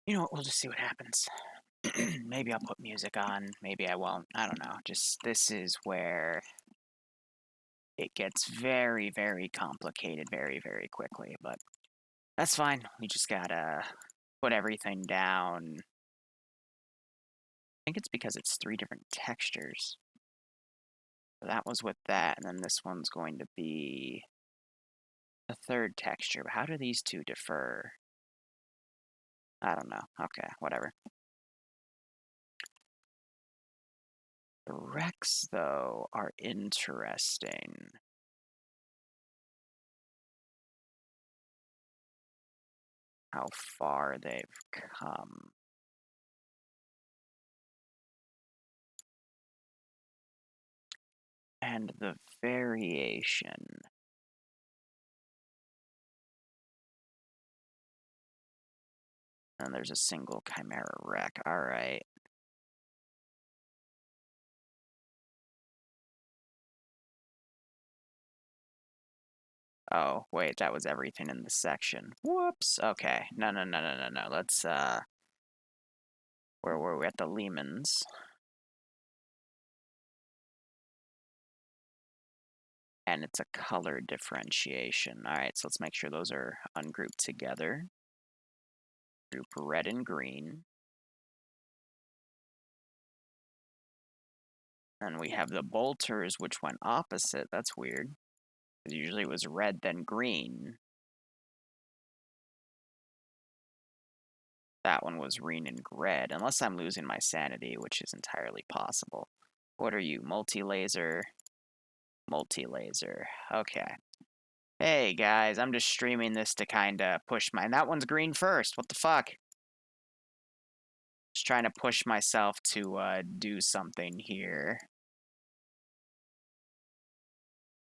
You know what, we'll just see what happens. Maybe I'll put music on, maybe I won't. I don't know. Just, this is where it gets very, very complicated very, very quickly, but that's fine. We just gotta put everything down. I think it's because it's 3 different textures. So that was with that, and then this one's going to be a 3rd texture. But how do these two differ? I don't know. Okay, whatever. The wrecks, though, are interesting. How far they've come. And the variation. And there's a single Chimera wreck. Alright. Oh, wait, that was everything in the section. Whoops. Okay. No. Let's, where were we? At the Lehmans. And it's a color differentiation. Alright, so let's make sure those are ungrouped together. Group red and green. And we have the bolters, which went opposite. That's weird. Because usually it was red, then green. That one was green and red, unless I'm losing my sanity, which is entirely possible. What are you? Multi-laser? Multi-laser. Okay. Hey, guys, I'm just streaming this to kind of push my... And that one's green first. What the fuck? Just trying to push myself to do something here.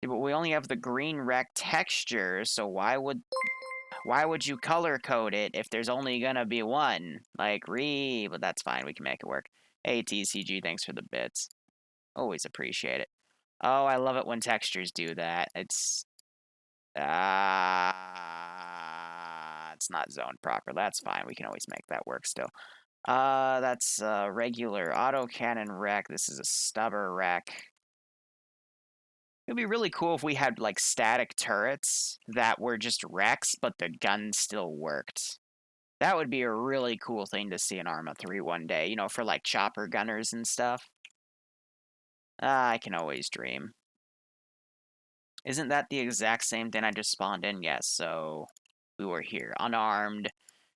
Yeah, but we only have the green wreck texture, so why would you color code it if there's only gonna be one? Like, but that's fine, we can make it work. Hey, TCG, thanks for the bits. Always appreciate it. Oh, I love it when textures do that. It's not zoned proper. That's fine. We can always make that work still. That's regular autocannon wreck. This is a stubber wreck. It'd be really cool if we had, like, static turrets that were just wrecks, but the gun still worked. That would be a really cool thing to see in Arma 3 one day, you know, for, like, chopper gunners and stuff. I can always dream. Isn't that the exact same thing I just spawned in? Yes, so we were here, unarmed.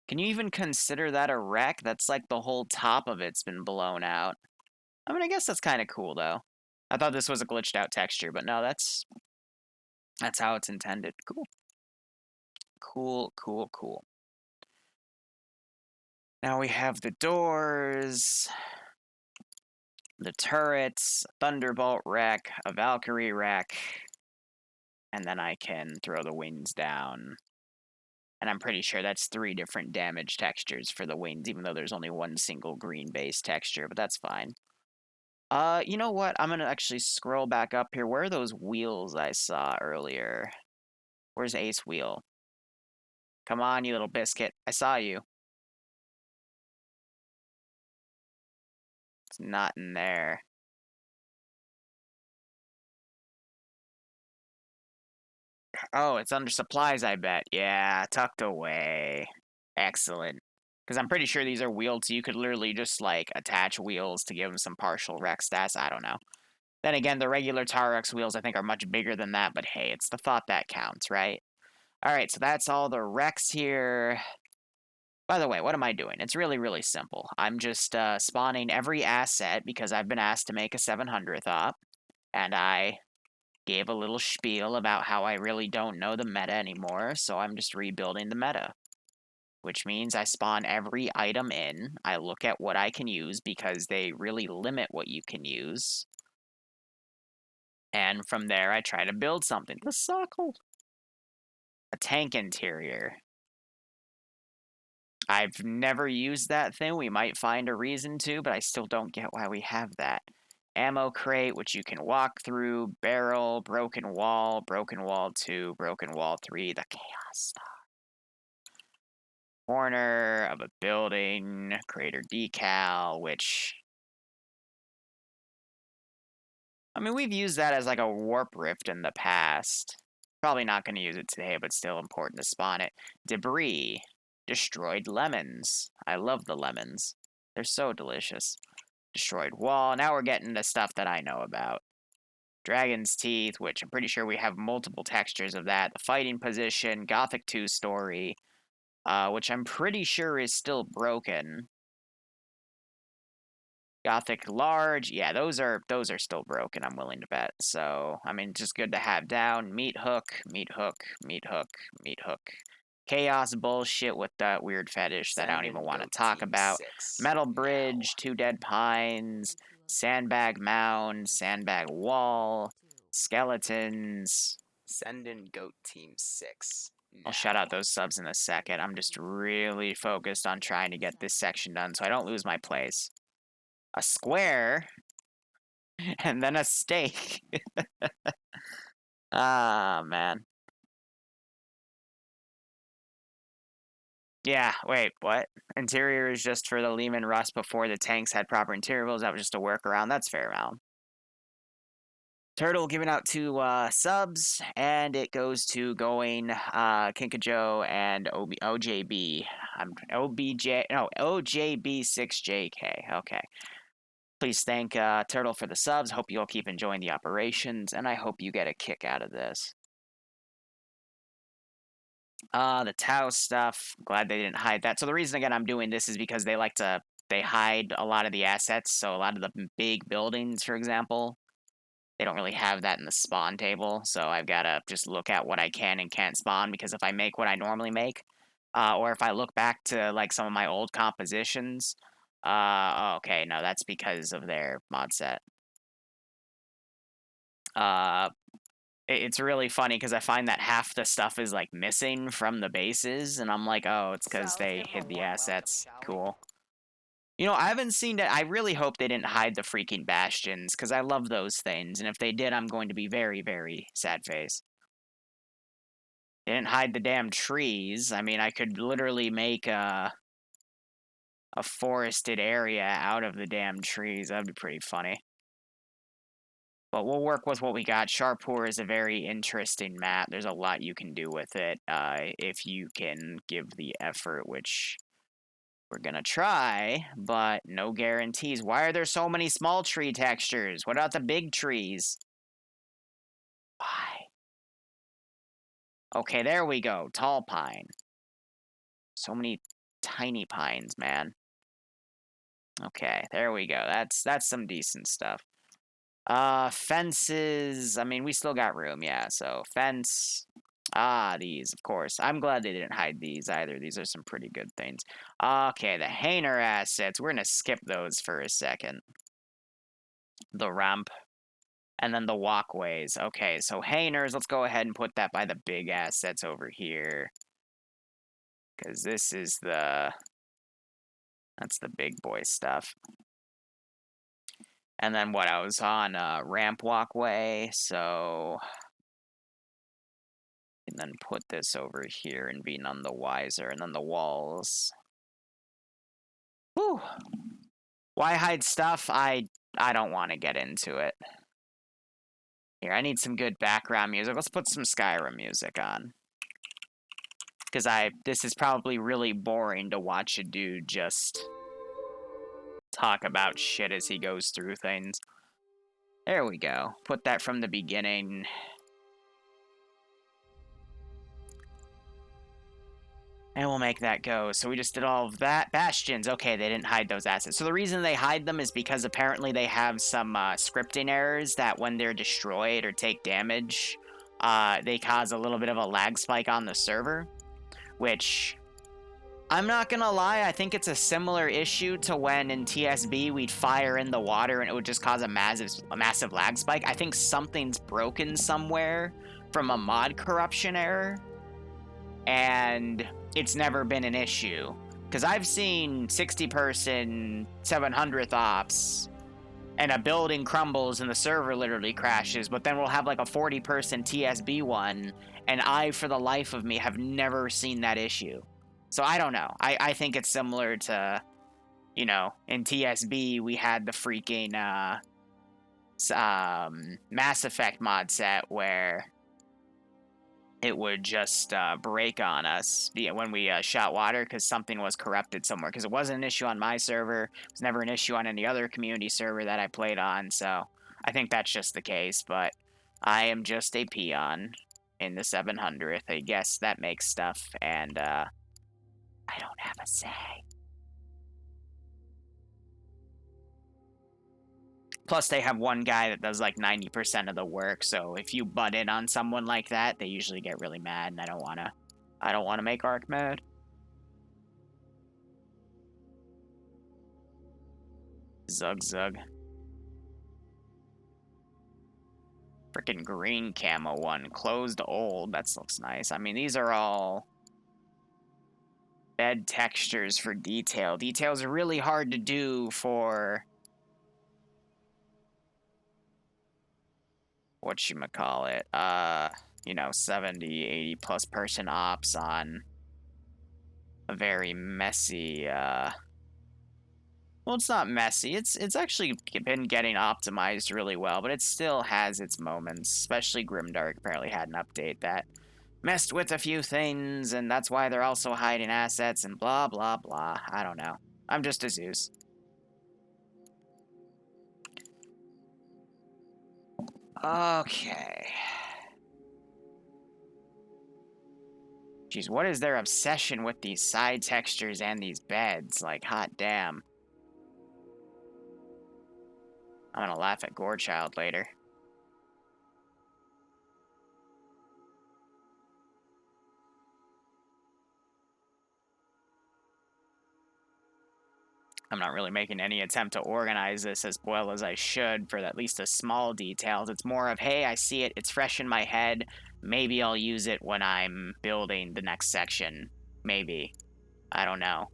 Can you even consider that a wreck? That's like the whole top of it's been blown out. I mean, I guess that's kind of cool, though. I thought this was a glitched out texture, but no, that's how it's intended. Cool. Now we have the doors, the turrets, Thunderbolt wreck, a Valkyrie wreck, and then I can throw the wings down. And I'm pretty sure that's 3 different damage textures for the wings, even though there's only one single green base texture, but that's fine. You know what? I'm gonna actually scroll back up here. Where are those wheels I saw earlier? Where's Ace Wheel? Come on, you little biscuit. I saw you. It's not in there. Oh, it's under supplies, I bet. Yeah, tucked away. Excellent. Because I'm pretty sure these are wheeled, so you could literally just, like, attach wheels to give them some partial wreck stats. I don't know. Then again, the regular Tarex wheels, I think, are much bigger than that, but hey, it's the thought that counts, right? Alright, so that's all the wrecks here. By the way, what am I doing? It's really, really simple. I'm just spawning every asset because I've been asked to make a 700th op, and I gave a little spiel about how I really don't know the meta anymore, so I'm just rebuilding the meta. Which means I spawn every item in, I look at what I can use because they really limit what you can use. And from there, I try to build something. The sockle. A tank interior. I've never used that thing. We might find a reason to, but I still don't get why we have that. Ammo crate, which you can walk through. Barrel, broken wall 2, broken wall 3, the chaos star. corner of a building, crater decal, which... I mean, we've used that as like a warp rift in the past. Probably not going to use it today, but still important to spawn it. Debris. Destroyed lemons. I love the lemons. They're so delicious. Destroyed wall. Now we're getting the stuff that I know about. Dragon's Teeth, which I'm pretty sure we have multiple textures of that. The fighting position. Gothic 2-story. Which I'm pretty sure is still broken. Gothic large, yeah, those are still broken, I'm willing to bet. So, I mean, just good to have down. Meat hook, meat hook, meat hook, meat hook. Chaos bullshit with that weird fetish that I don't even want to talk about. Metal bridge, 2 dead pines, sandbag mound, sandbag wall, skeletons. Send in Goat Team 6. I'll shout out those subs in a second. I'm just really focused on trying to get this section done so I don't lose my place. A square, and then a steak. Ah, man. Yeah, wait, what? Interior is just for the Lehman Rust before the tanks had proper interiors. That was just a workaround. That's fair amount. Turtle giving out 2 subs, and it goes to going Kinkajo and OJB. OJB6JK. Okay. Please thank Turtle for the subs. Hope you all keep enjoying the operations, and I hope you get a kick out of this. The Tau stuff. Glad they didn't hide that. So the reason, again, I'm doing this is because they hide a lot of the assets. So a lot of the big buildings, for example, they don't really have that in the spawn table. So I've got to just look at what I can and can't spawn, because if I make what I normally make, or if I look back to like some of my old compositions, okay, no, that's because of their mod set. It's really funny because I find that half the stuff is like missing from the bases, and I'm like, oh, it's because they hid the assets. Cool. You know, I haven't seen it. I really hope they didn't hide the freaking bastions, because I love those things, and if they did, I'm going to be very, very sad face. They didn't hide the damn trees. I mean, I could literally make a forested area out of the damn trees. That'd be pretty funny. But we'll work with what we got. Sharpur is a very interesting map. There's a lot you can do with it if you can give the effort, which we're going to try, but no guarantees. Why are there so many small tree textures? What about the big trees? Why? Okay, there we go. Tall pine. So many tiny pines, man. Okay, there we go. That's some decent stuff. Fences. I mean, we still got room, yeah. So, fence. These, of course. I'm glad they didn't hide these either. These are some pretty good things. Okay, the Hainer assets. We're gonna skip those for a second. The ramp. And then the walkways. Okay, so Hainers, let's go ahead and put that by the big assets over here. Because this is that's the big boy stuff. And then what, I was on ramp walkway, so... And then put this over here and be none the wiser. And then the walls. Whew. Why hide stuff? I don't want to get into it. Here, I need some good background music. Let's put some Skyrim music on. Because this is probably really boring to watch a dude just talk about shit as he goes through things. There we go. Put that from the beginning. And we'll make that go. So we just did all of that. Bastions. Okay, they didn't hide those assets. So the reason they hide them is because apparently they have some scripting errors that when they're destroyed or take damage, they cause a little bit of a lag spike on the server. Which, I'm not gonna lie, I think it's a similar issue to when in TSB we'd fire in the water and it would just cause a massive lag spike. I think something's broken somewhere from a mod corruption error. And it's never been an issue. Because I've seen 60-person 700th ops, and a building crumbles and the server literally crashes, but then we'll have like a 40-person TSB one, and I, for the life of me, have never seen that issue. So I don't know. I think it's similar to, you know, in TSB we had the freaking Mass Effect mod set where it would just break on us when we shot water because something was corrupted somewhere. Because it wasn't an issue on my server, it was never an issue on any other community server that I played on. So I think that's just the case. But I am just a peon in the 700th. I guess that makes stuff, and I don't have a say. Plus, they have one guy that does like 90% of the work. So if you butt in on someone like that, they usually get really mad, and I don't wanna. I don't want to make Ark mad. Zug zug. Freaking green camo one. Closed old. That looks nice. I mean, these are all bed textures for detail. Details are really hard to do for whatchamacallit. You know, 70, 80 plus person ops on a very messy, well, it's not messy. It's actually been getting optimized really well, but it still has its moments. Especially Grimdark apparently had an update that messed with a few things, and that's why they're also hiding assets and blah, blah, blah. I don't know. I'm just a Zeus. Okay. Jeez, what is their obsession with these side textures and these beds? Like, hot damn. I'm gonna laugh at Gorechild later. I'm not really making any attempt to organize this as well as I should for at least the small details. It's more of, hey, I see it, it's fresh in my head. Maybe I'll use it when I'm building the next section. Maybe. I don't know.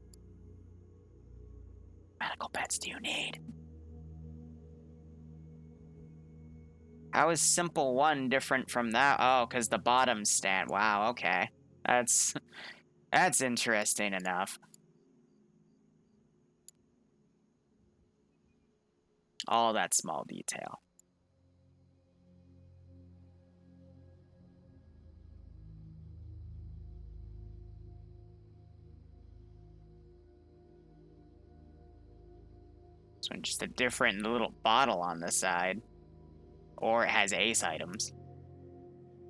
Medical beds do you need? How is Simple 1 different from that? Oh, because the bottom stand. Wow, okay. That's interesting enough. All that small detail. So just a different little bottle on the side. Or it has ace items.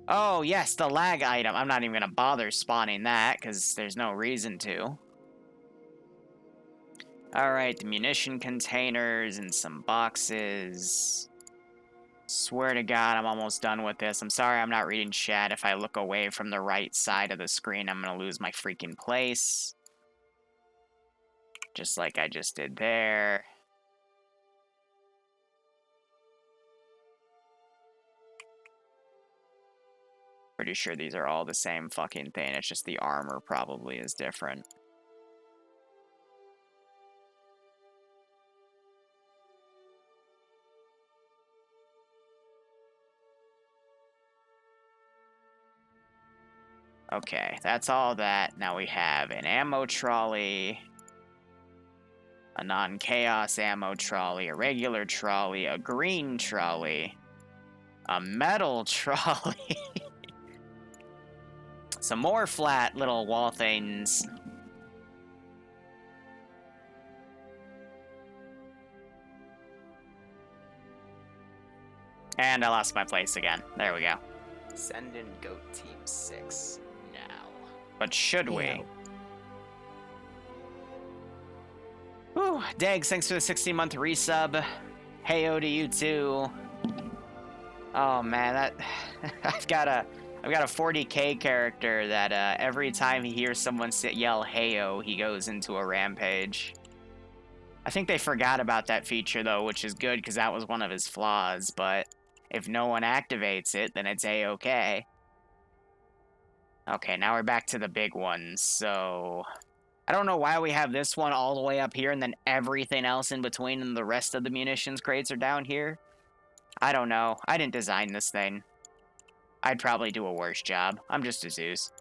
Oh, yes, the lag item. I'm not even going to bother spawning that, because there's no reason to. Alright, the munition containers and some boxes. Swear to God, I'm almost done with this. I'm sorry I'm not reading chat. If I look away from the right side of the screen, I'm going to lose my freaking place. Just like I just did there. Pretty sure these are all the same fucking thing. It's just the armor probably is different. Okay, that's all that. Now we have an ammo trolley, a non-chaos ammo trolley, a regular trolley, a green trolley, a metal trolley, some more flat little wall things. And I lost my place again. There we go. Send in Goat Team 6 now. But should we? Yeah. Whew, Degs, thanks for the 16-month resub. Heyo to you too. Oh man, that I've got a 40k character that every time he hears someone yell "Heyo," he goes into a rampage. I think they forgot about that feature though, which is good because that was one of his flaws. But if no one activates it, then it's a-okay. Okay, now we're back to the big ones. So I don't know why we have this one all the way up here and then everything else in between and the rest of the munitions crates are down here. I don't know. I didn't design this thing. I'd probably do a worse job. I'm just a Zeus.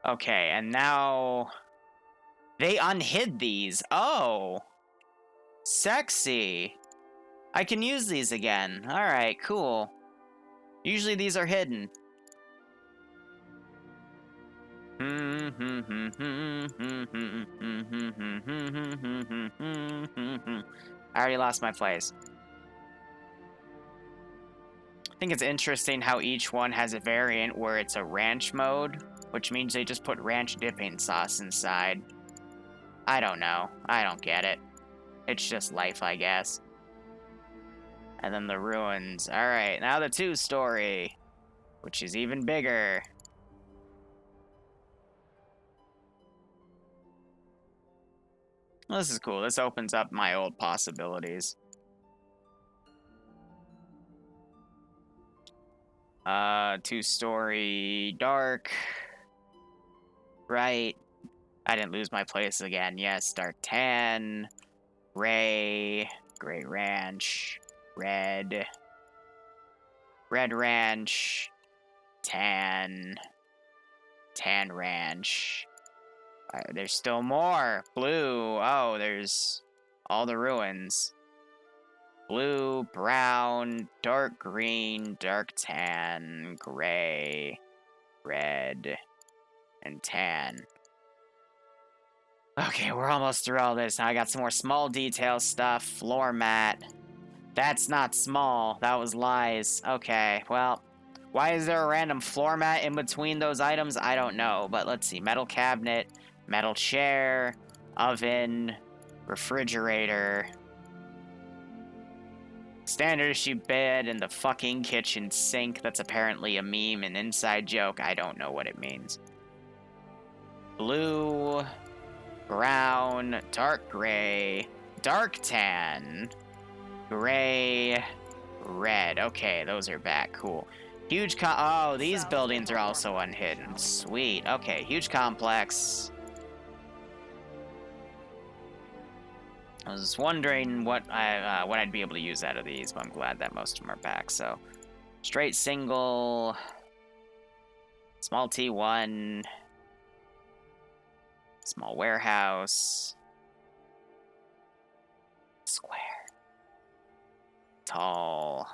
Okay, and now they unhid these. Oh, sexy. I can use these again. All right, cool. Usually these are hidden. I already lost my place. I think it's interesting how each one has a variant where it's a ranch mode, which means they just put ranch dipping sauce inside. I don't know. I don't get it. It's just life, I guess. And then the ruins. Alright, now the 2-story, which is even bigger. Well, this is cool. This opens up my old possibilities. 2-story dark. Right. I didn't lose my place again. Yes, dark tan. Gray. Gray ranch. Red. Red ranch. Tan. Tan ranch. There's still more. Blue. Oh, there's all the ruins. Blue, brown, dark green, dark tan, gray, red, and tan. Okay, we're almost through all this. Now I got some more small detail stuff. Floor mat. That's not small. That was lies. Okay, well, why is there a random floor mat in between those items? I don't know, but let's see. Metal cabinet, metal chair, oven, refrigerator, standard issue bed, and the fucking kitchen sink that's apparently a meme, an inside joke. I don't know what it means. Blue, brown, dark gray, dark tan, gray, red. Okay, those are back. Cool. Huge oh, these buildings are also unhidden. Sweet. Okay, huge complex. I was wondering what I'd be able to use out of these, but I'm glad that most of them are back. So, straight single, small T1, small warehouse, square, tall,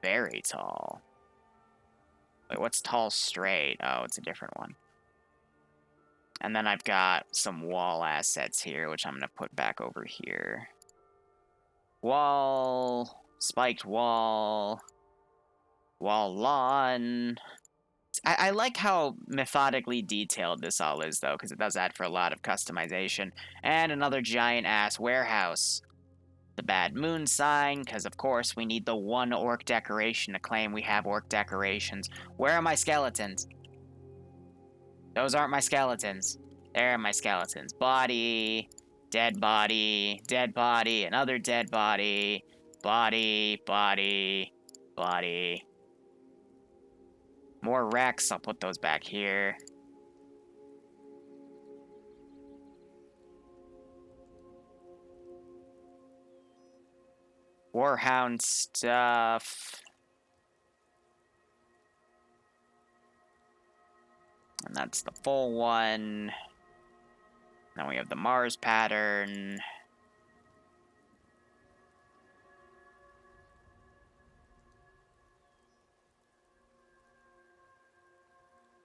very tall. Wait, what's tall straight? Oh, it's a different one. And then I've got some wall assets here, which I'm going to put back over here. Wall, spiked wall, wall lawn. I like how methodically detailed this all is, though, because it does add for a lot of customization. And another giant-ass warehouse. The bad moon sign, because of course we need the one orc decoration to claim we have orc decorations. Where are my skeletons? Those aren't my skeletons. There are my skeletons. Body, dead body, another dead body, body, body, body. More wrecks, I'll put those back here. Warhound stuff. And that's the full one. Then we have the Mars pattern.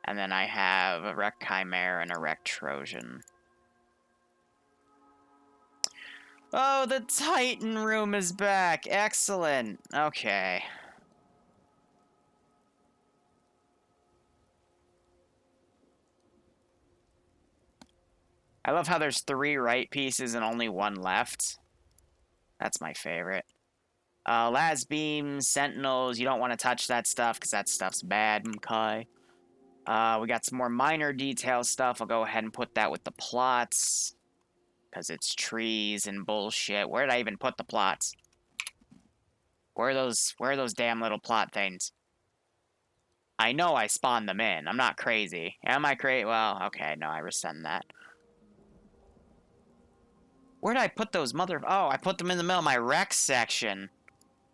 And then I have a Wreck Chimera and a Wreck Trojan. Oh, the Titan room is back. Excellent. Okay. I love how there's 3 right pieces and only 1 left. That's my favorite. Las beams, sentinels, you don't want to touch that stuff because that stuff's bad, okay? We got some more minor detail stuff. I'll go ahead and put that with the plots. Because it's trees and bullshit. Where did I even put the plots? Where are those damn little plot things? I know I spawned them in. I'm not crazy. Am I crazy? Well, okay, no, I rescind that. Where did I put those Oh, I put them in the middle of my rec section.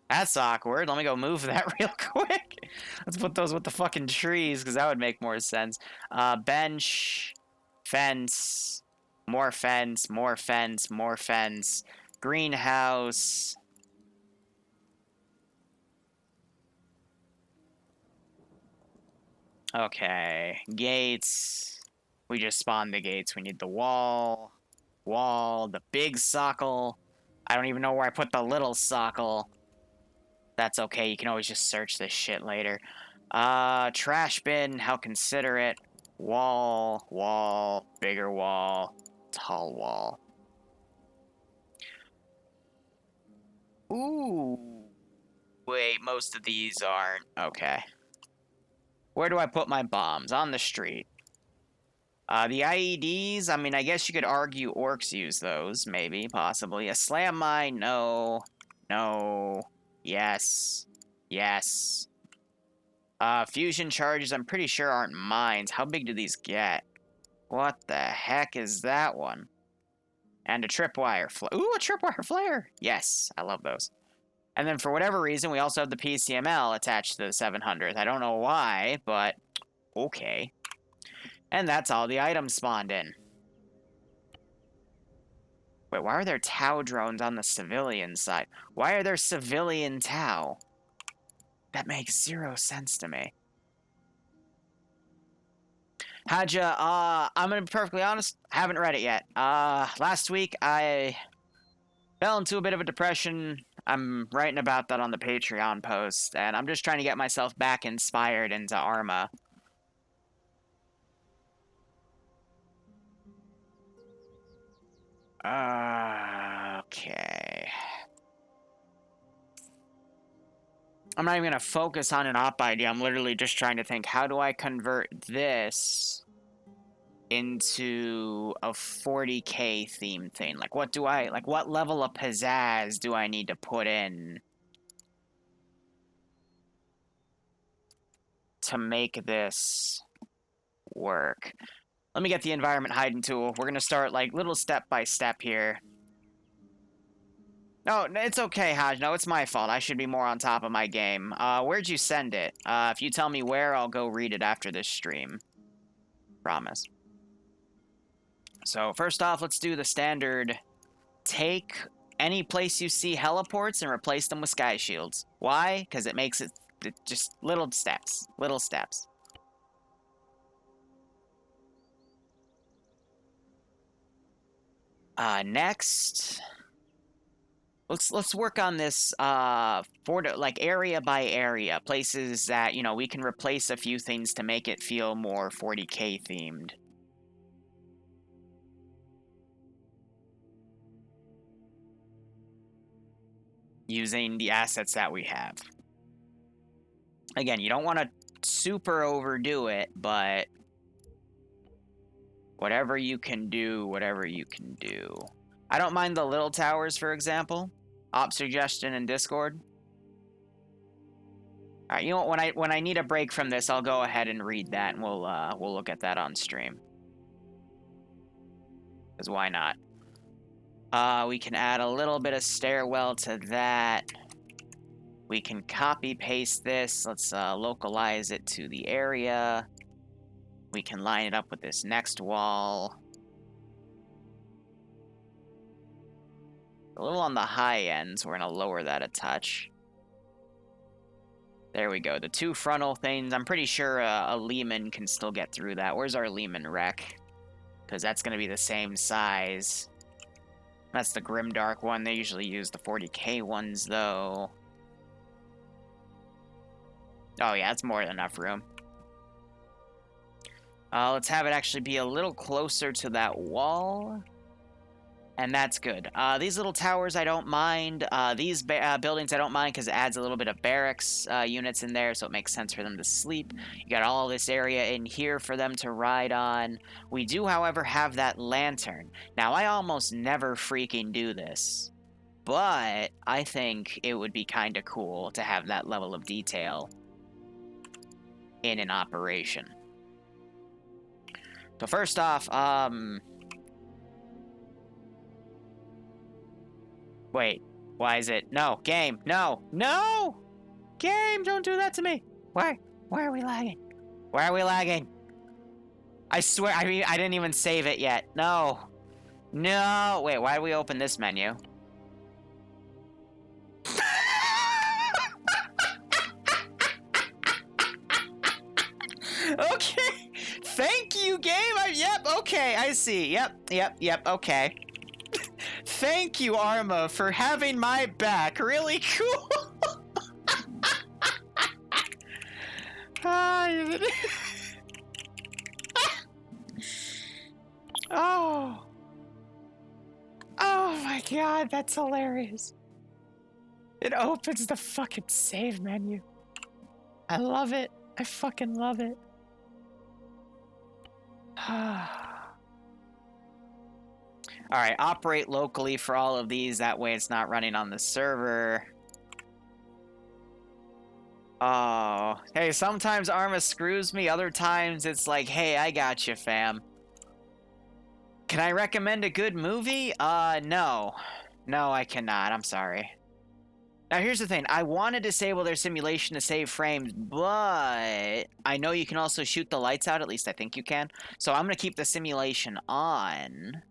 That's awkward. Let me go move that real quick. Let's put those with the fucking trees, because that would make more sense. Bench, fence, more fence, more fence, more fence, greenhouse. Okay, gates. We just spawned the gates. We need the wall, the big sockle. I don't even know where I put the little sockle. That's okay, you can always just search this shit later. Trash bin, how considerate. Wall, bigger wall, tall wall. Ooh. Wait, most of these aren't. Okay. Where do I put my bombs? On the street. The IEDs, I mean, I guess you could argue orcs use those, maybe, possibly. A slam mine, no. No. Yes. Yes. Fusion charges, I'm pretty sure aren't mines. How big do these get? What the heck is that one? And a tripwire flare. Ooh, a tripwire flare! Yes, I love those. And then for whatever reason, we also have the PCML attached to the 700th. I don't know why, but okay. And that's all the items spawned in. Wait, why are there Tau drones on the civilian side? Why are there civilian Tau? That makes zero sense to me. Haja, I'm gonna be perfectly honest, haven't read it yet. Last week I fell into a bit of a depression. I'm writing about that on the Patreon post, and I'm just trying to get myself back inspired into Arma. Okay. I'm not even gonna focus on an op idea. I'm literally just trying to think, how do I convert this into a 40k theme thing? Like, what level of pizzazz do I need to put in to make this work? Let me get the environment hiding tool. We're gonna start like little step by step here. No, it's okay, Haj. No, it's my fault. I should be more on top of my game. Where'd you send it? If you tell me where, I'll go read it after this stream. Promise. So, first off, let's do the standard. Take any place you see heliports and replace them with sky shields. Why? Because it makes it just little steps. Little steps. Next... Let's work on this like area by area, places that, you know, we can replace a few things to make it feel more 40k themed. Using the assets that we have. Again, you don't want to super overdo it, but whatever you can do, whatever you can do. I don't mind the little towers, for example. Op suggestion in Discord. All right, you know what? When I need a break from this, I'll go ahead and read that, and we'll look at that on stream. Because why not? We can add a little bit of stairwell to that. We can copy paste this. Let's localize it to the area. We can line it up with this next wall. A little on the high end, so we're going to lower that a touch. There we go. The two frontal things. I'm pretty sure a Lehman can still get through that. Where's our Lehman wreck? Because that's going to be the same size. That's the Grimdark one. They usually use the 40k ones, though. Oh, yeah, that's more than enough room. Let's have it actually be a little closer to that wall. And that's good. These little towers I don't mind. These buildings I don't mind because it adds a little bit of barracks units in there, so it makes sense for them to sleep. You got all this area in here for them to ride on. We do, however, have that lantern. Now, I almost never freaking do this, but I think it would be kind of cool to have that level of detail in an operation. So first off, wait, why is it? No, game, no, no! Game, don't do that to me! Why are we lagging? Why are we lagging? I swear, I mean, I didn't even save it yet. No. No. Wait, why did we open this menu? Okay. Thank you, game. Yep, okay, I see. Yep, okay. Thank you, Arma, for having my back. Really cool. Oh. Oh my god, that's hilarious. It opens the fucking save menu. I love it. I fucking love it. Alright, operate locally for all of these. That way it's not running on the server. Oh. Hey, sometimes Arma screws me. Other times it's like, hey, I got you, fam. Can I recommend a good movie? No. No, I cannot. I'm sorry. Now, here's the thing. I want to disable their simulation to save frames, but I know you can also shoot the lights out. At least I think you can. So I'm going to keep the simulation on.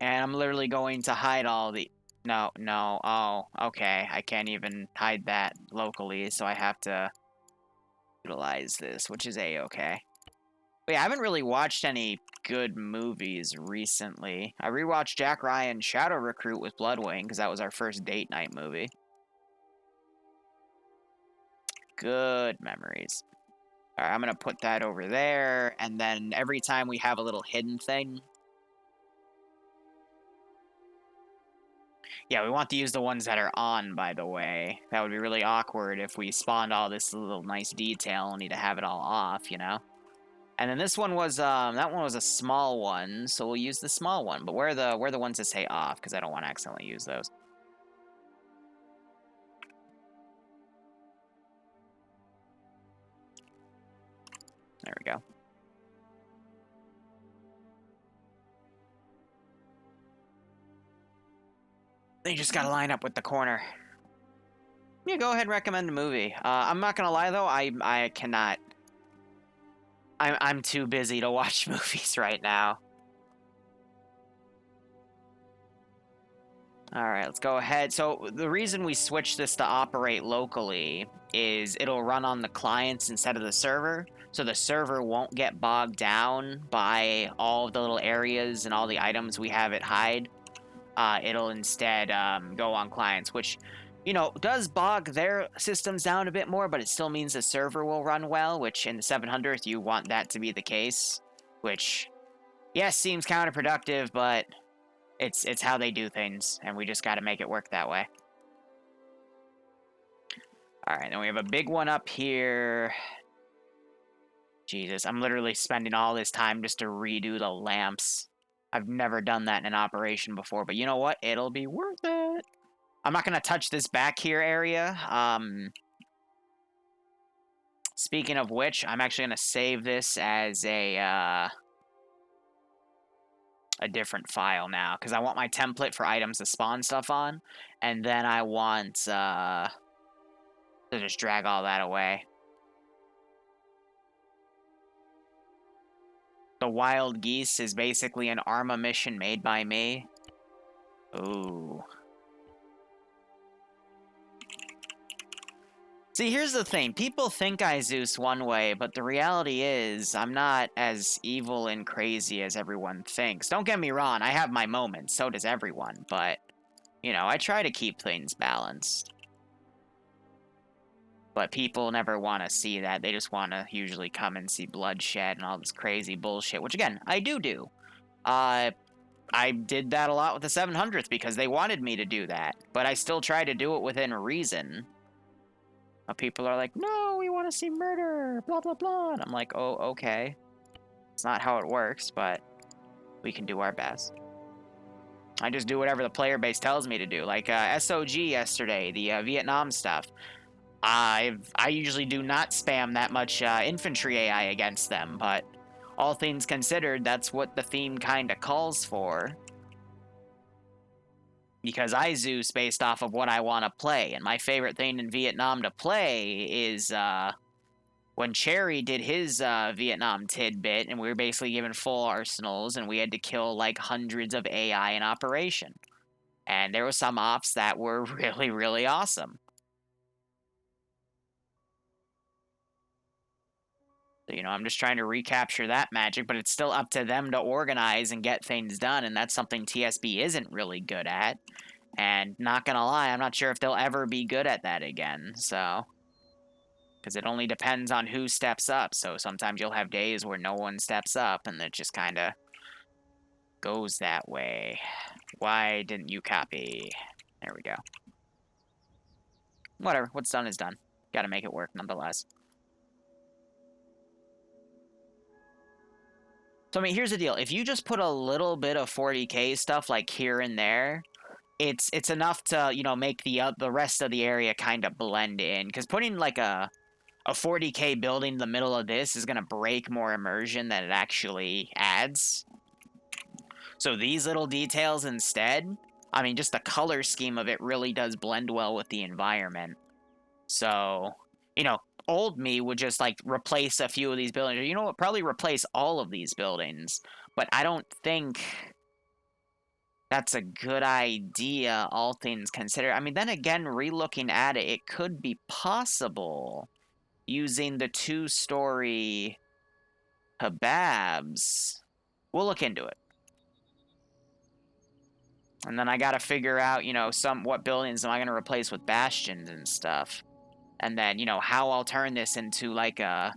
And I'm literally going to hide all the... No. Oh, okay. I can't even hide that locally, so I have to utilize this, which is A-okay. Wait, I haven't really watched any good movies recently. I rewatched Jack Ryan's Shadow Recruit with Bloodwing, because that was our first date night movie. Good memories. Alright, I'm going to put that over there, and then every time we have a little hidden thing... Yeah, we want to use the ones that are on, by the way. That would be really awkward if we spawned all this little nice detail and need to have it all off, you know? And then this one was, that one was a small one, so we'll use the small one. But where are the ones that say off? Because I don't want to accidentally use those. There we go. They just gotta line up with the corner. Yeah, go ahead and recommend a movie. I'm not gonna lie though, I cannot. I'm too busy to watch movies right now. Alright, let's go ahead. So, the reason we switched this to operate locally is it'll run on the clients instead of the server. So the server won't get bogged down by all of the little areas and all the items we have it hide. It'll instead go on clients, which, you know, does bog their systems down a bit more, but it still means the server will run well, which in the 700th, you want that to be the case. Which, yes, seems counterproductive, but it's how they do things, and we just got to make it work that way. Alright, then we have a big one up here. Jesus, I'm literally spending all this time just to redo the lamps. I've never done that in an operation before, but you know what? It'll be worth it. I'm not going to touch this back here area. Speaking of which, I'm actually going to save this as a different file now, because I want my template for items to spawn stuff on, and then I want to just drag all that away. The Wild Geese is basically an Arma mission made by me. Ooh. See, here's the thing. People think I Zeus one way, but the reality is I'm not as evil and crazy as everyone thinks. Don't get me wrong, I have my moments, so does everyone, but, you know, I try to keep things balanced. But people never want to see that. They just want to usually come and see bloodshed and all this crazy bullshit, which, again, I do. I did that a lot with the 700th because they wanted me to do that, but I still try to do it within reason. But people are like, no, we want to see murder, blah, blah, blah. And I'm like, oh, okay. It's not how it works, but we can do our best. I just do whatever the player base tells me to do. Like SOG yesterday, the Vietnam stuff. I usually do not spam that much infantry AI against them, but all things considered, that's what the theme kind of calls for. because I Zeus based off of what I want to play. And my favorite thing in Vietnam to play is when Cherry did his Vietnam tidbit, and we were basically given full arsenals, and we had to kill like hundreds of AI in operation. And there were some ops that were really, really awesome. So, I'm just trying to recapture that magic, but it's still up to them to organize and get things done, and that's something TSB isn't really good at. And not gonna lie, I'm not sure if they'll ever be good at that again, so... Because it only depends on who steps up, so sometimes you'll have days where no one steps up, and it just kind of goes that way. Why didn't you copy? There we go. Whatever, what's done is done. Gotta make it work, nonetheless. So, I mean, here's the deal. If you just put a little bit of 40k stuff, like, here and there, it's enough to, make the rest of the area kind of blend in. Because putting, like, a 40k building in the middle of this is going to break more immersion than it actually adds. So these little details instead, I mean, just the color scheme of it really does blend well with the environment. So, old me would just, like, replace a few of these buildings. Or, you know what, probably replace all of these buildings. But I don't think that's a good idea, all things considered. I mean, then again, re-looking at it, it could be possible using the 2-story Hababs. We'll look into it. And then I gotta figure out, what buildings am I gonna replace with bastions and stuff. And then, how I'll turn this into, like, I'm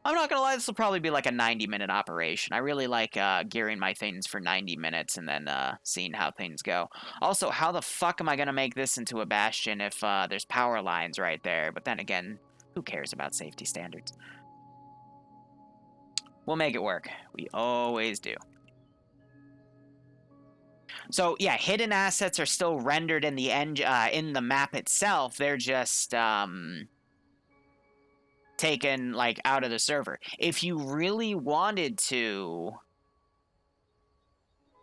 not gonna lie, this will probably be like a 90-minute operation. I really like gearing my things for 90 minutes and then seeing how things go. Also, how the fuck am I gonna make this into a bastion if there's power lines right there? But then again, who cares about safety standards? We'll make it work. We always do. So yeah, hidden assets are still rendered in the in the map itself. They're just taken, like, out of the server. If you really wanted to,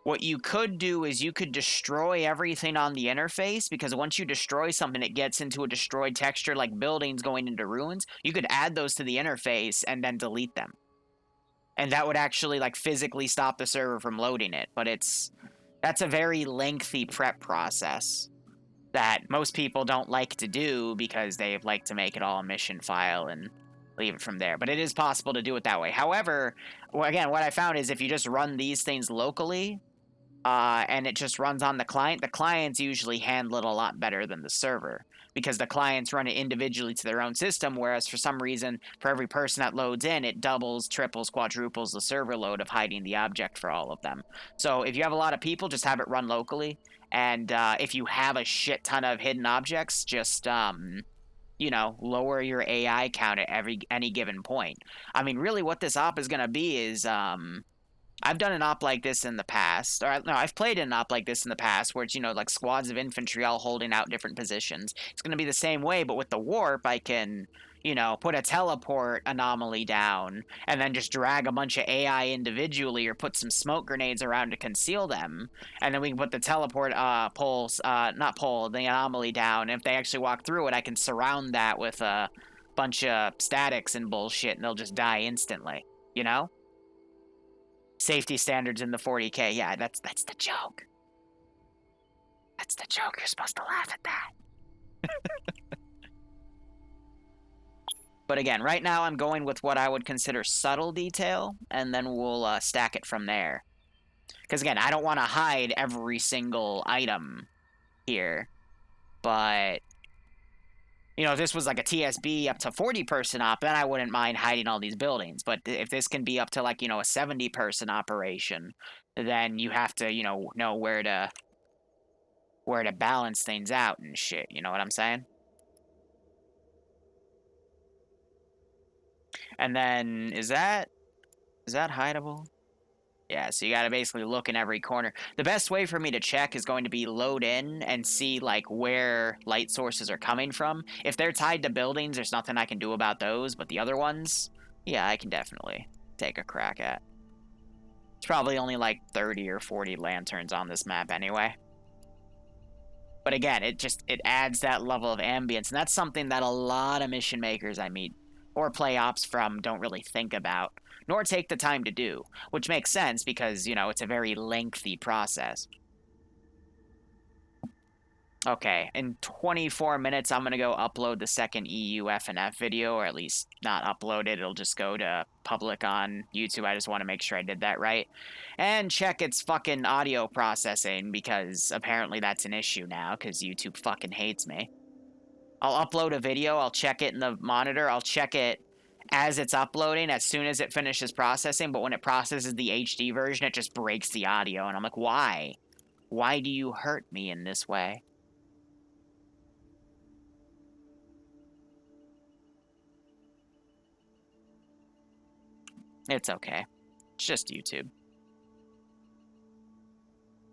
what you could do is you could destroy everything on the interface, because once you destroy something, it gets into a destroyed texture, like buildings going into ruins. You could add those to the interface and then delete them. And that would actually, like, physically stop the server from loading it. But that's a very lengthy prep process that most people don't like to do, because they like to make it all a mission file and leave it from there. But it is possible to do it that way. However, again, what I found is if you just run these things locally, and it just runs on the clients usually handle it a lot better than the server, because the clients run it individually to their own system, whereas for some reason, for every person that loads in, it doubles, triples, quadruples the server load of hiding the object for all of them. So if you have a lot of people, just have it run locally, and if you have a shit ton of hidden objects, just lower your AI count at any given point. I mean, really what this op is going to be is I've done an op like this in the past. Or, no, I've played an op like this in the past where it's, like squads of infantry all holding out different positions. It's going to be the same way, but with the warp, I can, put a teleport anomaly down and then just drag a bunch of AI individually, or put some smoke grenades around to conceal them. And then we can put the teleport the anomaly down. And if they actually walk through it, I can surround that with a bunch of statics and bullshit, and they'll just die instantly, Safety standards in the 40k. Yeah, that's the joke. That's the joke. You're supposed to laugh at that. But again, right now I'm going with what I would consider subtle detail, and then we'll stack it from there. Because again, I don't want to hide every single item here, but if this was like a TSB up to 40-person op, then I wouldn't mind hiding all these buildings. But if this can be up to, like, a 70-person operation, then you have to, know where to balance things out and shit. You know what I'm saying? And then, is that hideable? Yeah, so you gotta basically look in every corner. The best way for me to check is going to be load in and see, like, where light sources are coming from. If they're tied to buildings, there's nothing I can do about those, but the other ones, yeah, I can definitely take a crack at. It's probably only like 30 or 40 lanterns on this map anyway. But again, it adds that level of ambience, and that's something that a lot of mission makers I meet or play ops from don't really think about, nor take the time to do, which makes sense because, you know, it's a very lengthy process. Okay, in 24 minutes, I'm going to go upload the second EU F&F video, or at least not upload it. It'll just go to public on YouTube. I just want to make sure I did that right. And check its fucking audio processing, because apparently that's an issue now, because YouTube fucking hates me. I'll upload a video, I'll check it in the monitor, I'll check it as it's uploading, as soon as it finishes processing, but when it processes the HD version, it just breaks the audio, and I'm like, why? Why do you hurt me in this way? It's okay. It's just YouTube.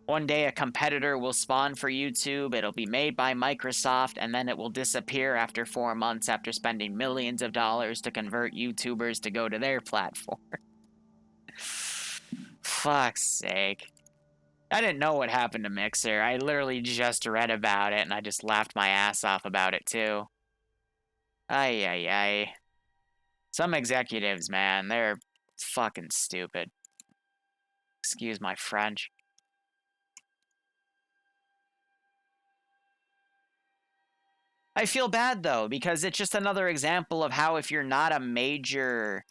One day a competitor will spawn for YouTube, it'll be made by Microsoft, and then it will disappear after 4 months after spending millions of dollars to convert YouTubers to go to their platform. Fuck's sake. I didn't know what happened to Mixer. I literally just read about it, and I just laughed my ass off about it, too. Ay, ay, ay. Some executives, man, they're fucking stupid. Excuse my French. I feel bad, though, because it's just another example of how if you're not a major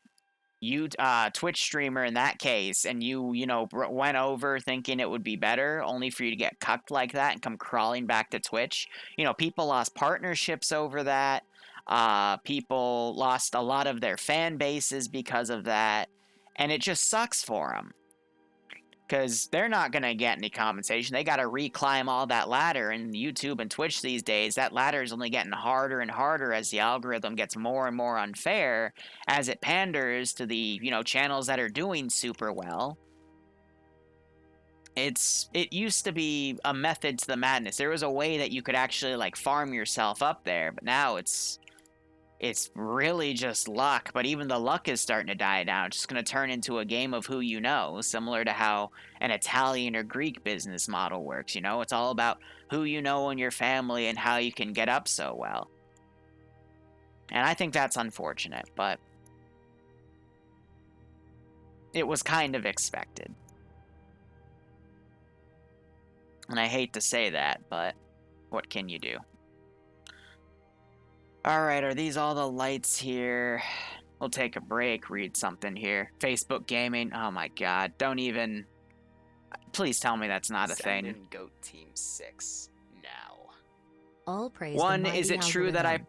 Twitch streamer in that case, and you know, went over thinking it would be better, only for you to get cucked like that and come crawling back to Twitch. You know, people lost partnerships over that. People lost a lot of their fan bases because of that. And it just sucks for them. Because they're not going to get any compensation. They got to reclimb all that ladder. And YouTube and Twitch these days, that ladder is only getting harder and harder as the algorithm gets more and more unfair as it panders to the, you know, channels that are doing super well. It used to be a method to the madness. There was a way that you could actually, like, farm yourself up there. But now it's really just luck, but even the luck is starting to die down. It's just going to turn into a game of who you know, similar to how an Italian or Greek business model works, you know? It's all about who you know in your family and how you can get up so well. And I think that's unfortunate, but it was kind of expected. And I hate to say that, but what can you do? Alright, are these all the lights here? We'll take a break, read something here. Facebook gaming, oh my god, don't even... Please tell me that's not a thing. Send in Goat Team 6 now. All praise One, the mighty is it true that I... algorithm.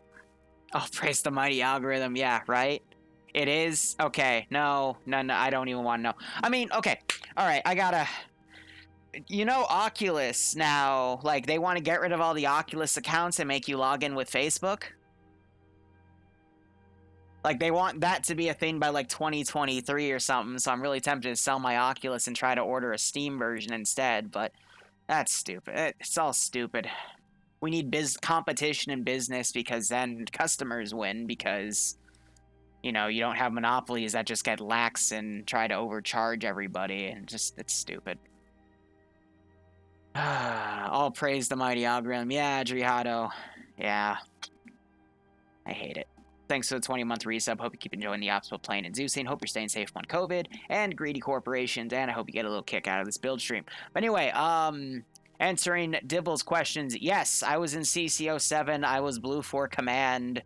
Oh, praise the mighty algorithm, yeah, right? It is? Okay, no, I don't even want to know. I mean, okay, alright, I gotta... You know, Oculus now, like, they want to get rid of all the Oculus accounts and make you log in with Facebook? Like, they want that to be a thing by, like, 2023 or something, so I'm really tempted to sell my Oculus and try to order a Steam version instead, but that's stupid. It's all stupid. We need competition in business, because then customers win, because, you know, you don't have monopolies that just get lax and try to overcharge everybody, and just, it's stupid. All praise the mighty algorithm. Yeah, Adriado. Yeah. I hate it. Thanks for the 20-month resub. Hope you keep enjoying the ops while playing and Zeusing. Hope you're staying safe on COVID and greedy corporations, and I hope you get a little kick out of this build stream. But anyway, answering Dibble's questions. Yes, I was in CCO7. I was Blue for Command.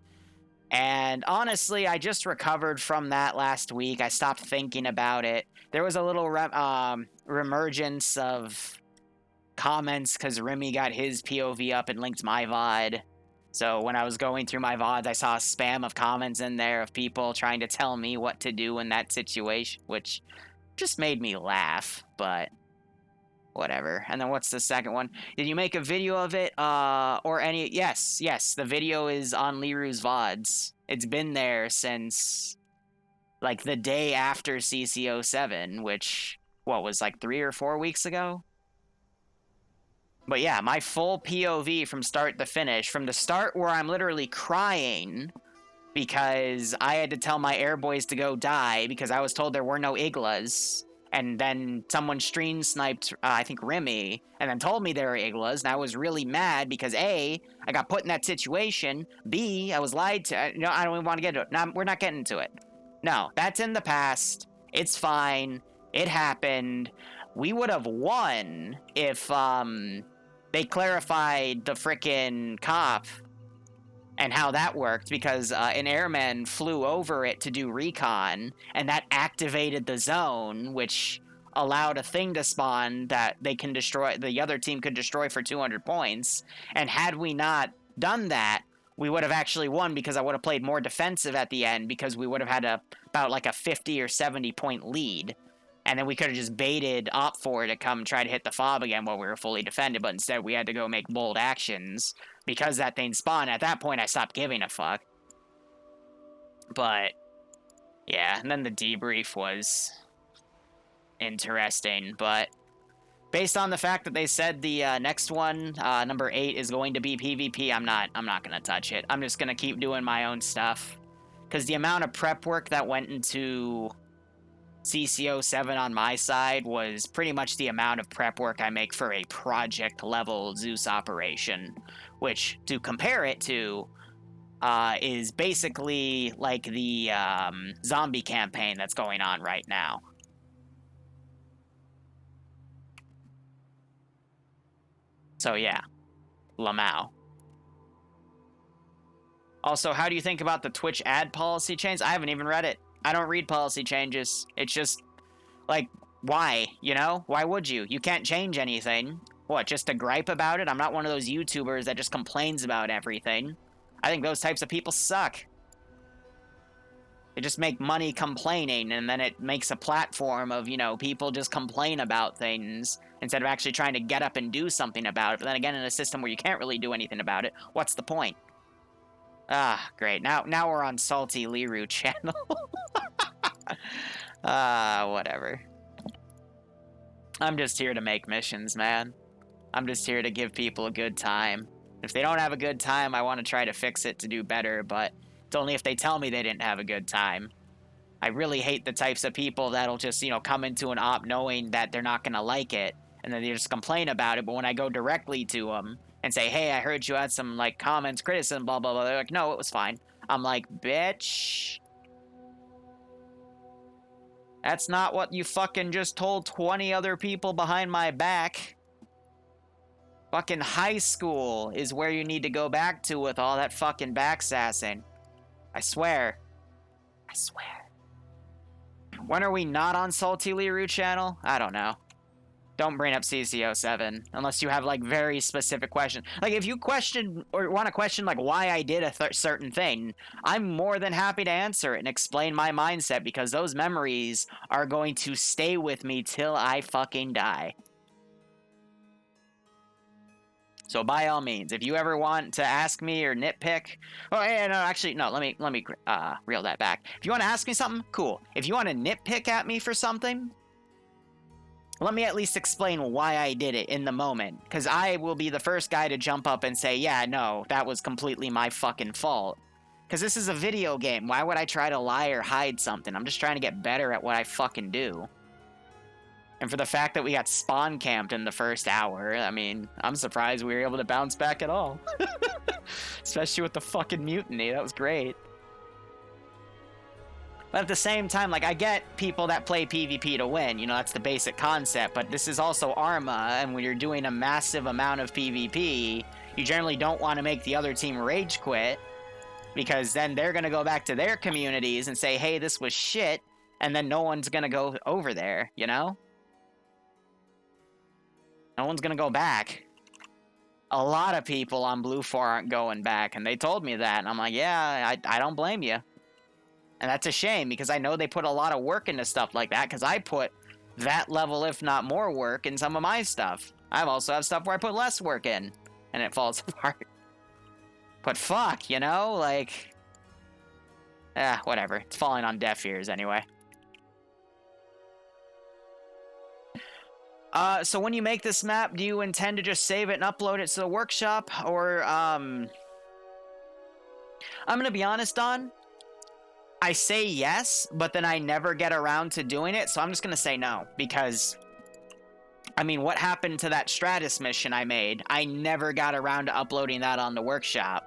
And honestly, I just recovered from that last week. I stopped thinking about it. There was a little reemergence of comments because Remy got his POV up and linked my VOD. So when I was going through my VODs, I saw a spam of comments in there of people trying to tell me what to do in that situation, which just made me laugh, but whatever. And then what's the second one? Did you make a video of it? Or any... Yes, the video is on Liru's VODs. It's been there since, like, the day after CCO7, which, what, was like 3 or 4 weeks ago? But yeah, my full POV from start to finish, from the start where I'm literally crying because I had to tell my air boys to go die because I was told there were no Iglas, And then someone stream sniped, I think, Remy, and then told me they were Iglas, and I was really mad because A, I got put in that situation, B, I was lied to. No, I don't even want to get into it. No, we're not getting into it. No, that's in the past. It's fine. It happened. We would have won if they clarified the frickin' cop and how that worked, because an airman flew over it to do recon, and that activated the zone, which allowed a thing to spawn that they can destroy, the other team could destroy for 200 points. And had we not done that, we would have actually won, because I would have played more defensive at the end, because we would have had about like a 50 or 70 point lead. And then we could have just baited Op4 to come try to hit the fob again while we were fully defended, but instead we had to go make bold actions because that thing spawned. At that point, I stopped giving a fuck. But, yeah, and then the debrief was interesting, but based on the fact that they said the next one, number 8, is going to be PvP, I'm not going to touch it. I'm just going to keep doing my own stuff. Because the amount of prep work that went into CCO7 on my side was pretty much the amount of prep work I make for a project level Zeus operation, which, to compare it to, is basically like the zombie campaign that's going on right now. So yeah, Lamau. Also, how do you think about the Twitch ad policy change? I haven't even read it. I don't read policy changes. It's just, like, why? You know? Why would you? You can't change anything. What, just to gripe about it? I'm not one of those YouTubers that just complains about everything. I think those types of people suck. They just make money complaining, and then it makes a platform of, you know, people just complain about things instead of actually trying to get up and do something about it. But then again, in a system where you can't really do anything about it, what's the point? Ah, great. Now we're on Salty Liru channel. Whatever. I'm just here to make missions, man. I'm just here to give people a good time. If they don't have a good time, I want to try to fix it to do better, but it's only if they tell me they didn't have a good time. I really hate the types of people that'll just, you know, come into an op knowing that they're not going to like it, and then they just complain about it, but when I go directly to them and say, hey, I heard you had some, like, comments, criticism, blah, blah, blah, they're like, no, it was fine. I'm like, bitch. That's not what you fucking just told 20 other people behind my back. Fucking high school is where you need to go back to with all that fucking backsassing. I swear. I swear. When are we not on Salty Liru channel? I don't know. Don't bring up CCO7 unless you have, like, very specific questions. Like, if you question or want to question, like, why I did a certain thing, I'm more than happy to answer it and explain my mindset, because those memories are going to stay with me till I fucking die. So by all means, if you ever want to ask me or nitpick, oh yeah, no, actually, no, let me reel that back. If you want to ask me something, cool. If you want to nitpick at me for something, let me at least explain why I did it in the moment, because I will be the first guy to jump up and say, yeah, no, that was completely my fucking fault. Because this is a video game. Why would I try to lie or hide something? I'm just trying to get better at what I fucking do. And for the fact that we got spawn camped in the first hour, I mean, I'm surprised we were able to bounce back at all. Especially with the fucking mutiny. That was great. But at the same time, like, I get people that play PvP to win. You know, that's the basic concept. But this is also Arma, and when you're doing a massive amount of PvP, you generally don't want to make the other team rage quit, because then they're going to go back to their communities and say, hey, this was shit, and then no one's going to go over there, you know? No one's going to go back. A lot of people on Blue 4 aren't going back, and they told me that, and I'm like, yeah, I don't blame you. And that's a shame, because I know they put a lot of work into stuff like that, because I put that level, if not more work, in some of my stuff. I also have stuff where I put less work in, and it falls apart. But fuck, you know, like... whatever. It's falling on deaf ears anyway. So when you make this map, do you intend to just save it and upload it to the workshop? Or, I'm gonna be honest, Don. I say yes, but then I never get around to doing it, so I'm just gonna say no, because I mean, what happened to that Stratus mission I made? I never got around to uploading that on the workshop,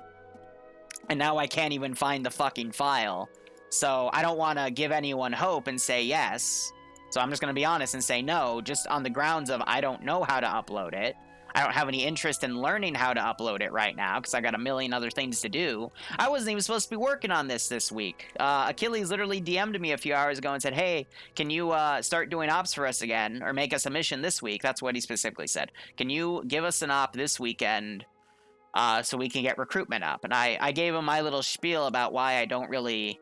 and now I can't even find the fucking file. So I don't want to give anyone hope and say yes. So I'm just going to be honest and say no, just on the grounds of I don't know how to upload it. I don't have any interest in learning how to upload it right now because I got a million other things to do. I wasn't even supposed to be working on this week. Achilles literally DM'd me a few hours ago and said, hey, can you start doing ops for us again or make us a mission this week? That's what he specifically said. Can you give us an op this weekend so we can get recruitment up? And I gave him my little spiel about why I don't really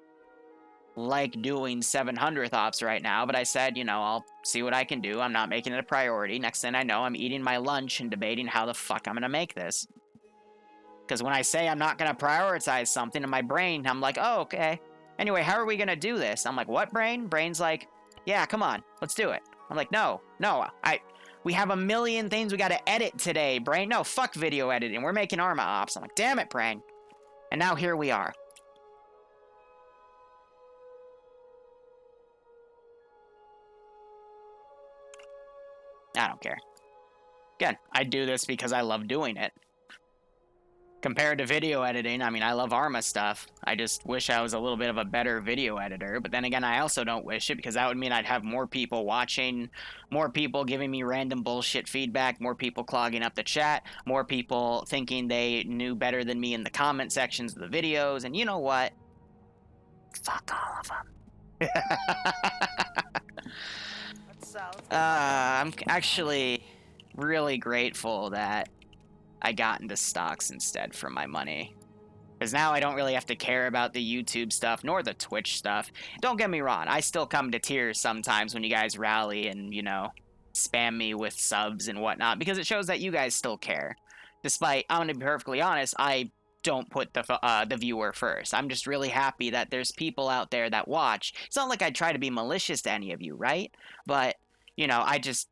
like doing 700th ops right now, but I said, you know, I'll see what I can do. I'm not making it a priority. Next thing I know, I'm eating my lunch and debating how the fuck I'm gonna make this. Because when I say I'm not gonna prioritize something in my brain, I'm like, oh, okay. Anyway, how are we gonna do this? I'm like, what, brain? Brain's like, yeah, come on, let's do it. I'm like, no, we have a million things we gotta edit today, brain. No, fuck video editing. We're making Arma ops. I'm like, damn it, brain. And now here we are. I don't care. Again, I do this because I love doing it. Compared to video editing, I mean, I love Arma stuff. I just wish I was a little bit of a better video editor. But then again, I also don't wish it because that would mean I'd have more people watching, more people giving me random bullshit feedback, more people clogging up the chat, more people thinking they knew better than me in the comment sections of the videos. And you know what? Fuck all of them. I'm actually really grateful that I got into stocks instead for my money. Because now I don't really have to care about the YouTube stuff nor the Twitch stuff. Don't get me wrong, I still come to tears sometimes when you guys rally and, you know, spam me with subs and whatnot, because it shows that you guys still care. Despite, I'm going to be perfectly honest, I don't put the viewer first. I'm just really happy that there's people out there that watch. It's not like I try to be malicious to any of you, right? But, you know,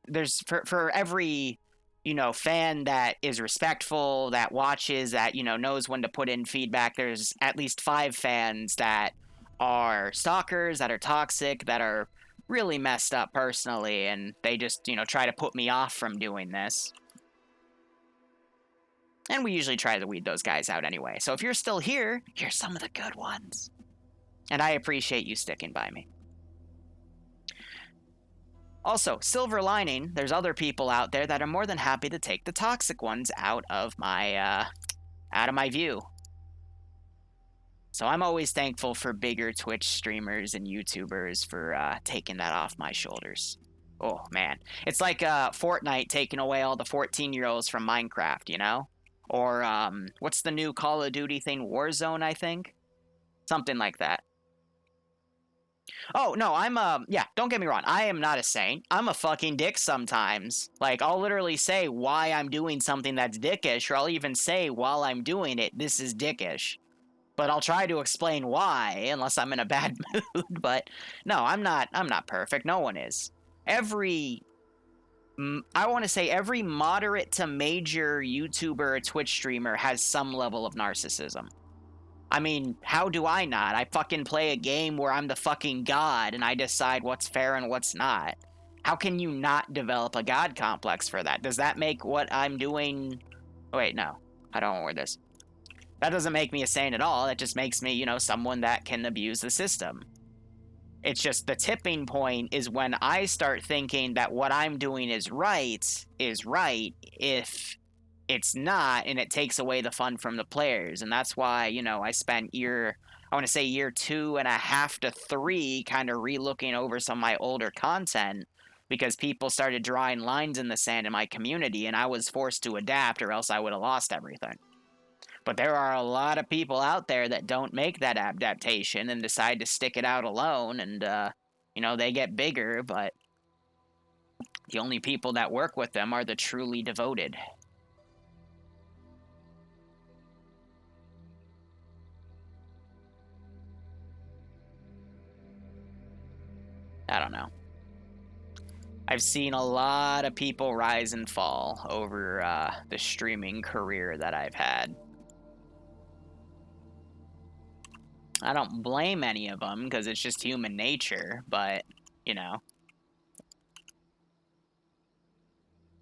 there's, for every, you know, fan that is respectful, that watches, that, you know, knows when to put in feedback, there's at least 5 fans that are stalkers, that are toxic, that are really messed up personally, and they just, you know, try to put me off from doing this. And we usually try to weed those guys out anyway. So if you're still here, you're some of the good ones. And I appreciate you sticking by me. Also, silver lining, there's other people out there that are more than happy to take the toxic ones out of my view. So I'm always thankful for bigger Twitch streamers and YouTubers for taking that off my shoulders. Oh, man. It's like Fortnite taking away all the 14-year-olds from Minecraft, you know? Or what's the new Call of Duty thing? Warzone, I think? Something like that. Oh, no, yeah, don't get me wrong. I am not a saint. I'm a fucking dick sometimes. Like, I'll literally say why I'm doing something that's dickish, or I'll even say while I'm doing it, this is dickish. But I'll try to explain why, unless I'm in a bad mood. But no, I'm not perfect. No one is. I want to say every moderate to major YouTuber or Twitch streamer has some level of narcissism. I mean, how do I not? I fucking play a game where I'm the fucking god and I decide what's fair and what's not. How can you not develop a god complex for that? Does that make what I'm doing... Oh, wait, no. I don't want to word this. That doesn't make me a saint at all. That just makes me, you know, someone that can abuse the system. It's just the tipping point is when I start thinking that what I'm doing is right if it's not, and it takes away the fun from the players. And that's why, you know, I spent year 2.5 to 3 kind of re-looking over some of my older content because people started drawing lines in the sand in my community and I was forced to adapt or else I would have lost everything. But there are a lot of people out there that don't make that adaptation and decide to stick it out alone and, you know, they get bigger, but the only people that work with them are the truly devoted. I don't know. I've seen a lot of people rise and fall over the streaming career that I've had. I don't blame any of them, because it's just human nature, but, you know.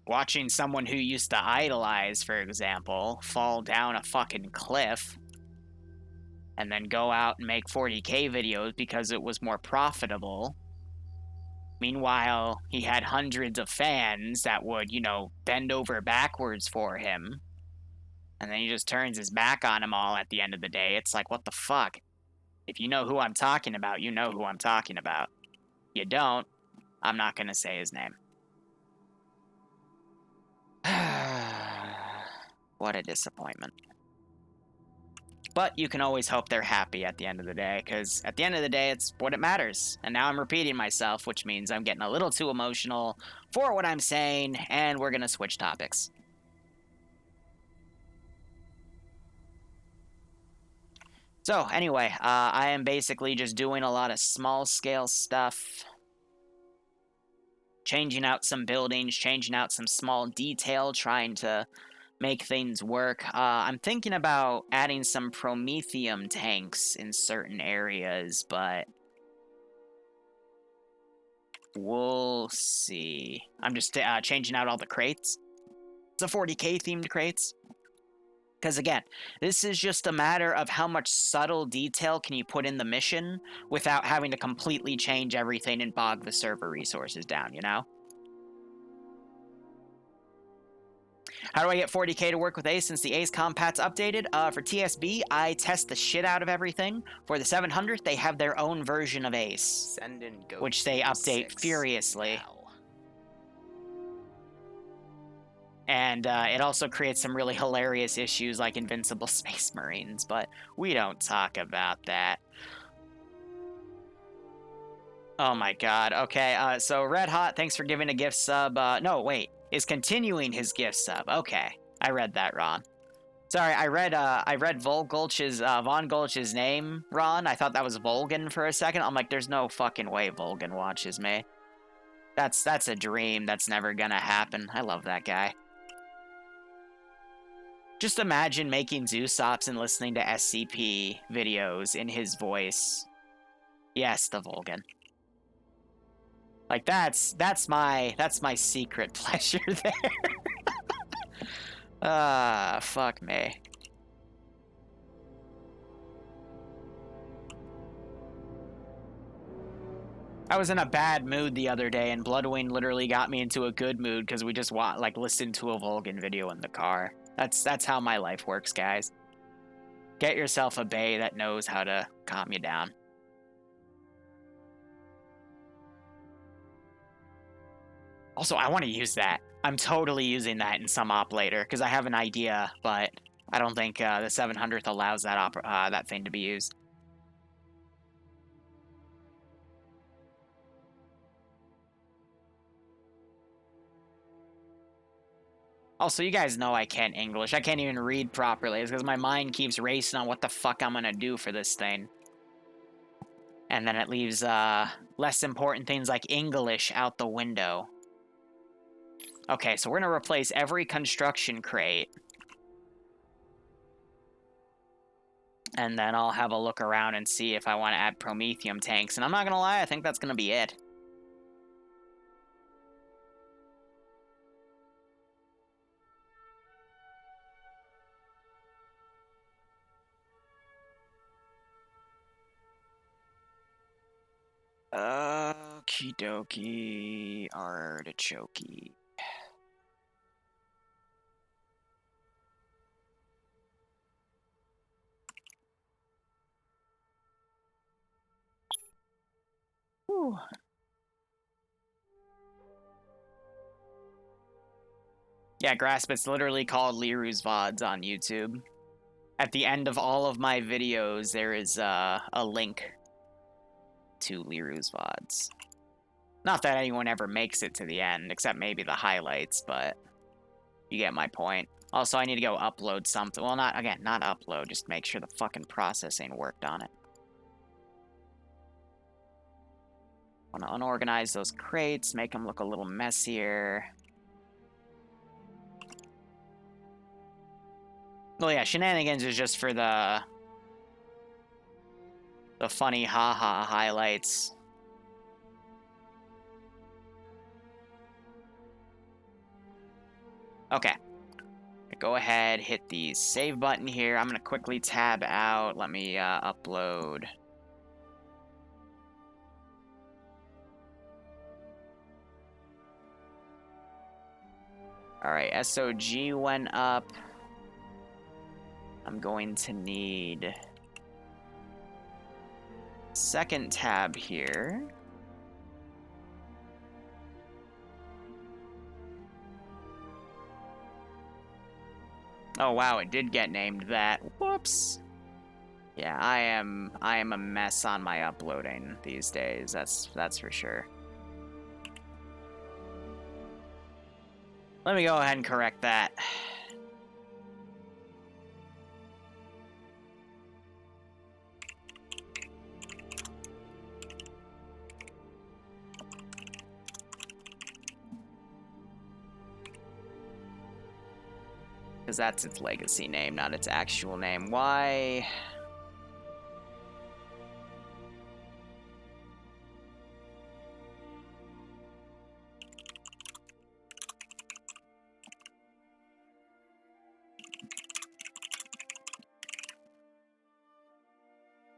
Watching someone who used to idolize, for example, fall down a fucking cliff and then go out and make 40K videos because it was more profitable. Meanwhile, he had hundreds of fans that would, you know, bend over backwards for him. And then he just turns his back on them all at the end of the day. It's like, what the fuck? If you know who I'm talking about, you know who I'm talking about. You don't, I'm not going to say his name. What a disappointment. But you can always hope they're happy at the end of the day, because at the end of the day, it's what it matters. And now I'm repeating myself, which means I'm getting a little too emotional for what I'm saying, and we're going to switch topics. So, anyway, I am basically just doing a lot of small-scale stuff. Changing out some buildings, changing out some small detail, trying to make things work. I'm thinking about adding some Promethium tanks in certain areas, but we'll see. I'm just changing out all the crates. It's a 40K themed crates. Because again, this is just a matter of how much subtle detail can you put in the mission without having to completely change everything and bog the server resources down, you know? How do I get 40K to work with Ace since the Ace compat's updated? For TSB, I test the shit out of everything. For the 700th, they have their own version of Ace, Send in goat which they team update 6 furiously. now. And it also creates some really hilarious issues like Invincible Space Marines, but we don't talk about that. Oh my god. Okay, so Red Hot, thanks for giving a gift sub. No, wait. Is continuing his gift sub. Okay. I read that wrong. Sorry, I read Von Gulch's name, Ron. I thought that was Volgan for a second. I'm like, there's no fucking way Volgan watches me. That's a dream that's never gonna happen. I love that guy. Just imagine making Zeusops and listening to SCP videos in his voice. Yes, the Volgan. Like that's my secret pleasure there. Fuck me. I was in a bad mood the other day, and Bloodwing literally got me into a good mood because we just listened to a Volgan video in the car. That's how my life works, guys. Get yourself a bae that knows how to calm you down. Also, I want to use that. I'm totally using that in some op later because I have an idea, but I don't think the 700th allows that thing to be used. Also, you guys know I can't English. I can't even read properly. It's because my mind keeps racing on what the fuck I'm gonna do for this thing. And then it leaves less important things like English out the window. Okay, so we're gonna replace every construction crate. And then I'll have a look around and see if I want to add Promethium tanks. And I'm not gonna lie, I think that's gonna be it. Okie dokie, artichoke. Whew. Yeah, Grasp, it's literally called Liru's VODS on YouTube. At the end of all of my videos, there is a link to Liru's VODs. Not that anyone ever makes it to the end, except maybe the highlights, but you get my point. Also, I need to go upload something. Well, not upload, just make sure the fucking processing worked on it. I want to unorganize those crates, make them look a little messier. Well, yeah, shenanigans is just for the the funny haha highlights. Okay. Go ahead, hit the save button here. I'm going to quickly tab out. Let me upload. All right, SOG went up. I'm going to need second tab here. Oh wow, it did get named that. Whoops. Yeah, I am a mess on my uploading these days. That's for sure. Let me go ahead and correct that. Because that's its legacy name, not its actual name. Why?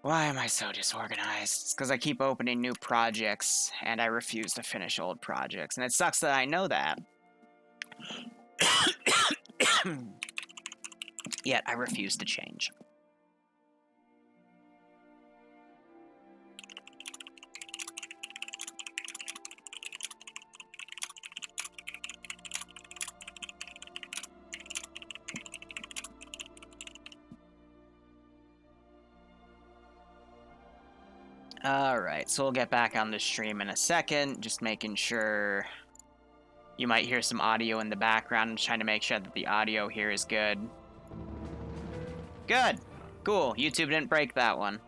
Why am I so disorganized? It's because I keep opening new projects, and I refuse to finish old projects. And it sucks that I know that. Yet, I refuse to change. Alright, so we'll get back on the stream in a second, just making sure. You might hear some audio in the background. I'm just trying to make sure that the audio here is good. Good! Cool, YouTube didn't break that one.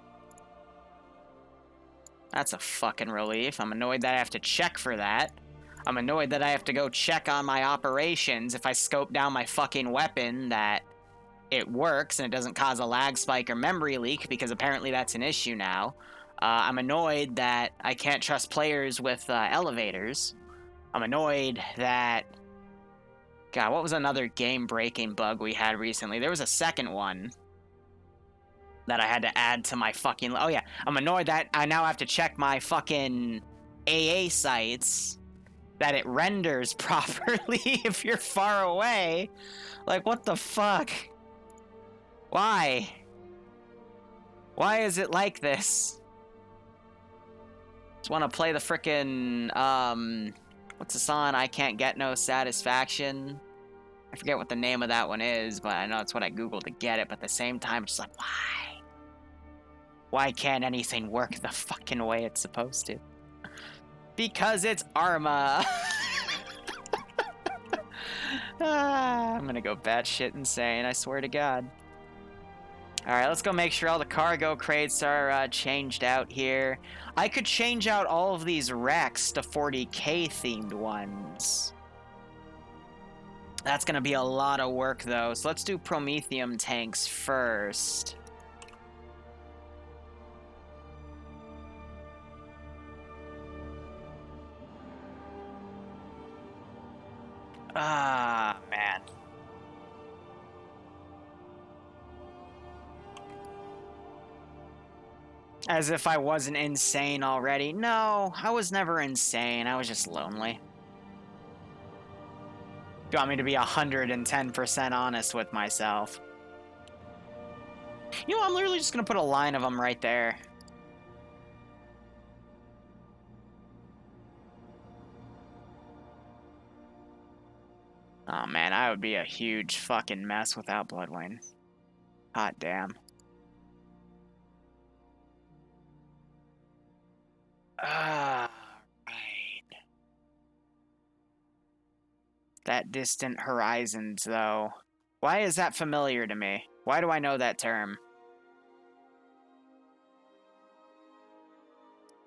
That's a fucking relief. I'm annoyed that I have to check for that. I'm annoyed that I have to go check on my operations if I scope down my fucking weapon that it works and it doesn't cause a lag spike or memory leak, because apparently that's an issue now. I'm annoyed that I can't trust players with elevators. I'm annoyed that... God, what was another game-breaking bug we had recently? There was a second one that I had to add to my fucking... Oh yeah, I'm annoyed that I now have to check my fucking AA sites, that it renders properly if you're far away. Like, what the fuck? Why? Why is it like this? Just want to play the frickin', what's the song? I Can't Get No Satisfaction. I forget what the name of that one is, but I know it's what I googled to get it, but at the same time, it's just like, why? Why can't anything work the fucking way it's supposed to? Because it's Arma! I'm gonna go batshit insane, I swear to God. Alright, let's go make sure all the cargo crates are changed out here. I could change out all of these wrecks to 40k themed ones. That's gonna be a lot of work though, so let's do Promethium tanks first. Ah, man. As if I wasn't insane already. No, I was never insane. I was just lonely. You want me to be 110% honest with myself? You know, I'm literally just gonna put a line of them right there. Oh man, I would be a huge fucking mess without Bloodwing. Hot damn. Right. That distant horizons, though. Why is that familiar to me? Why do I know that term?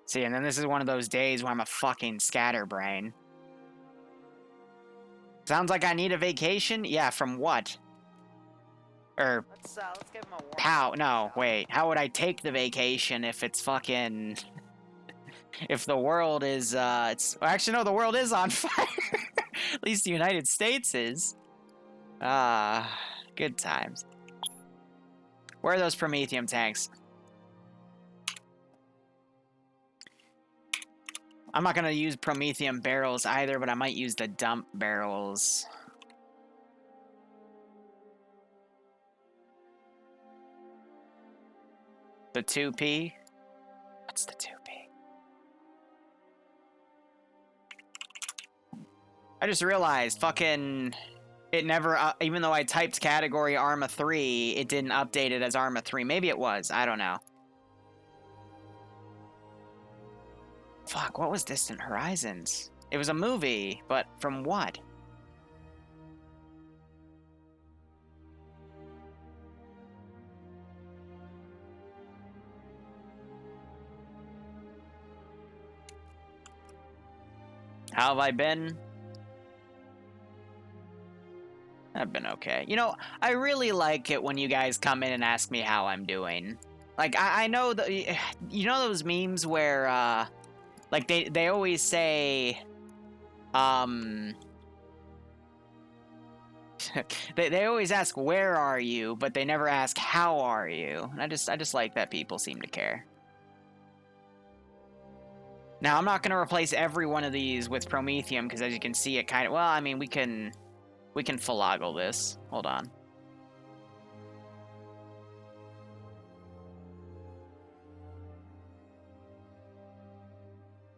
See, and then this is one of those days where I'm a fucking scatterbrain. Sounds like I need a vacation? Yeah, from what? Or Let's give him a warm how? welcome, No, shall we? wait. How would I take the vacation if it's fucking... If the world is, it's... Well, actually, no, the world is on fire. At least the United States is. Good times. Where are those Promethium tanks? I'm not gonna use Promethium barrels either, but I might use the dump barrels. The 2P? What's the 2P? I just realized, fucking... It never, even though I typed category Arma 3, it didn't update it as Arma 3. Maybe it was, I don't know. Fuck, what was Distant Horizons? It was a movie, but from what? How have I been? I've been okay. You know, I really like it when you guys come in and ask me how I'm doing. Like, I know that, you know those memes where, like, they always say, they always ask, where are you? But they never ask, how are you? And I just like that people seem to care. Now, I'm not going to replace every one of these with Promethium, because as you can see, it kind of... Well, I mean, we can finagle this. Hold on.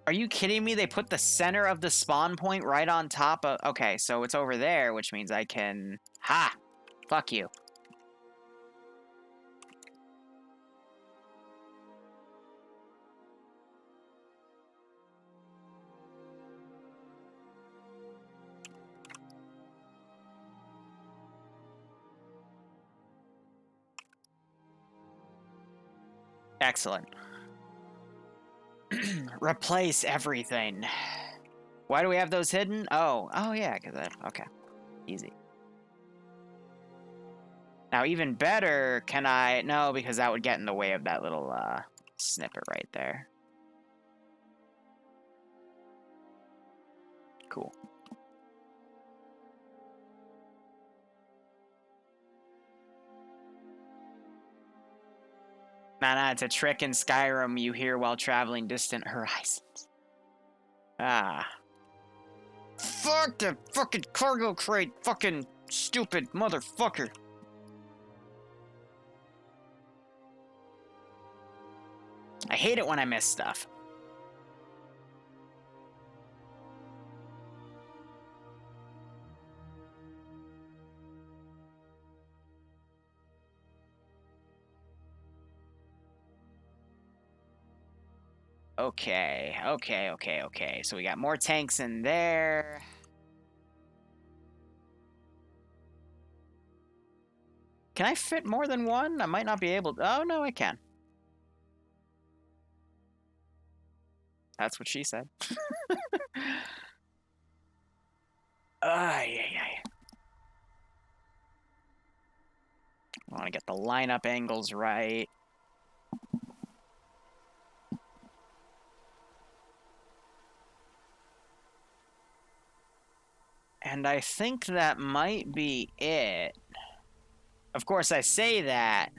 Are you kidding me? They put the center of the spawn point right on top of... Okay, so it's over there, which means I can... Ha! Fuck you. Excellent. Replace everything. Why do we have those hidden? Oh yeah, because okay. Easy. Now, even better, can I... No, because that would get in the way of that little, snippet right there. Cool. Nah, it's a trick in Skyrim you hear while traveling distant horizons. Ah. Fuck the fucking cargo crate, fucking stupid motherfucker. I hate it when I miss stuff. Okay. So we got more tanks in there. Can I fit more than one? I might not be able to. Oh, no, I can. That's what she said. Yeah. I want to get the lineup angles right. And I think that might be it. Of course, I say that.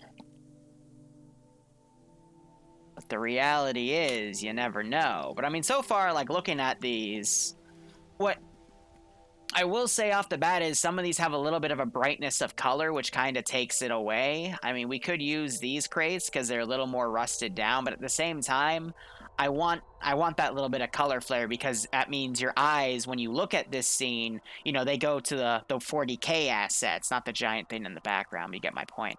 But the reality is, you never know. But I mean, so far, like, looking at these... What I will say off the bat is some of these have a little bit of a brightness of color, which kind of takes it away. I mean, we could use these crates because they're a little more rusted down, but at the same time, I want that little bit of color flare because that means your eyes, when you look at this scene, you know, they go to the 40K assets, not the giant thing in the background. You get my point.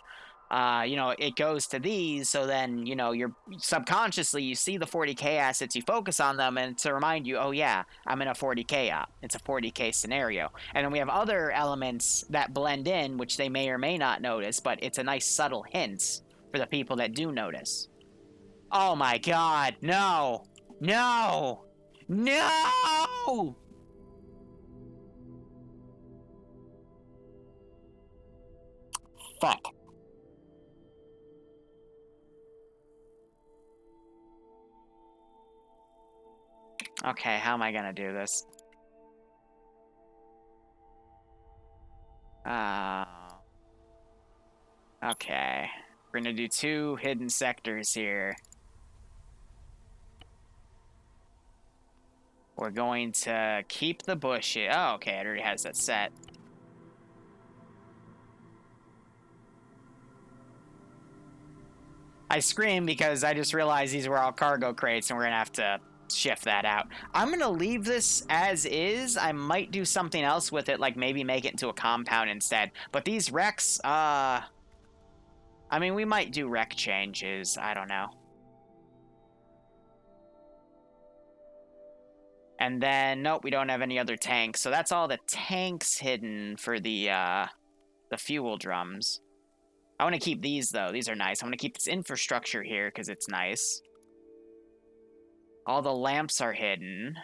You know, it goes to these, so then, you know, you're subconsciously, you see the 40K assets, you focus on them, and to remind you, oh yeah, I'm in a 40K op. It's a 40K scenario. And then we have other elements that blend in, which they may or may not notice, but it's a nice subtle hint for the people that do notice. Oh my god, no! No! No! fuck? Okay, how am I gonna do this? Okay. We're gonna do 2 hidden sectors here. We're going to keep the bushes. Oh, okay, it already has that set. I scream because I just realized these were all cargo crates and we're gonna have to shift that out. I'm gonna leave this as is. I might do something else with it, like maybe make it into a compound instead. But these wrecks, I mean, we might do wreck changes. I don't know. And then, nope, we don't have any other tanks. So that's all the tanks hidden for the fuel drums. I want to keep these, though. These are nice. I want to keep this infrastructure here because it's nice. All the lamps are hidden.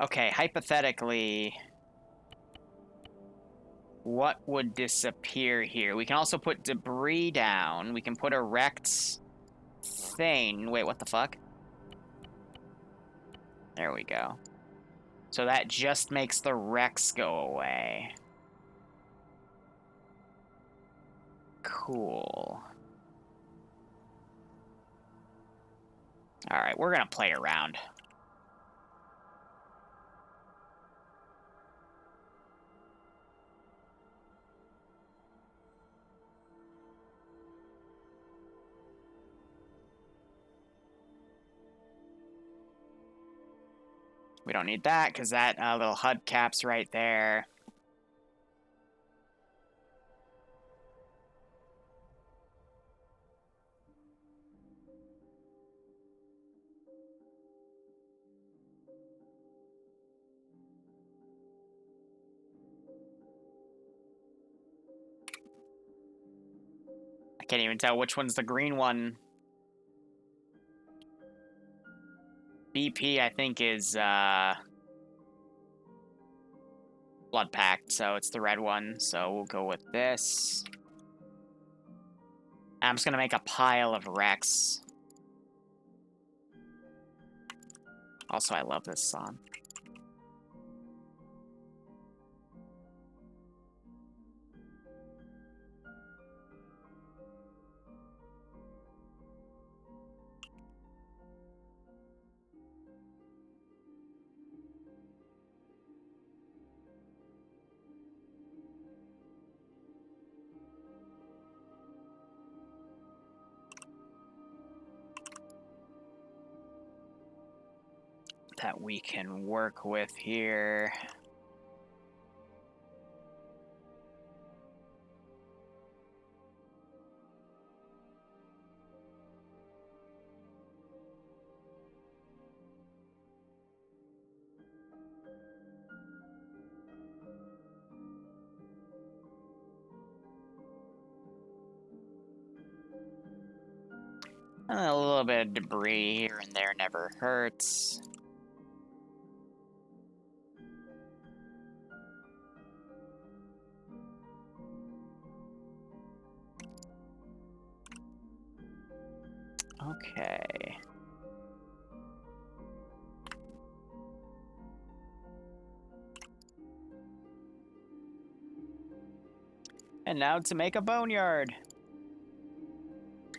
Okay, hypothetically, what would disappear here? We can also put debris down. We can put a wrecked thing. Wait, what the fuck? There we go. So that just makes the wrecks go away. Cool. Alright, we're gonna play around. We don't need that, because that little HUD cap's right there. I can't even tell which one's the green one. BP, I think, is blood pact, so it's the red one. So we'll go with this. I'm just gonna make a pile of wrecks. Also, I love this song. That we can work with here. A little bit of debris here and there never hurts. Okay. And now to make a boneyard.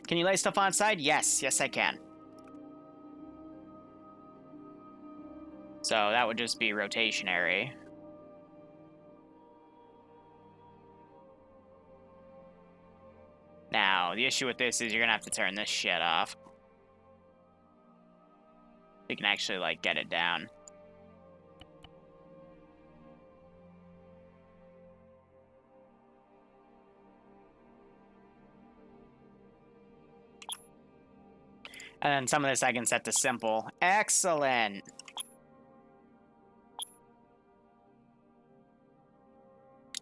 Can you lay stuff on side? Yes, yes I can. So that would just be rotationary. Now, the issue with this is you're gonna have to turn this shit off. You can actually, like, get it down. And then some of this I can set to simple. Excellent!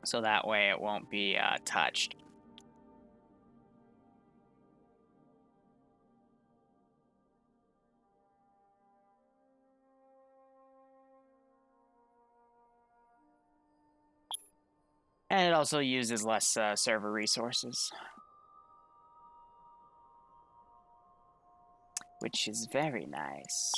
So that way it won't be touched. And it also uses less server resources. Which is very nice.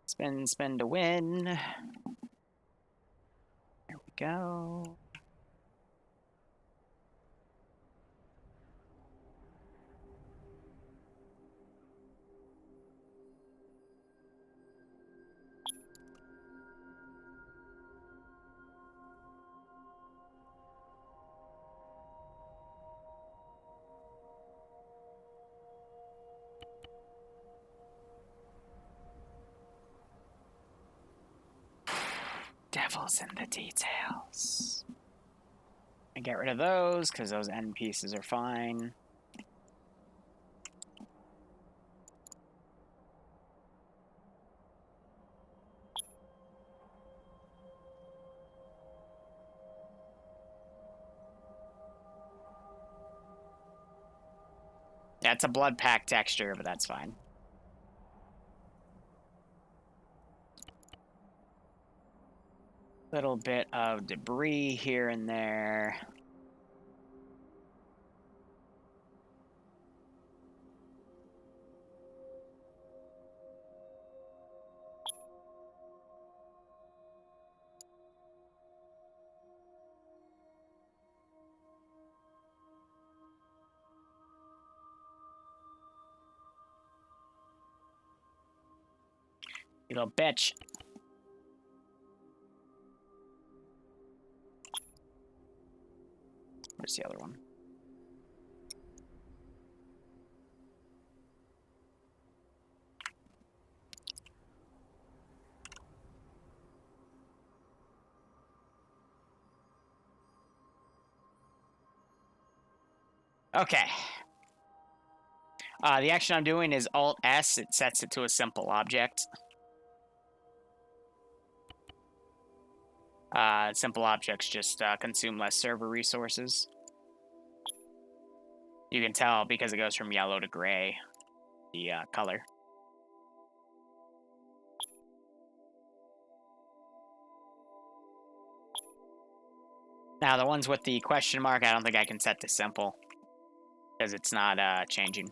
Spin to win. There we go. Devil's in the details. I get rid of those because those end pieces are fine. Yeah, it's a blood pack texture, but that's fine. Little bit of debris here and there. You little bitch. Where's the other one? Okay. The action I'm doing is Alt-S. It sets it to a simple object. Simple objects just consume less server resources. You can tell because it goes from yellow to gray, the color. Now, the ones with the question mark, I don't think I can set to simple because it's not changing.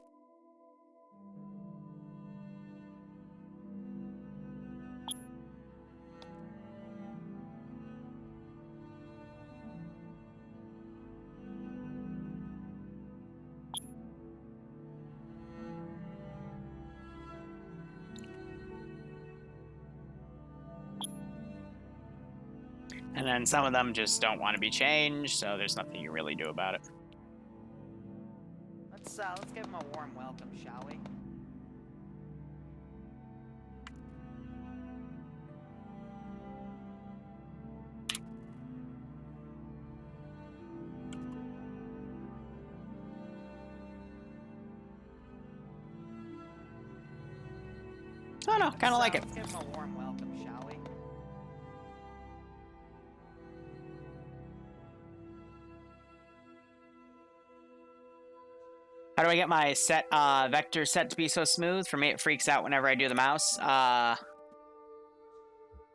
And then some of them just don't want to be changed, so there's nothing you really do about it. Let's give him a warm welcome, shall we? Oh no, kind of like it. Let's give him a warm welcome, shall we? How do I get my vector set to be so smooth? For me, it freaks out whenever I do the mouse. I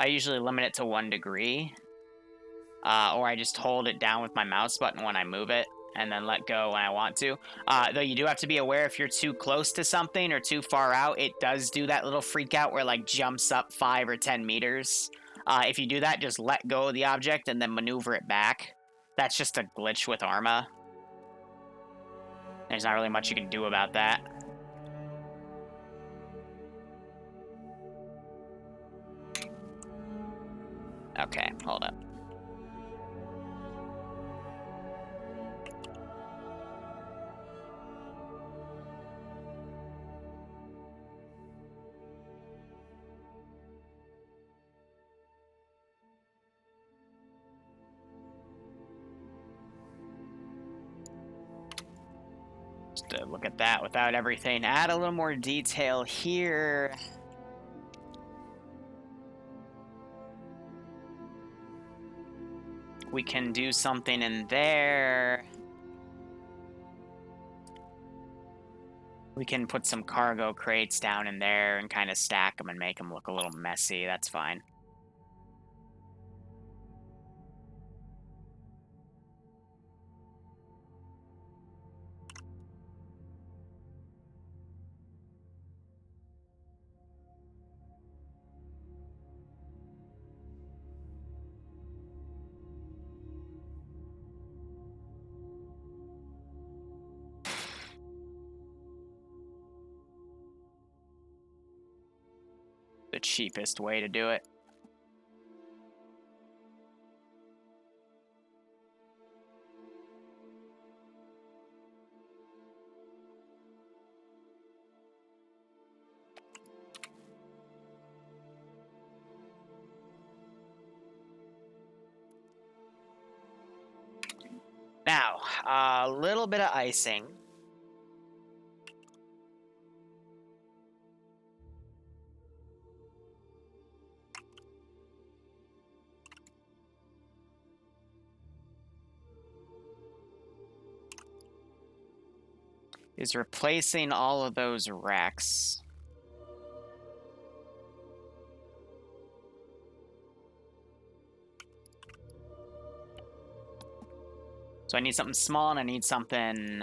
usually limit it to 1 degree. Or I just hold it down with my mouse button when I move it, and then let go when I want to. Though you do have to be aware if you're too close to something or too far out, it does do that little freak out where it like jumps up 5 or 10 meters. If you do that, just let go of the object and then maneuver it back. That's just a glitch with Arma. There's not really much you can do about that. Okay, hold up. To look at that without everything. Add a little more detail here. We can do something in there. We can put some cargo crates down in there and kind of stack them and make them look a little messy. That's fine. The cheapest way to do it. Now, a little bit of icing. Is replacing all of those wrecks. So I need something small and I need something...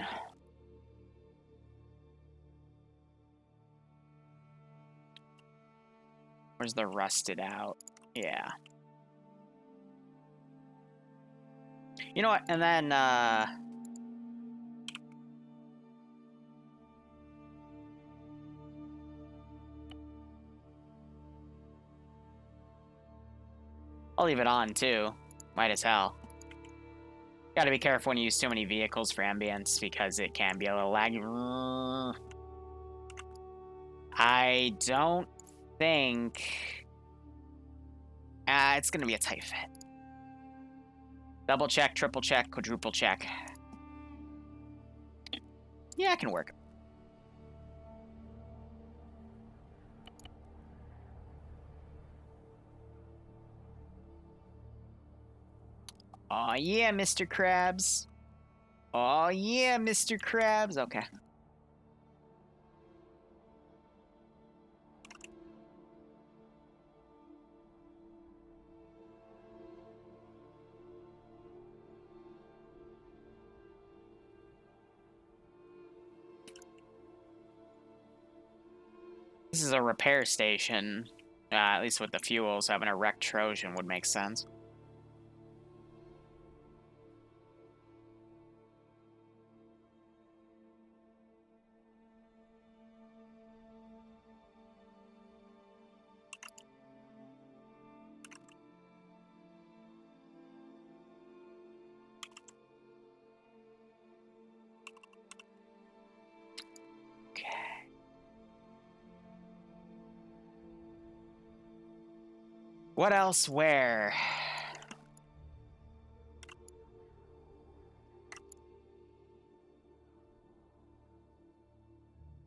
Where's the rusted out? Yeah. You know what? And then, I'll leave it on, too. Might as well. Gotta be careful when you use too many vehicles for ambience, because it can be a little laggy. I don't think... it's gonna be a tight fit. Double check, triple check, quadruple check. Yeah, it can work. Aw, yeah, Mr. Krabs. Aw, yeah, Mr. Krabs. Okay. This is a repair station. At least with the fuels, having a wrecked Trojan would make sense. What else? Where?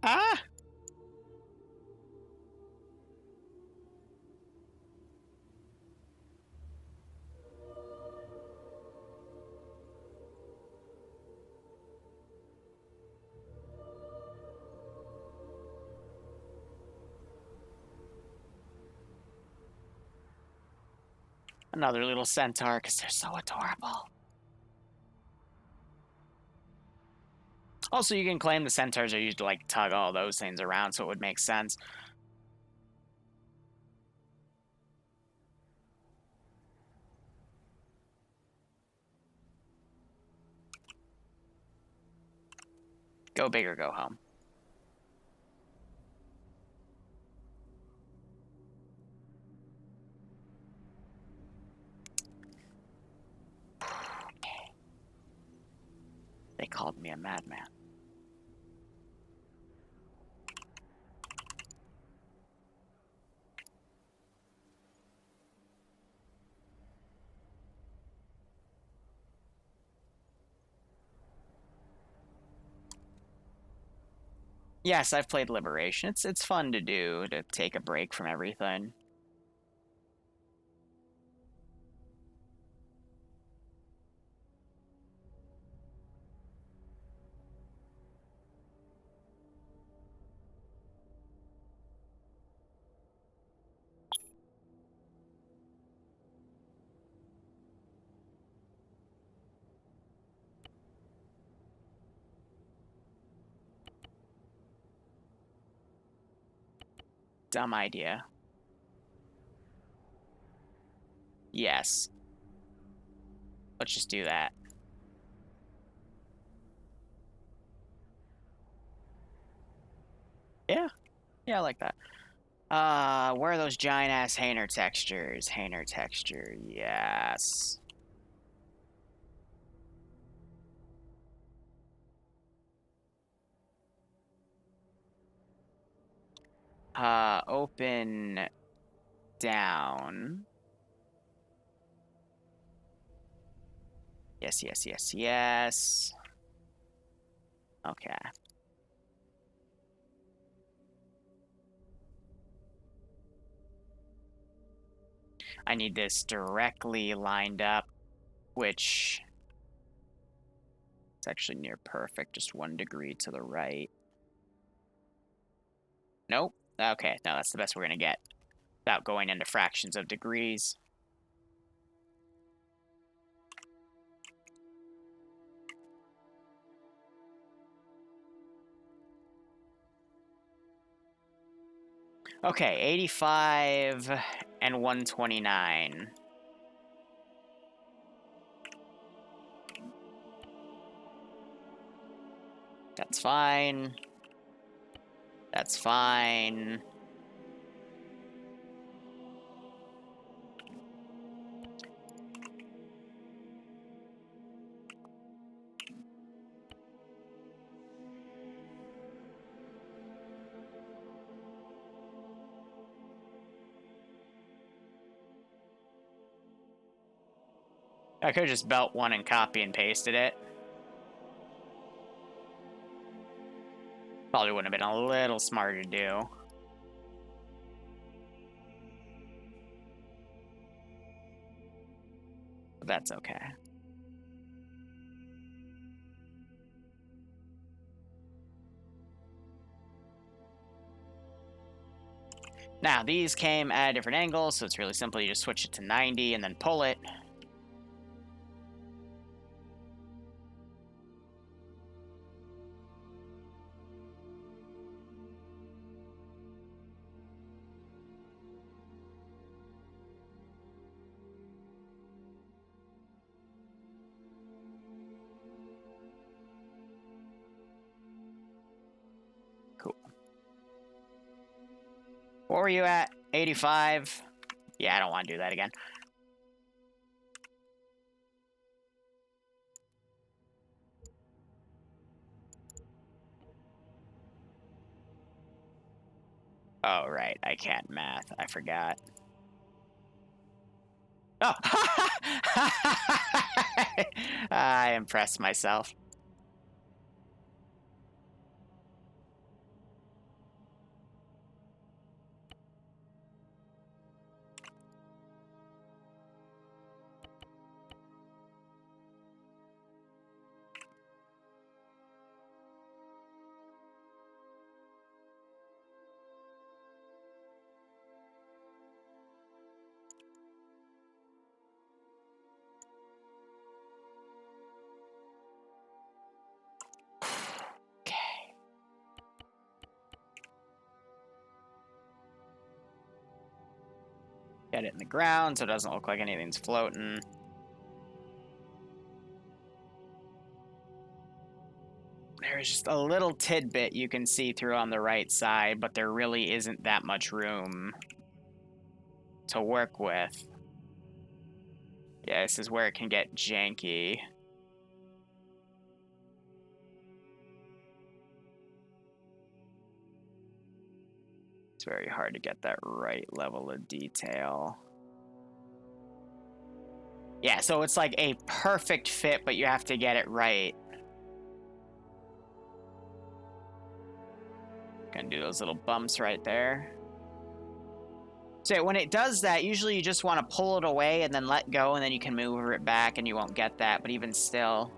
Ah! Another little centaur, because they're so adorable. Also, you can claim the centaurs are used to, like, tug all those things around, so it would make sense. Go big or go home. They called me a madman. Yes, I've played Liberation. It's fun to do, to take a break from everything. dumb idea. Yes. Let's just do that. Yeah. Yeah, I like that. Where are those giant-ass Hainer textures? Hainer texture, yes. Open down. Yes, yes, yes, yes. Okay. I need this directly lined up, which it's actually near perfect, just 1 degree to the right. Nope. Okay, no, that's the best we're gonna get without going into fractions of degrees. Okay, 85 and 129. That's fine. That's fine. I could have just belt one and copy and pasted it. Probably wouldn't have been a little smarter to do. But that's okay. Now, these came at different angles, so it's really simple. You just switch it to 90 and then pull it. Cool. What were you at? 85? Yeah, I don't want to do that again. Oh, right. I can't math. I forgot. Oh! I impressed myself. Okay. Get it in the ground so it doesn't look like anything's floating. There's just a little tidbit you can see through on the right side, but there really isn't that much room to work with. Yeah, this is where it can get janky. It's very hard to get that right level of detail. Yeah, so it's like a perfect fit, but you have to get it right. Gonna do those little bumps right there. So when it does that, usually you just want to pull it away and then let go, and then you can move it back and you won't get that, but even still.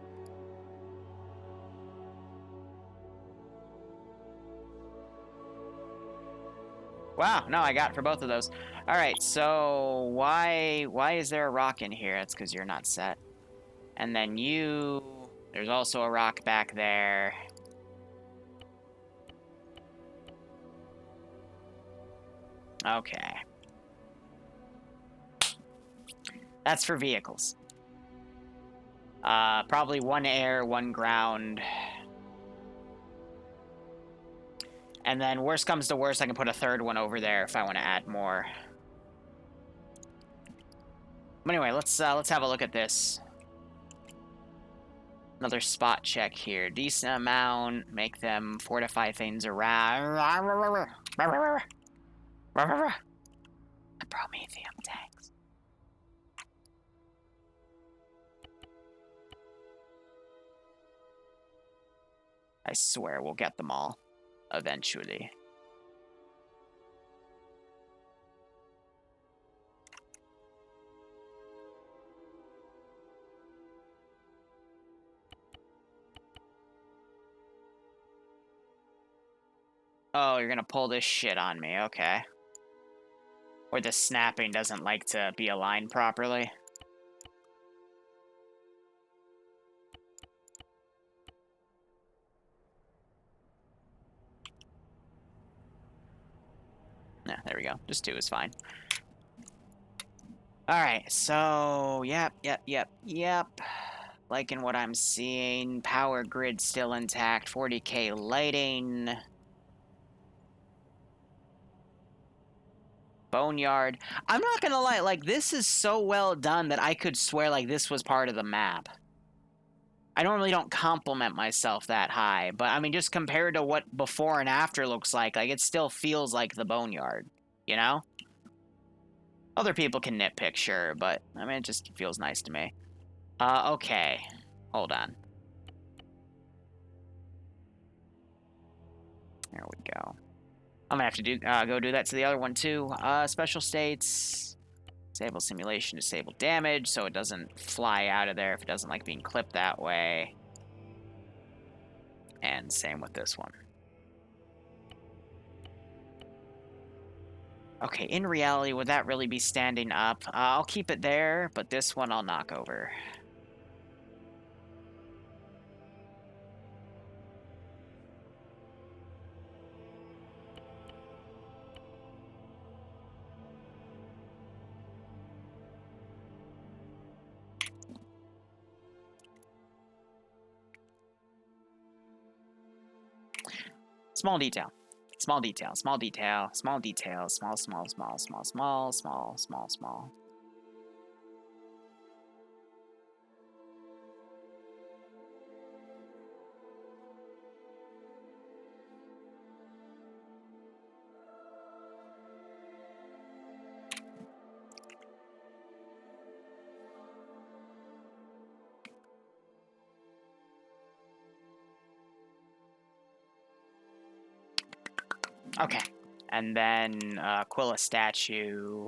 Wow, no, I got it for both of those. All right, so why is there a rock in here? That's because you're not set. And then there's also a rock back there. Okay. That's for vehicles. Probably 1 air, 1 ground. And then worst comes to worst, I can put a 3rd one over there if I want to add more. But anyway, let's have a look at this. Another spot check here. Decent amount. Make them fortify things around. The Promethium tanks. I swear we'll get them all eventually. Oh, you're gonna pull this shit on me, okay. Or the snapping doesn't like to be aligned properly. Yeah, there we go. Just 2 is fine. Alright, so, yep. Liking what I'm seeing. Power grid still intact. 40k lighting. Boneyard. I'm not gonna lie, like, this is so well done that I could swear, like, this was part of the map. I normally don't compliment myself that high, but, I mean, just compared to what before and after looks like, it still feels like the Boneyard, you know? Other people can nitpick, sure, but, I mean, it just feels nice to me. Okay. Hold on. There we go. I'm gonna have to go do that to the other one too. Special states, disable simulation, disable damage, so it doesn't fly out of there if it doesn't like being clipped that way. And same with this one. Okay, in reality, would that really be standing up? I'll keep it there, but this one I'll knock over. Small detail. Small detail, small detail, small detail, small. Okay. And then Aquila statue.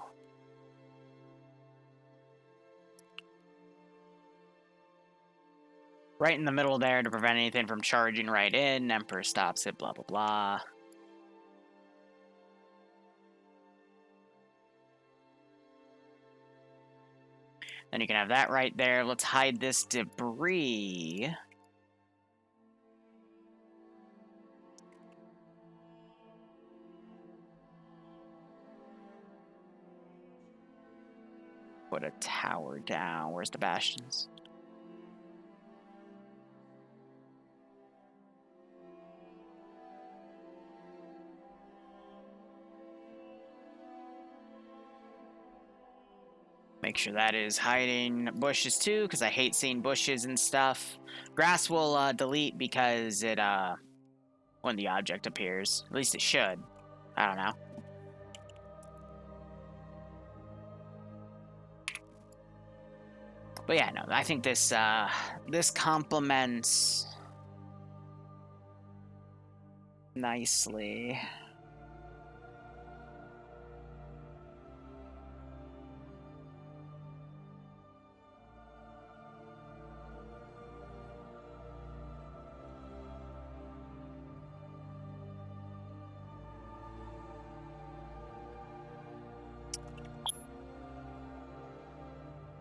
Right in the middle there to prevent anything from charging right in. Emperor stops it, blah, blah, blah. Then you can have that right there. Let's hide this debris. Put a tower down. Where's the bastions? Make sure that is hiding bushes too, because I hate seeing bushes and stuff. Grass will delete because it when the object appears. At least it should. I don't know. But yeah, no, I think this this complements nicely.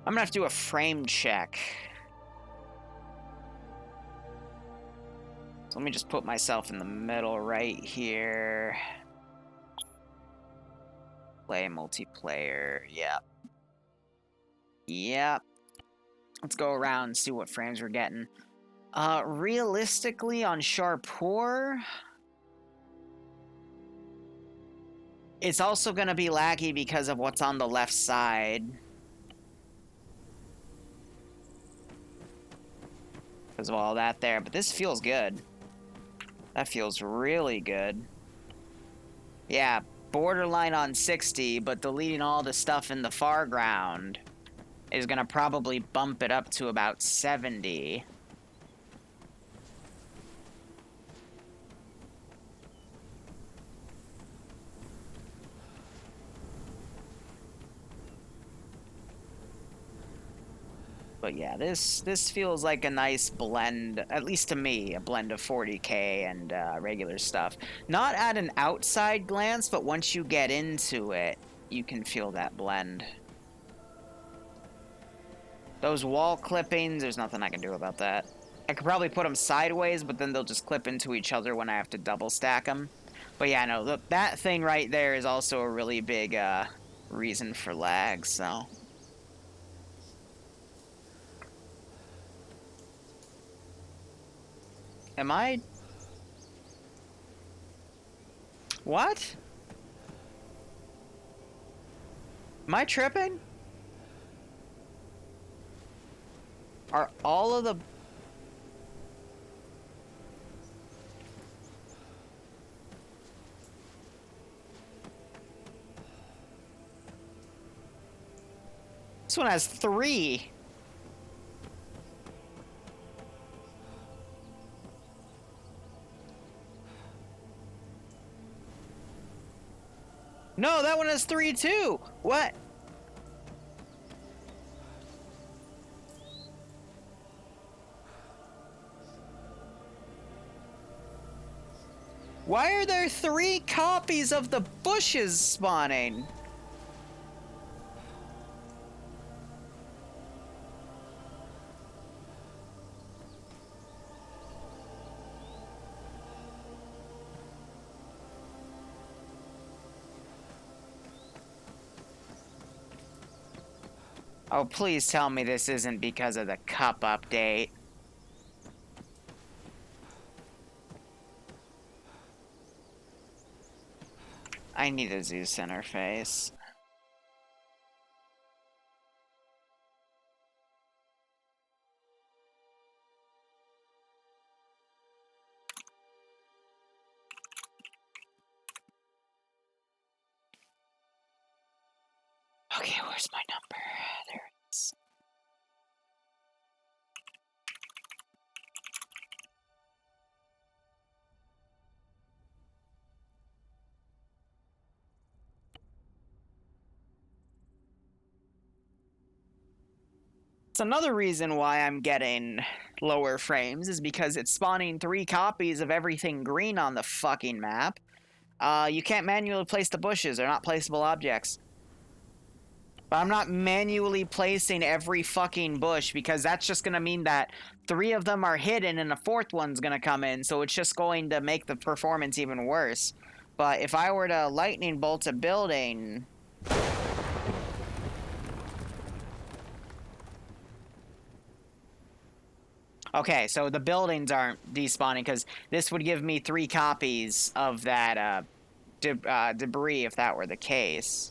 I'm gonna have to do a frame check. So let me just put myself in the middle right here. Play multiplayer. Yep. Yep. Let's go around and see what frames we're getting. Realistically on Sharpur, it's also going to be laggy because of what's on the left side. Because of all that there. But this feels good. That feels really good. Yeah, borderline on 60, but deleting all the stuff in the foreground is going to probably bump it up to about 70. But yeah, this feels like a nice blend, at least to me, a blend of 40K and regular stuff. Not at an outside glance, but once you get into it, you can feel that blend. Those wall clippings, there's nothing I can do about that. I could probably put them sideways, but then they'll just clip into each other when I have to double stack them. But yeah, no, look, that thing right there is also a really big reason for lag, so... Am I... What? Am I tripping? Are all of the... This one has 3. No, that one has 3 too. What? Why are there 3 copies of the bushes spawning? Oh, please tell me this isn't because of the cup update. I need a Zeus interface. Okay, where's my number? There it is. It's another reason why I'm getting lower frames is because it's spawning 3 copies of everything green on the fucking map. You can't manually place the bushes. They're not placeable objects. But I'm not manually placing every fucking bush because that's just going to mean that 3 of them are hidden and a 4th one's going to come in. So it's just going to make the performance even worse. But if I were to lightning bolt a building... Okay, so the buildings aren't despawning because this would give me 3 copies of that debris if that were the case.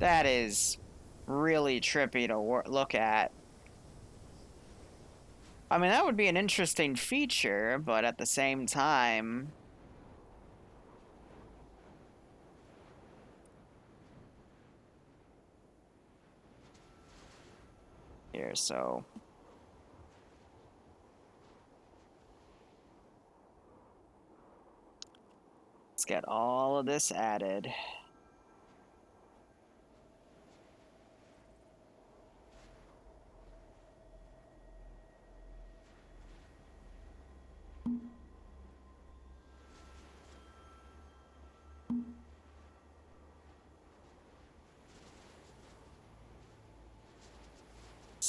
That is really trippy to look at. I mean, that would be an interesting feature, but at the same time... Here, so... Let's get all of this added.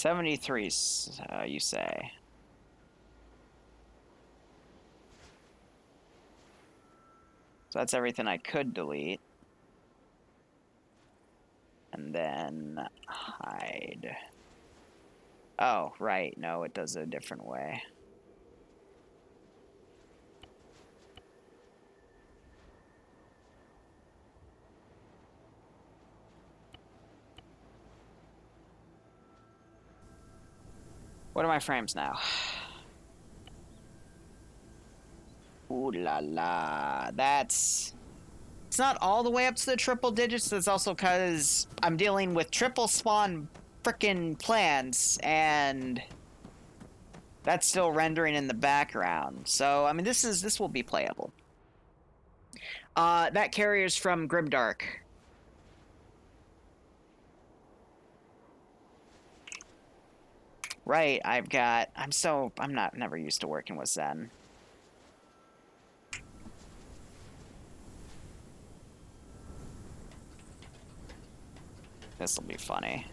73, you say? So that's everything I could delete. And then hide. Oh, right. No, it does it a different way. What are my frames now? Ooh la la. It's not all the way up to the triple digits. That's also because I'm dealing with triple spawn frickin' plants, and that's still rendering in the background. So, I mean, this will be playable. That carrier's from Grimdark. Right, I'm never used to working with Zen. This'll be funny.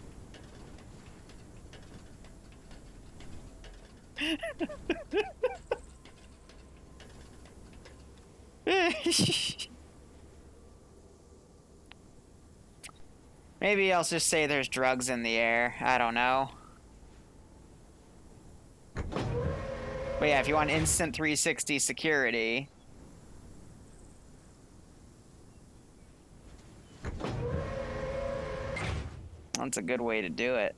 Maybe I'll just say there's drugs in the air. I don't know. But yeah, if you want instant 360 security... that's a good way to do it.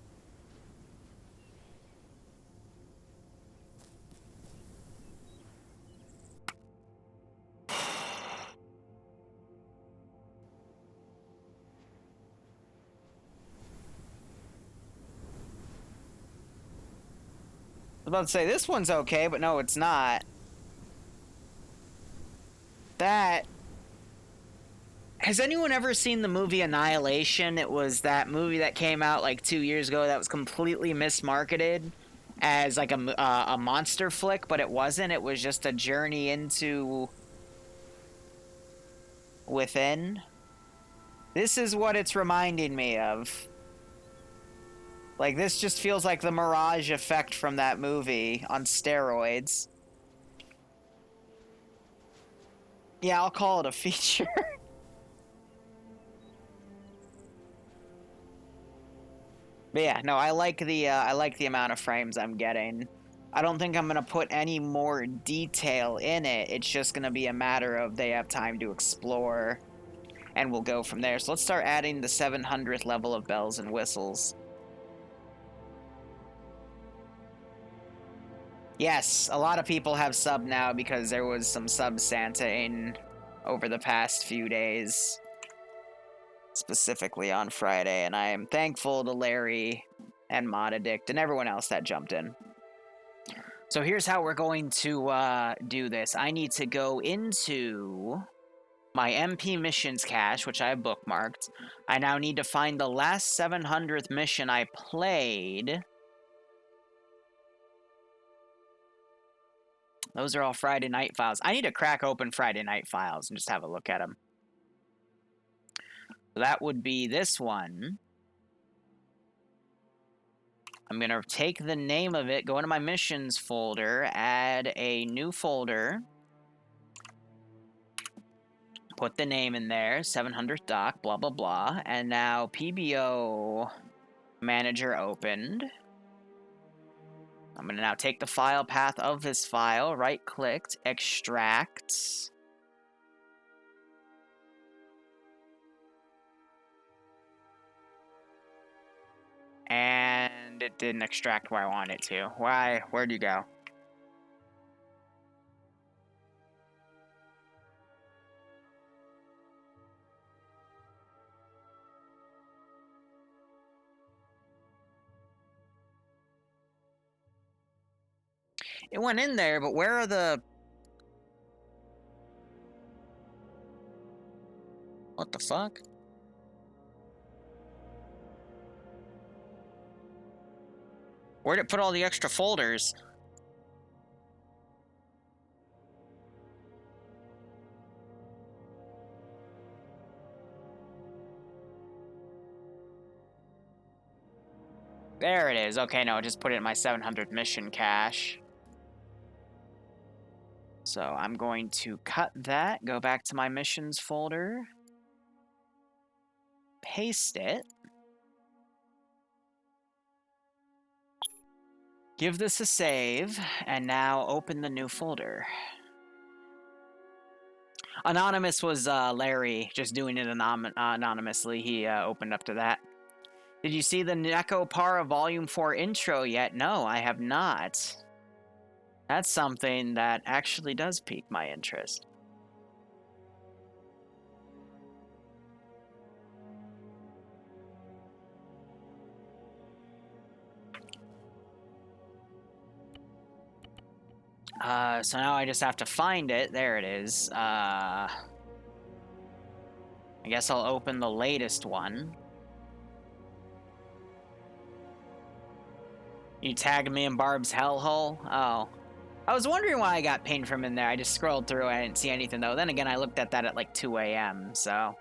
I was about to say, this one's okay, but no, it's not. Has anyone ever seen the movie Annihilation? It was that movie that came out like 2 years ago that was completely mismarketed as like a monster flick, but it wasn't. It was just a journey into within. This is what it's reminding me of. Like, this just feels like the Mirage effect from that movie on steroids. Yeah, I'll call it a feature. But yeah, no, I like the amount of frames I'm getting. I don't think I'm gonna put any more detail in it. It's just gonna be a matter of they have time to explore, and we'll go from there. So let's start adding the 700th level of bells and whistles. Yes, a lot of people have sub now because there was some sub Santa-ing over the past few days, specifically on Friday, and I am thankful to Larry and Modaddict and everyone else that jumped in. So here's how we're going to do this. I need to go into my MP missions cache, which I have bookmarked. I now need to find the last 700th mission I played. Those are all Friday night files. I need to crack open Friday night files and just have a look at them. So that would be this one. I'm going to take the name of it, go into my missions folder, add a new folder, put the name in there, 700th doc, blah, blah, blah, and now PBO manager opened. I'm going to now take the file path of this file, right-clicked, extract. And it didn't extract where I want it to. Why? Where'd you go? It went in there, but where are the... what the fuck? Where'd it put all the extra folders? There it is. Okay, no, just put it in my 700 mission cache. So I'm going to cut that, go back to my missions folder, paste it, give this a save, and now open the new folder. Anonymous was Larry, just doing it anonymously. He opened up to that. Did you see the Neko Para Volume 4 intro yet? No, I have not. That's something that actually does pique my interest. So now I just have to find it. There it is. I guess I'll open the latest one. You tagged me in Barb's hellhole? Oh. I was wondering why I got pinged from in there. I just scrolled through. I didn't see anything, though. Then again, I looked at that at like 2 a.m., so...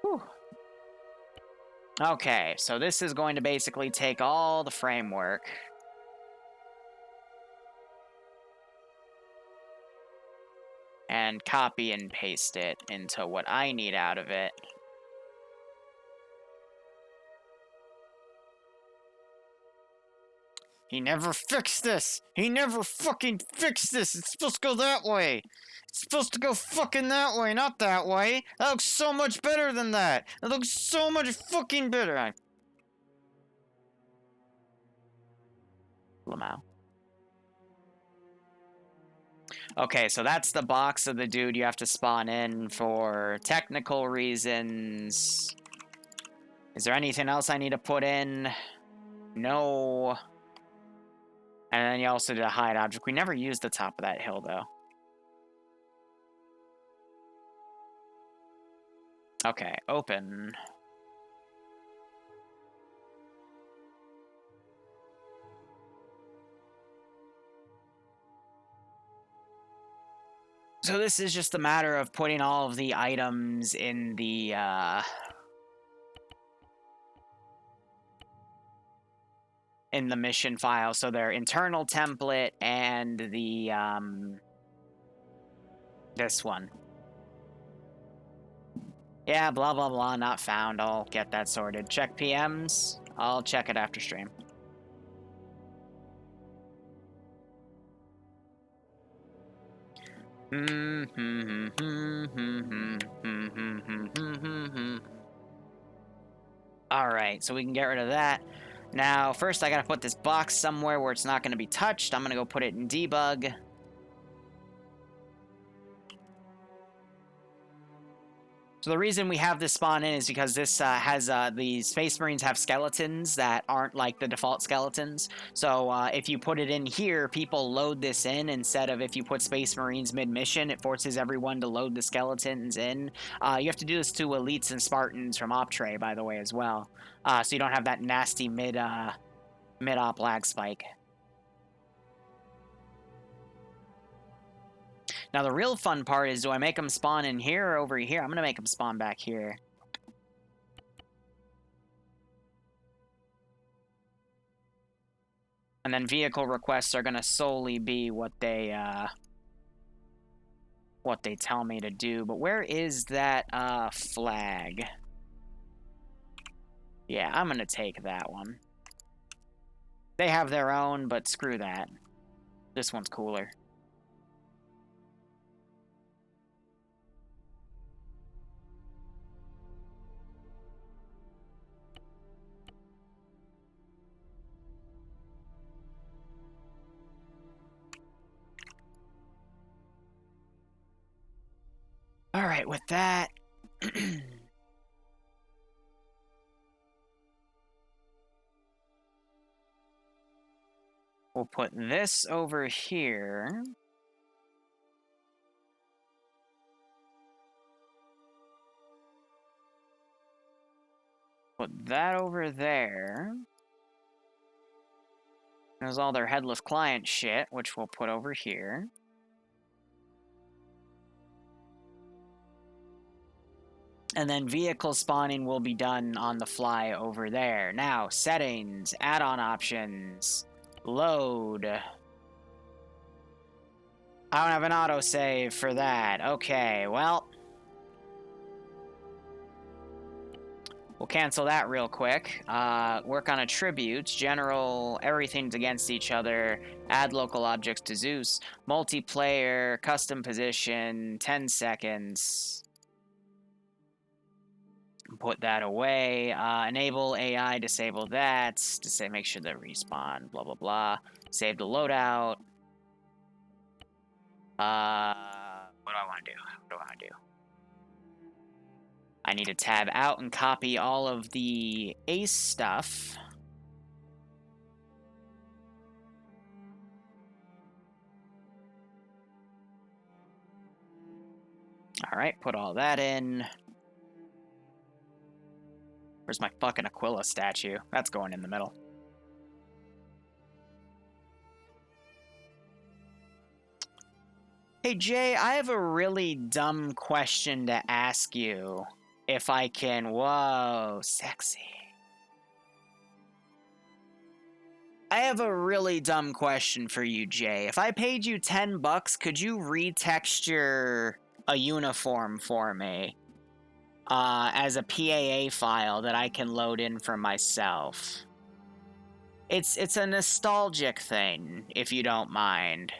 Whew. Okay, so this is going to basically take all the framework... and copy and paste it into what I need out of it. He never fixed this! He never fucking fixed this! It's supposed to go that way! It's supposed to go fucking that way, not that way! That looks so much better than that! That looks so much fucking better! Lamau. Okay, so that's the box of the dude you have to spawn in for technical reasons. Is there anything else I need to put in? No. And then you also did a hide object. We never used the top of that hill, though. Okay, open. So this is just a matter of putting all of the items in the, mission file. So their internal template and the, this one. Yeah, blah, blah, blah, not found. I'll get that sorted. Check PMs. I'll check it after stream. Alright, so we can get rid of that. Now, first I gotta put this box somewhere where it's not gonna be touched. I'm gonna go put it in debug. So the reason we have this spawn in is because this has the Space Marines have skeletons that aren't like the default skeletons. So if you put it in here, people load this in instead of if you put Space Marines mid-mission, it forces everyone to load the skeletons in. You have to do this to Elites and Spartans from Optray, by the way, as well. So you don't have that nasty mid-op lag spike. Now, the real fun part is, do I make them spawn in here or over here? I'm going to make them spawn back here. And then vehicle requests are going to solely be what they tell me to do. But where is that flag? Yeah, I'm going to take that one. They have their own, but screw that. This one's cooler. Alright, with that... we'll put this over here. Put that over there. There's all their headless client shit, which we'll put over here. And then vehicle spawning will be done on the fly over there. Now, settings, add-on options, load. I don't have an autosave for that. Okay, well. We'll cancel that real quick. Work on attributes, general, everything's against each other, add local objects to Zeus, multiplayer, custom position, 10 seconds. Put that away. Enable AI, disable that. To say, make sure that respawn, blah, blah, blah. Save the loadout. What do I want to do? What do I want to do? I need to tab out and copy all of the ace stuff. Alright, put all that in. Where's my fucking Aquila statue? That's going in the middle. Hey Jay, I have a really dumb question to ask you. If I can... Whoa, sexy. I have a really dumb question for you, Jay. If I paid you $10, could you retexture a uniform for me? As a PAA file that I can load in for myself. It's a nostalgic thing, if you don't mind.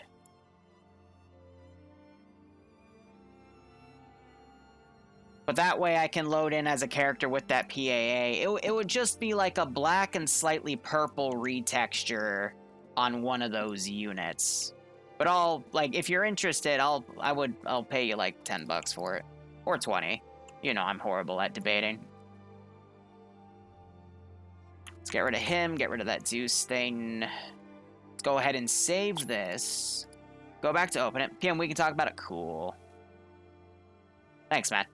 But that way I can load in as a character with that PAA. It would just be like a black and slightly purple retexture on one of those units. But if you're interested, I'll pay you like $10 for it. Or 20. You know, I'm horrible at debating. Let's get rid of him, get rid of that Zeus thing. Let's go ahead and save this. Go back to open it. Kim, we can talk about it. Cool. Thanks, man.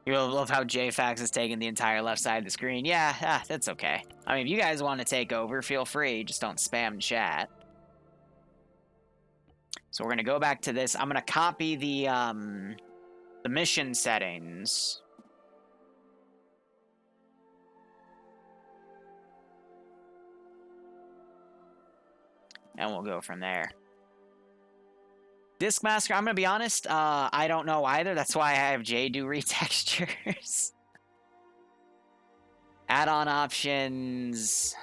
You'll love how JFax is taking the entire left side of the screen. Yeah, that's okay. I mean, if you guys want to take over, feel free. Just don't spam chat. So we're going to go back to this. I'm going to copy the mission settings. And we'll go from there. Disc Master, I'm going to be honest, I don't know either. That's why I have Jay do retextures. Add-on options.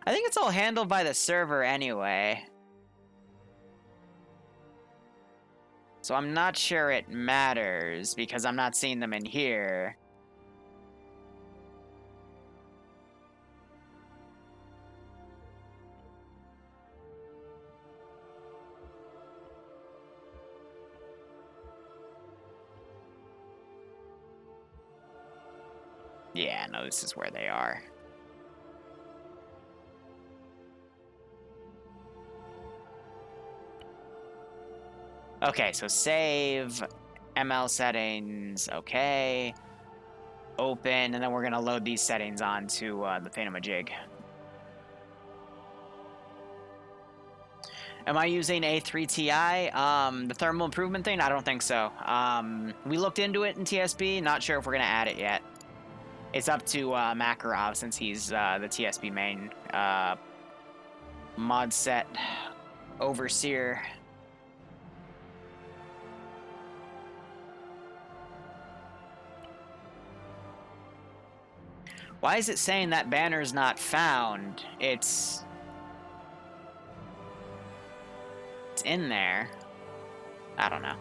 I think it's all handled by the server anyway. So I'm not sure it matters, because I'm not seeing them in here. Yeah, no, this is where they are. Okay, so save, ML settings, okay. Open, and then we're going to load these settings onto the Thingamajig. Am I using A3 Ti? The thermal improvement thing? I don't think so. We looked into it in TSB, not sure if we're going to add it yet. It's up to Makarov, since he's the TSB main mod set overseer. Why is it saying that banner's not found? It's in there. I don't know.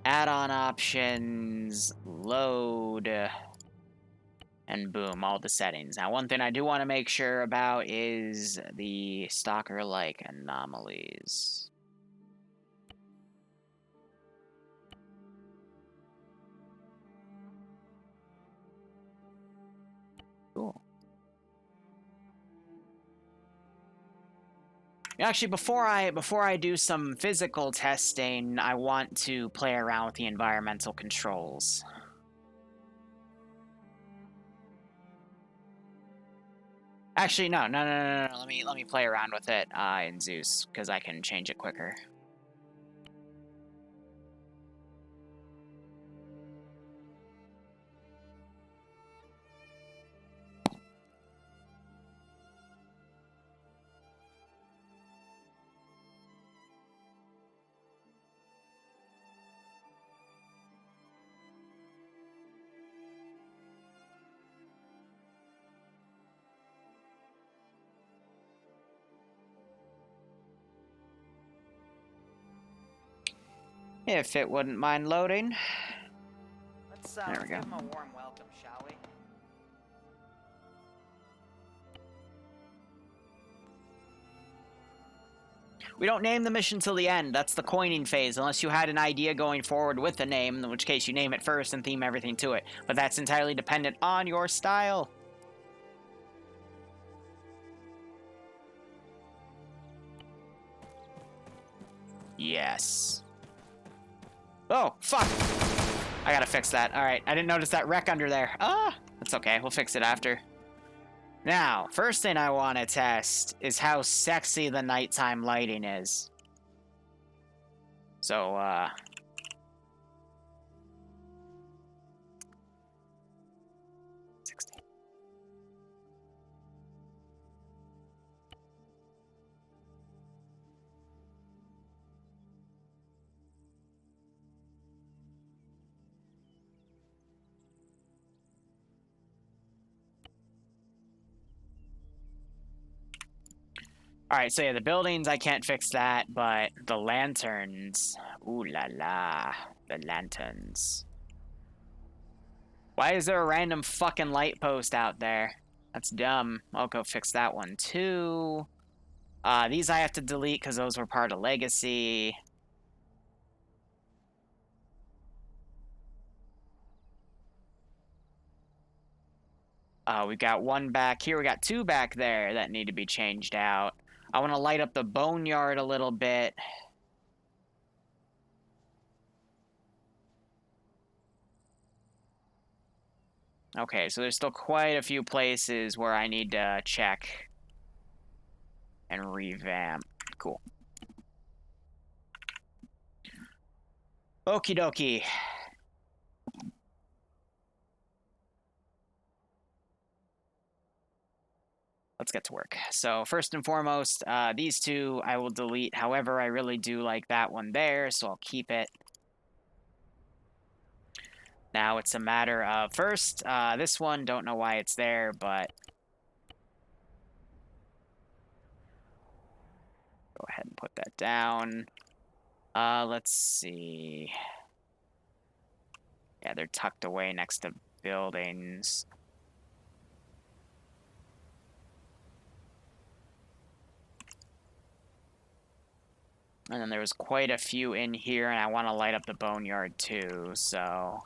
Add-on options, load, and boom, all the settings. Now, one thing I do want to make sure about is the stalker-like anomalies. Cool. Actually, before I do some physical testing, I want to play around with the environmental controls. Actually, no. Let me play around with it in Zeus because I can change it quicker. If it wouldn't mind loading. Let's There we go. give him a warm welcome, shall we? We don't name the mission till the end. That's the coining phase, unless you had an idea going forward with the name, in which case you name it first and theme everything to it. But that's entirely dependent on your style. Yes. Oh, fuck! I gotta fix that. Alright, I didn't notice that wreck under there. Ah! That's okay, we'll fix it after. Now, first thing I want to test is how sexy the nighttime lighting is. So, 16. Alright, so yeah, the buildings, I can't fix that, but the lanterns. Ooh la la. The lanterns. Why is there a random fucking light post out there? That's dumb. I'll go fix that one too. These I have to delete because those were part of Legacy. We got one back here. We got two back there that need to be changed out. I want to light up the boneyard a little bit. Okay, so there's still quite a few places where I need to check and revamp. Cool. Okie dokie. Let's get to work. So first and foremost, these two I will delete. However, I really do like that one there, so I'll keep it. Now it's a matter of first, this one, don't know why it's there, but go ahead and put that down. Let's see. Yeah, they're tucked away next to buildings. And then there was quite a few in here, and I want to light up the boneyard too, so...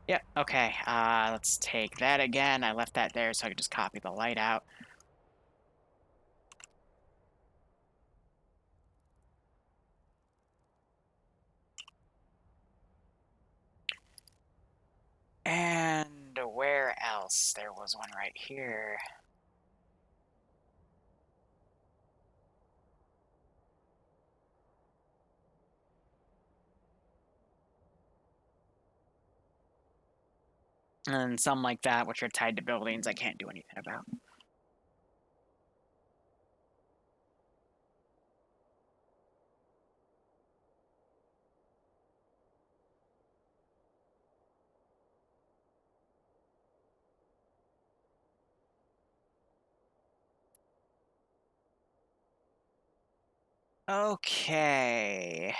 Yep, okay, let's take that again. I left that there so I could just copy the light out. And where else? There was one right here. And some like that, which are tied to buildings I can't do anything about. Okay.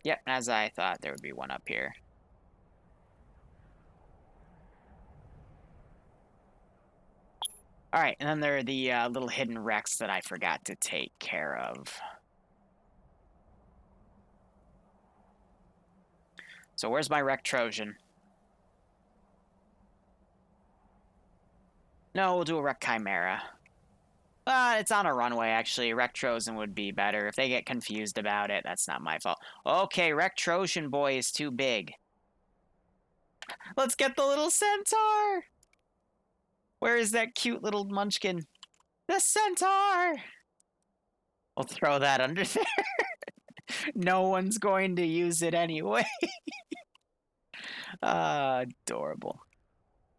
Yep, as I thought, there would be one up here. Alright, and then there are the little hidden wrecks that I forgot to take care of. So where's my wreck Trojan? No, we'll do a wreck Chimera. It's on a runway, actually. Wreck Trojan would be better. If they get confused about it, that's not my fault. Okay, wreck Trojan boy is too big. Let's get the little centaur! Where is that cute little munchkin? The centaur! We'll throw that under there. No one's going to use it anyway. Adorable.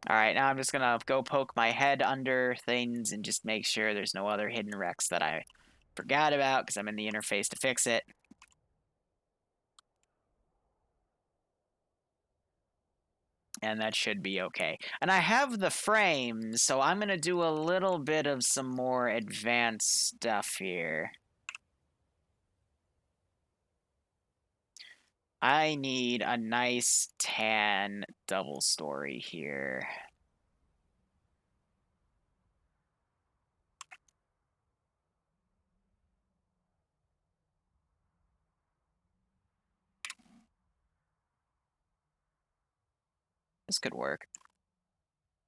Alright, now I'm just gonna go poke my head under things and just make sure there's no other hidden wrecks that I forgot about because I'm in the interface to fix it. And that should be okay. And I have the frames, so I'm gonna do a little bit of some more advanced stuff here. I need a nice tan double story here. This could work.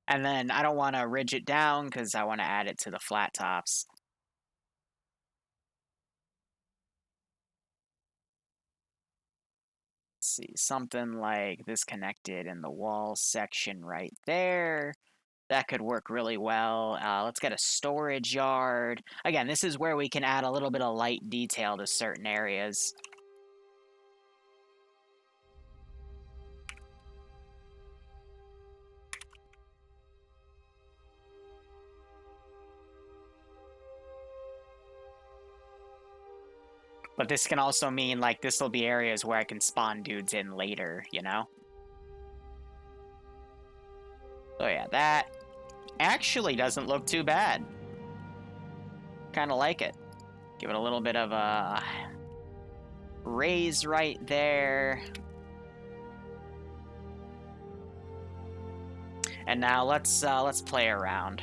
And then I don't want to ridge it down because I want to add it to the flat tops. Let's see, something like this connected in the wall section right there. That could work really well. Let's get a storage yard. Again, this is where we can add a little bit of light detail to certain areas. But this can also mean, like, this will be areas where I can spawn dudes in later, you know? So yeah, that actually doesn't look too bad. Kind of like it. Give it a little bit of a raise right there. And now let's play around.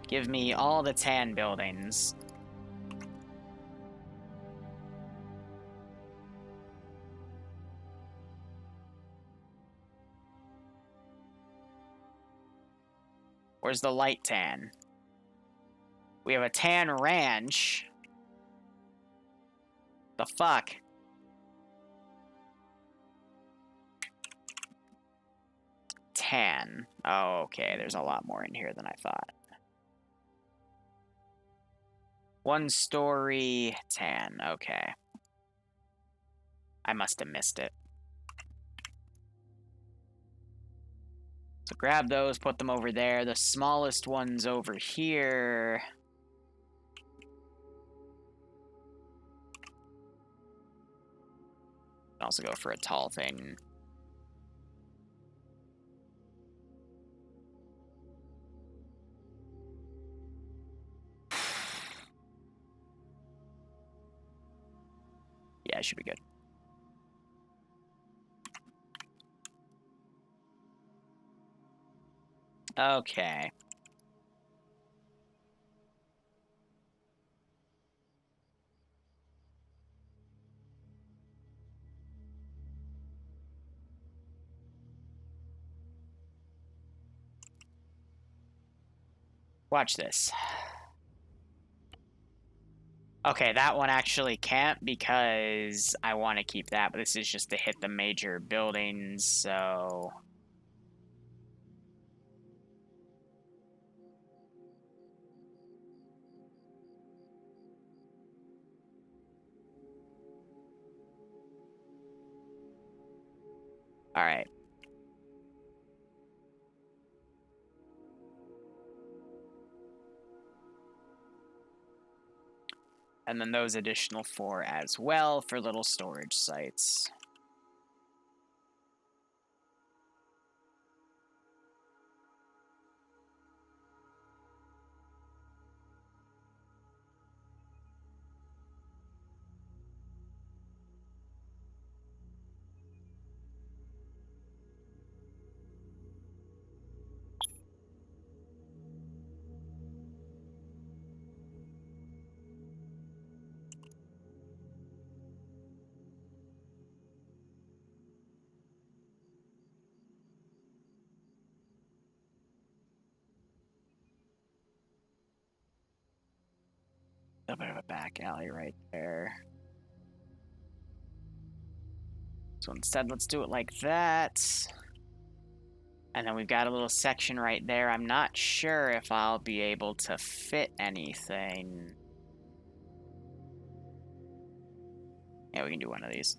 Give me all the tan buildings. Where's the light tan? We have a tan ranch. The fuck? Tan. Oh, okay. There's a lot more in here than I thought. One story tan. Okay. I must have missed it. So grab those, put them over there. The smallest ones over here. Can also go for a tall thing. Yeah, it should be good. Okay. Watch this. Okay, that one actually can't because I want to keep that, but this is just to hit the major buildings, so... Alright. And then those additional 4 as well for little storage sites. A bit of a back alley right there. So instead, let's do it like that. And then we've got a little section right there. I'm not sure if I'll be able to fit anything. Yeah, we can do one of these.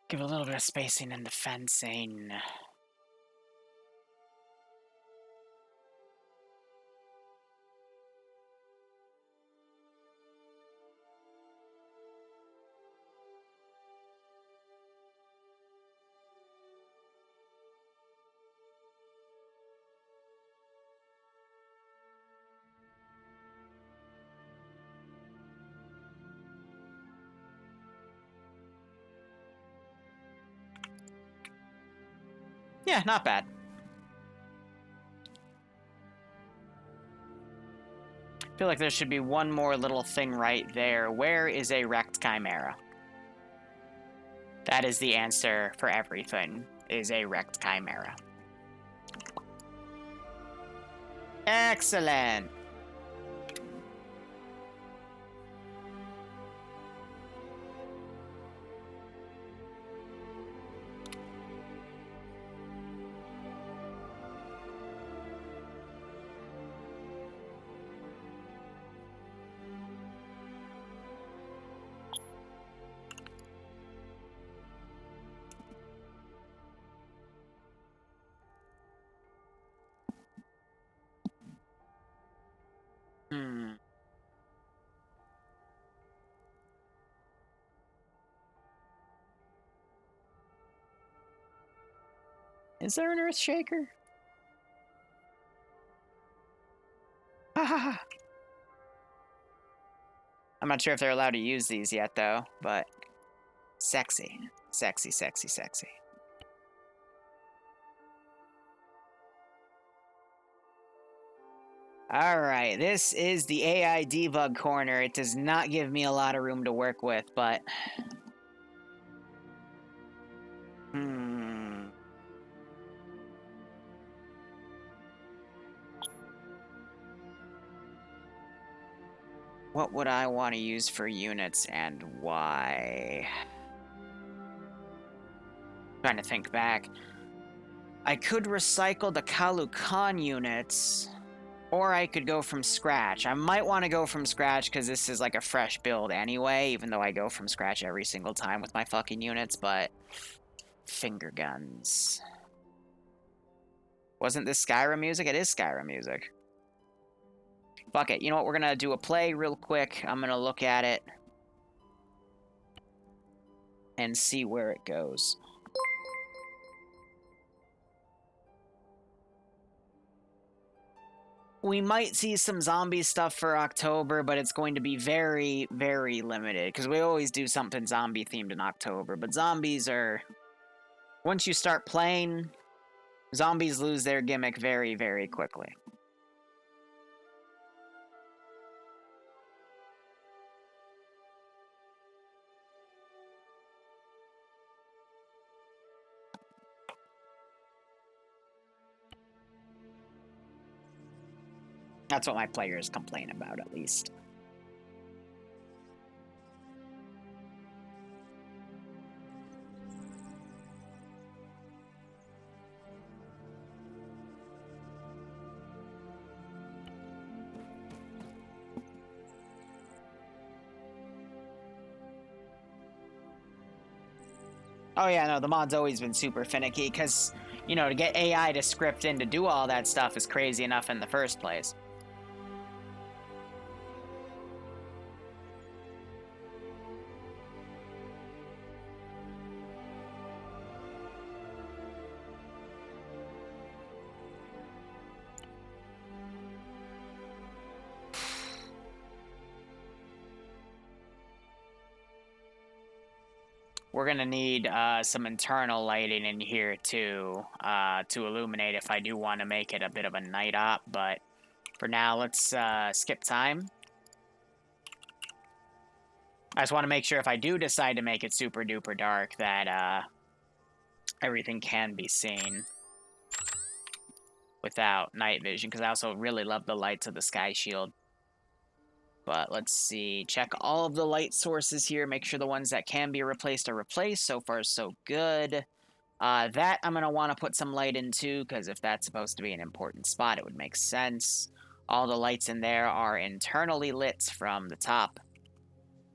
Give a little bit of spacing in the fencing. Yeah, not bad. I feel like there should be one more little thing right there. Where is a wrecked chimera? That is the answer for everything, is a wrecked chimera. Excellent. Hmm. Is there an earth shaker? I'm not sure if they're allowed to use these yet, though, but sexy. Sexy, sexy, sexy. Alright, this is the AI debug corner. It does not give me a lot of room to work with, but... What would I want to use for units and why? Trying to think back. I could recycle the Kalukan units, or I could go from scratch. I might want to go from scratch because this is like a fresh build anyway, even though I go from scratch every single time with my fucking units, but... Finger guns. Wasn't this Skyrim music? It is Skyrim music. Fuck it. You know what? We're gonna do a play real quick. I'm gonna look at it and see where it goes. We might see some zombie stuff for October, but it's going to be very, very limited, because we always do something zombie-themed in October, but zombies are... Once you start playing, zombies lose their gimmick very, very quickly. That's what my players complain about, at least. Oh yeah, no, the mod's always been super finicky, because, you know, to get AI to script in to do all that stuff is crazy enough in the first place. we're gonna need some internal lighting in here too, to illuminate if I do want to make it a bit of a night op. But for now, let's skip time. I just want to make sure if I do decide to make it super duper dark that everything can be seen without night vision, because I also really love the lights of the sky shield. But let's see, check all of the light sources here, make sure the ones that can be replaced are replaced. So far, so good. That I'm going to want to put some light into, because if that's supposed to be an important spot, it would make sense. All the lights in there are internally lit from the top.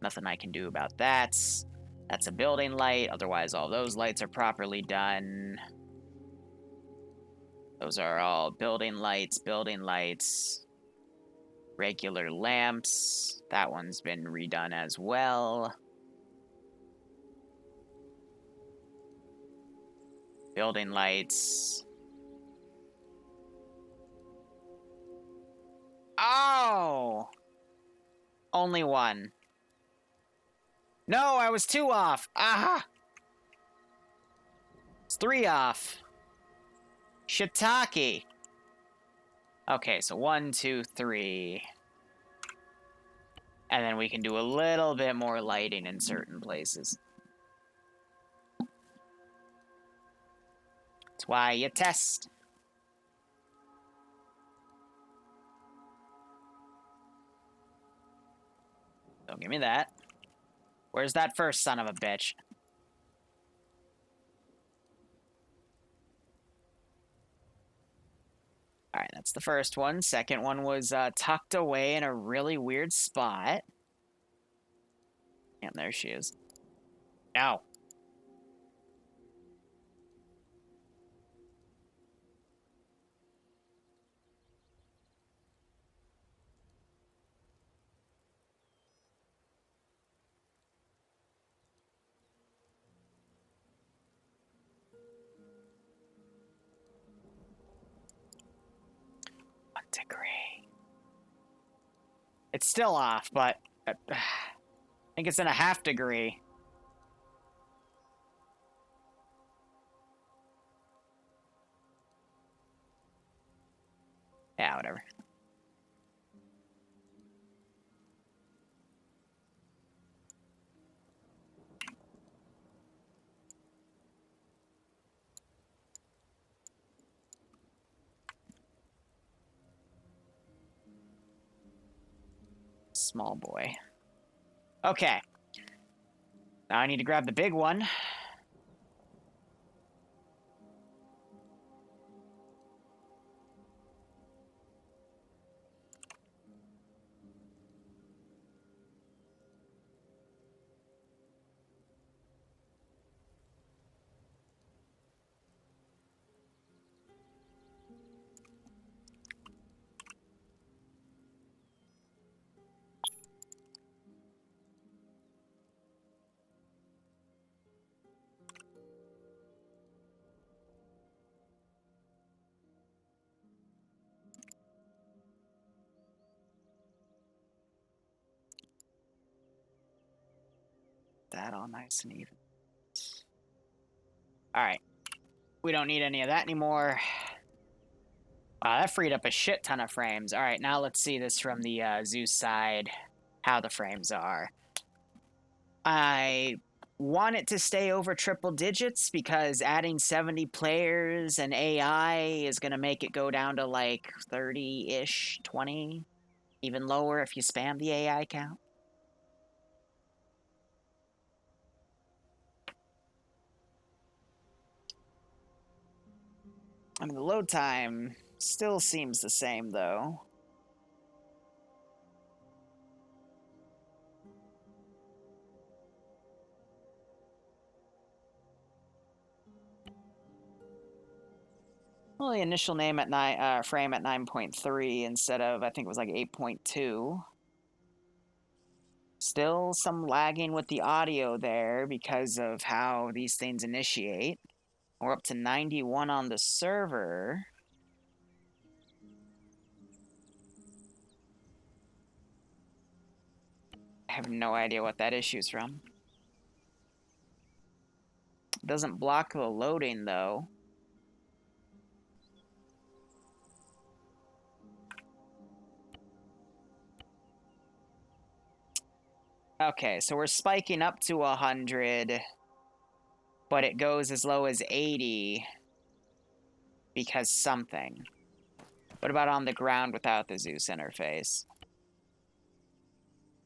Nothing I can do about that. That's a building light, otherwise all those lights are properly done. Those are all building lights, regular lamps. That one's been redone as well. Building lights. Oh! Only one. No, I was 2 off. Aha! It's 3 off. Shiitake. Okay, so 1, 2, 3. And then we can do a little bit more lighting in certain places. That's why you test. Don't give me that. Where's that first son of a bitch? Alright, that's the first one. Second one was tucked away in a really weird spot. And there she is. Ow. Degree. It's still off, but I think it's in a half degree. Yeah, whatever. Small boy. Okay. Now I need to grab the big one. That all nice and even. Alright. We don't need any of that anymore. Wow, that freed up a shit ton of frames. Alright, now let's see this from the Zeus side. How the frames are. I want it to stay over triple digits because adding 70 players and AI is going to make it go down to like 30-ish, 20, even lower if you spam the AI count. I mean, the load time still seems the same, though. Well, the initial name at frame at 9.3 instead of, I think it was like 8.2. Still some lagging with the audio there because of how these things initiate. We're up to 91 on the server. I have no idea what that issue's from. Doesn't block the loading, though. Okay, so we're spiking up to 100, but it goes as low as 80 because something. What about on the ground without the Zeus interface?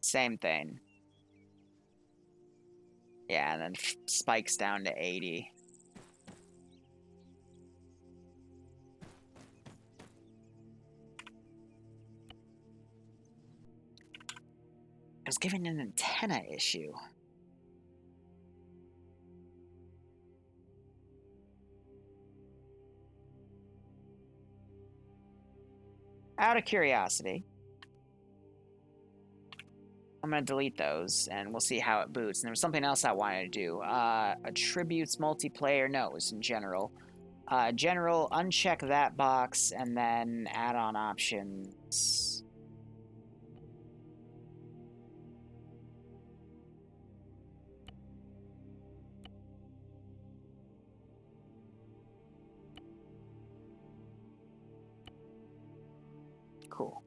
Same thing. Yeah, and then spikes down to 80. I was given an antenna issue. Out of curiosity, I'm going to delete those, and we'll see how it boots. And there was something else I wanted to do. Attributes, multiplayer, no, it was in general. General, uncheck that box, and then add-on options. Cool.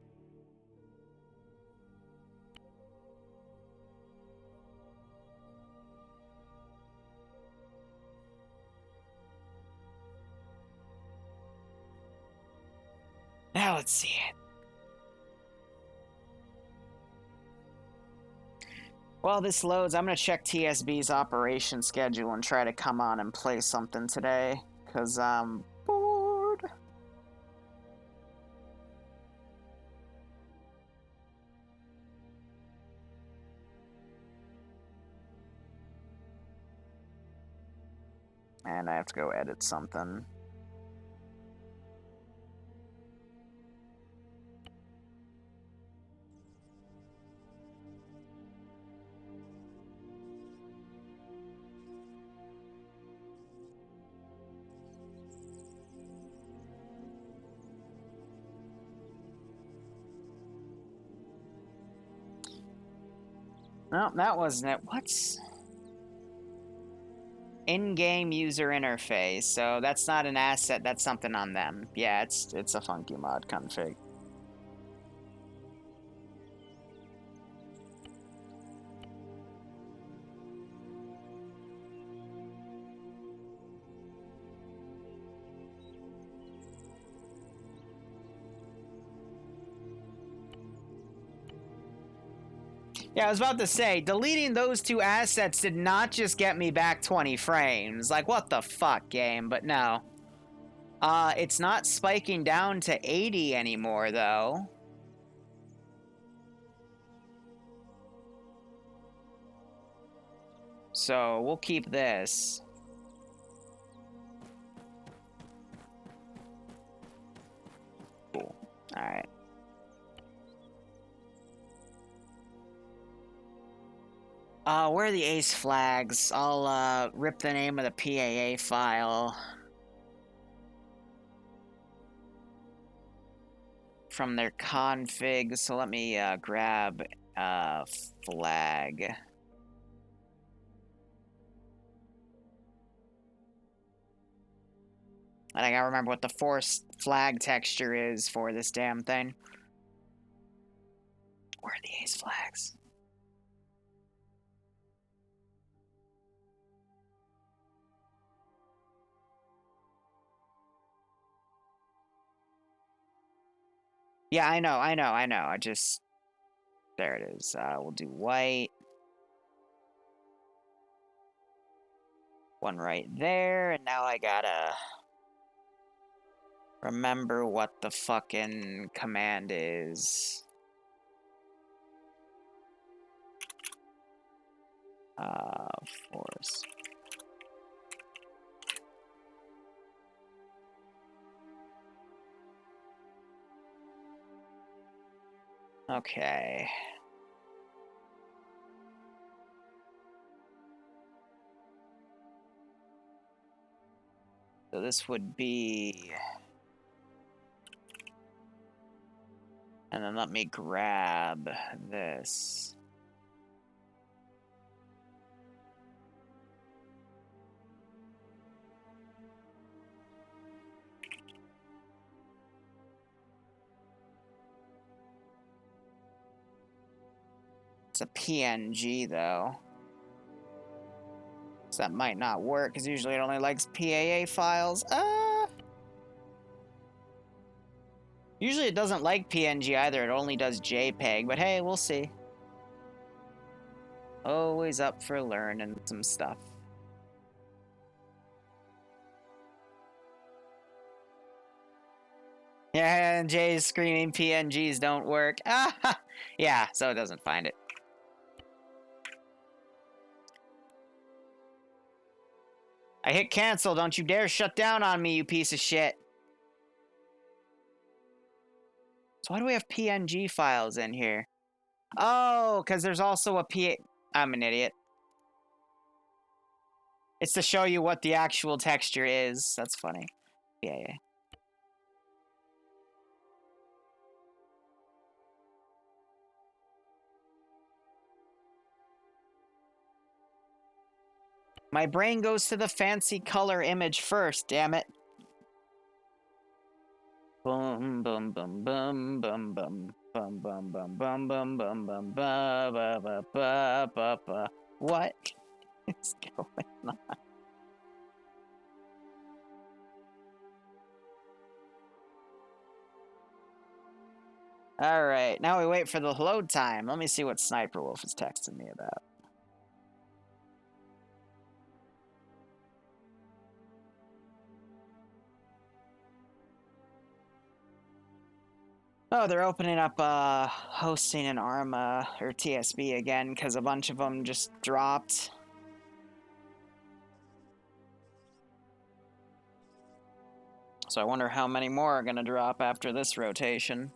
Now let's see it. While this loads, I'm going to check TSB's operation schedule and try to come on and play something today, because I'm bored. And I have to go edit something. No, that wasn't it. What's in-game user interface? So that's not an asset. That's something on them. Yeah, it's a funky mod config. Yeah, I was about to say, deleting those two assets did not just get me back 20 frames. Like, what the fuck, game? But no. It's not spiking down to 80 anymore, though. So, we'll keep this. Cool. Alright. Where are the ace flags? I'll, rip the name of the PAA file from their config. So let me, grab, flag. And I gotta remember what the force flag texture is for this damn thing. Where are the ace flags? Yeah, I know. I just... There it is. We'll do white. One right there, and now I gotta... remember what the fucking command is. Force. Okay. So this would be... And then let me grab this. It's a PNG, though. So that might not work, because usually it only likes PAA files. Usually it doesn't like PNG either, it only does JPEG, but hey, we'll see. Always up for learning some stuff. Yeah, and Jay's screaming PNGs don't work. Ah, yeah, so it doesn't find it. I hit cancel, don't you dare shut down on me, you piece of shit. So why do we have PNG files in here? Oh, because there's also a P... I'm an idiot. It's to show you what the actual texture is. That's funny. Yeah. My brain goes to the fancy color image first, damn it. Boom, boom, boom, boom, boom, boom. Bum bum bum bum bum bum bum ba ba ba ba ba ba. What is going on? All right, now we wait for the load time. Let me see what Sniper Wolf is texting me about. Oh, they're opening up hosting in Arma or TSB again because a bunch of them just dropped. So I wonder how many more are going to drop after this rotation.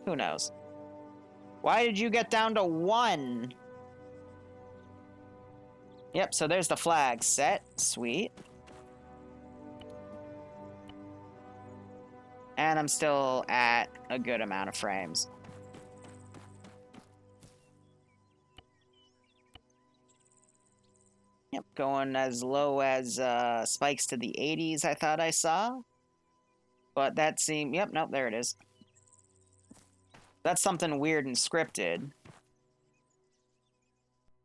Who knows? Why did you get down to 1? Yep, so there's the flag set. Sweet. And I'm still at a good amount of frames. Yep, going as low as spikes to the 80s I thought I saw. But that seemed... Yep, nope, there it is. That's something weird and scripted.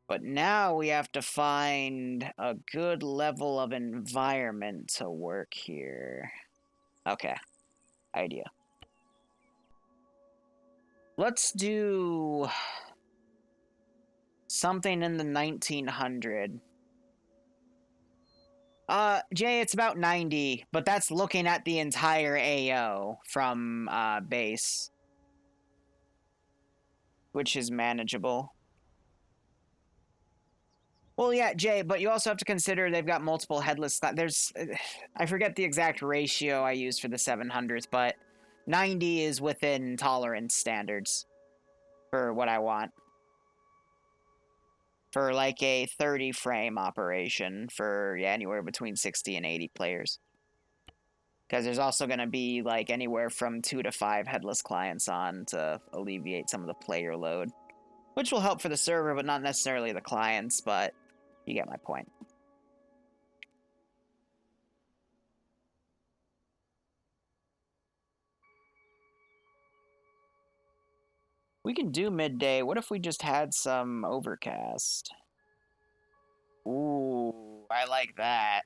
But now we have to find a good level of environment to work here. Okay. Idea. Let's do something in the 1900. Jay, it's about 90, but that's looking at the entire AO from base, which is manageable. Well, yeah, Jay, but you also have to consider they've got multiple headless. There's, I forget the exact ratio I used for the 700th, but 90 is within tolerance standards for what I want. For like a 30 frame operation for, yeah, anywhere between 60 and 80 players. Because there's also going to be like anywhere from 2 to 5 headless clients on to alleviate some of the player load. Which will help for the server, but not necessarily the clients, but you get my point. We can do midday. What if we just had some overcast? Ooh, I like that.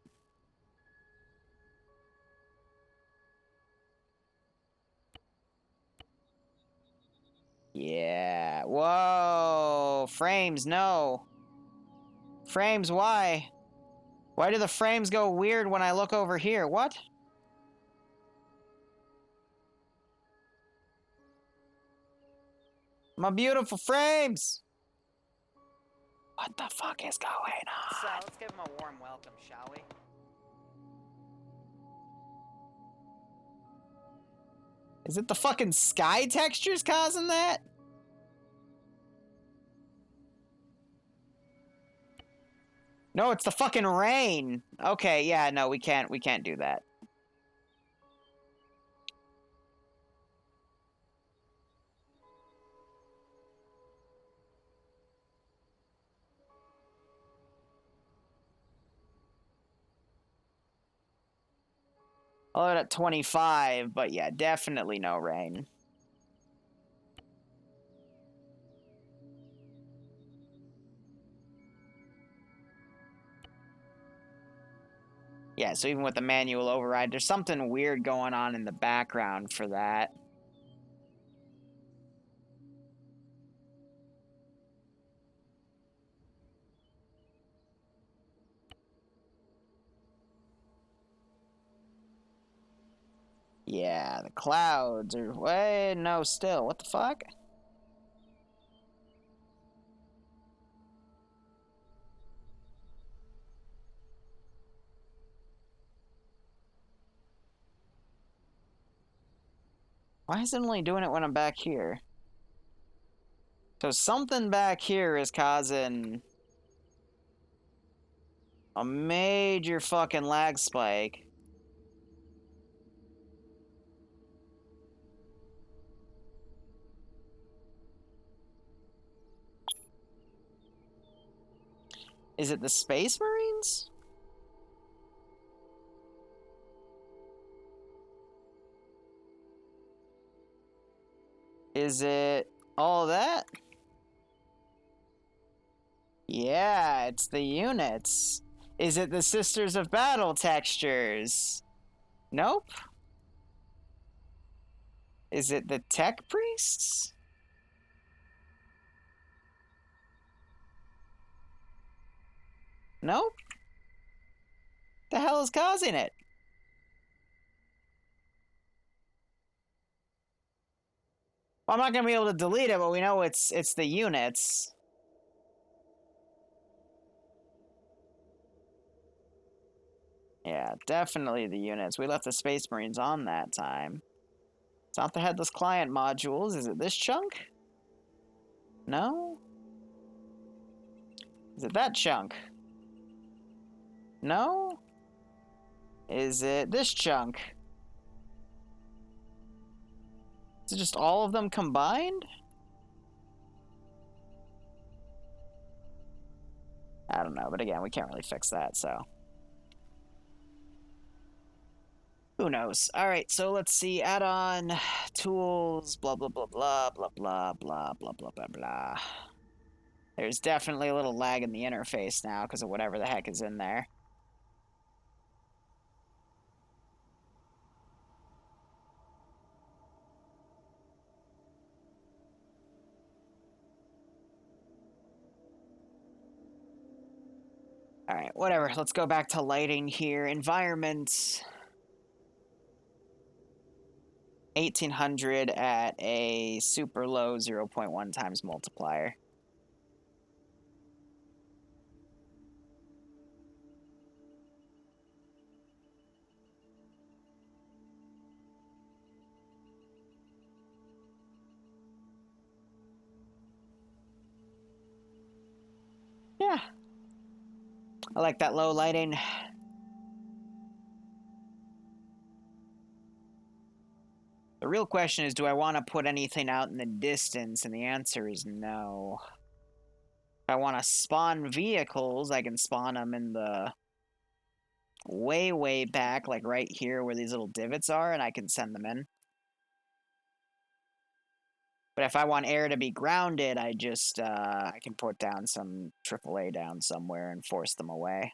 Yeah. Whoa. Frames, no. Frames, why? Why do the frames go weird when I look over here? What? My beautiful frames! What the fuck is going on? So let's give him a warm welcome, shall we? Is it the fucking sky textures causing that? No, it's the fucking rain. Okay, yeah, no, we can't do that. I'll let it at 25, but yeah, definitely no rain. Yeah, so even with the manual override, there's something weird going on in the background for that. Yeah, the clouds are... Wait, no, still. What the fuck? Why is it only doing it when I'm back here? So something back here is causing a major fucking lag spike. Is it the Space Marines? Is it all that? Yeah, it's the units. Is it the Sisters of Battle textures? Nope. Is it the Tech Priests? Nope. The hell is causing it? Well, I'm not gonna be able to delete it, but we know it's the units. Yeah, definitely the units. We left the Space Marines on that time. It's not the headless client modules. Is it this chunk? No? Is it that chunk? No? Is it this chunk? Is it just all of them combined? I don't know, but again, we can't really fix that, so. Who knows? Alright, so let's see. Add-on, tools, blah, blah, blah, blah, blah, blah, blah, blah, blah, blah, blah. There's definitely a little lag in the interface now because of whatever the heck is in there. Alright, whatever. Let's go back to lighting here. Environment. 1800 at a super low 0.1 times multiplier. Yeah. I like that low lighting. The real question is, do I want to put anything out in the distance? And the answer is no. If I want to spawn vehicles, I can spawn them in the way, way back, like right here where these little divots are, and I can send them in. But if I want air to be grounded, I just, I can put down some AAA down somewhere and force them away.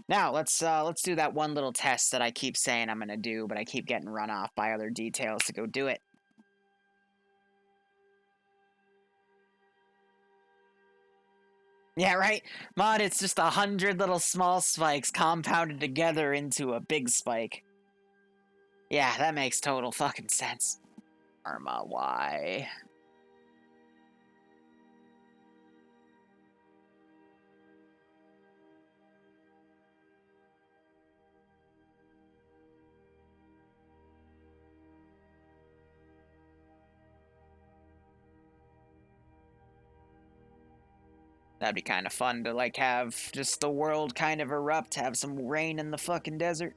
Now, let's do that one little test that I keep saying I'm gonna do, but I keep getting run off by other details to go do it. Yeah, right? Mod, it's just 100 little small spikes compounded together into a big spike. Yeah, that makes total fucking sense. Arma, why? That'd be kind of fun to, like, have just the world kind of erupt, have some rain in the fucking desert.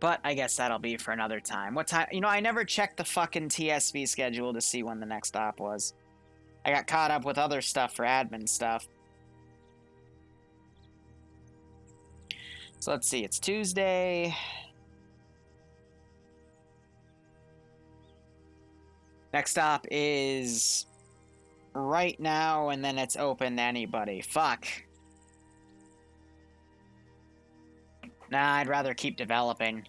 But I guess that'll be for another time. What time? You know, I never checked the fucking TSV schedule to see when the next stop was. I got caught up with other stuff for admin stuff. So let's see, it's Tuesday. Next stop is right now, and then it's open to anybody. Fuck. Nah, I'd rather keep developing.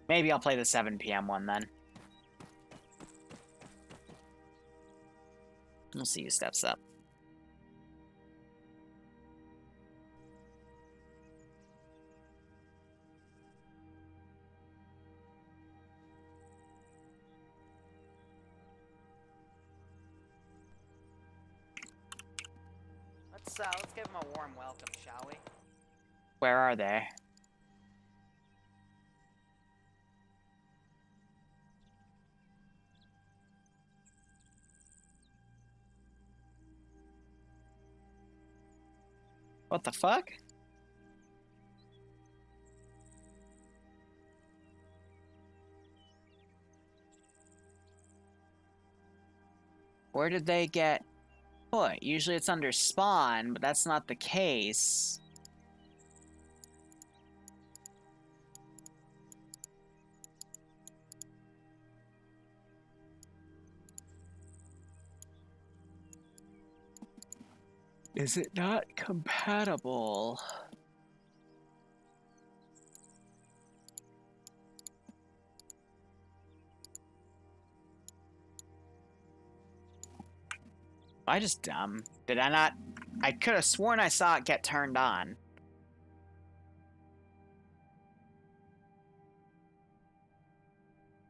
Maybe I'll play the 7 p.m. one then. We'll see who steps up. Let's give him a warm welcome, shall we? Where are they? What the fuck? Where did they get put? Usually it's under spawn, but that's not the case. Is it not compatible? Am I just dumb? Did I not? I could have sworn I saw it get turned on.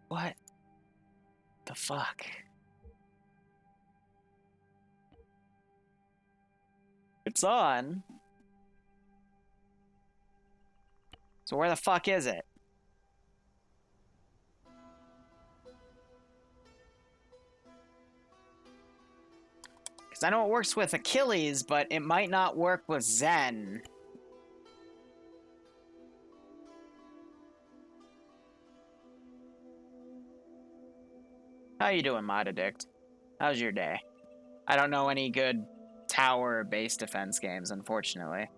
What the fuck? It's on. So where the fuck is it? Because I know it works with Achilles, but it might not work with Zen. How you doing, Mod Addict? How's your day? I don't know any good tower base defense games, unfortunately.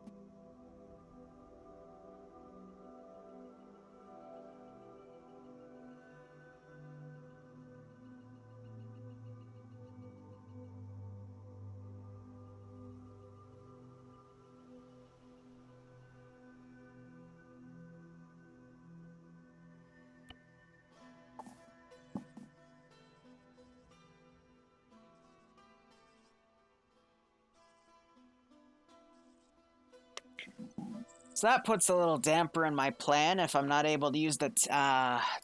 So that puts a little damper in my plan if I'm not able to use the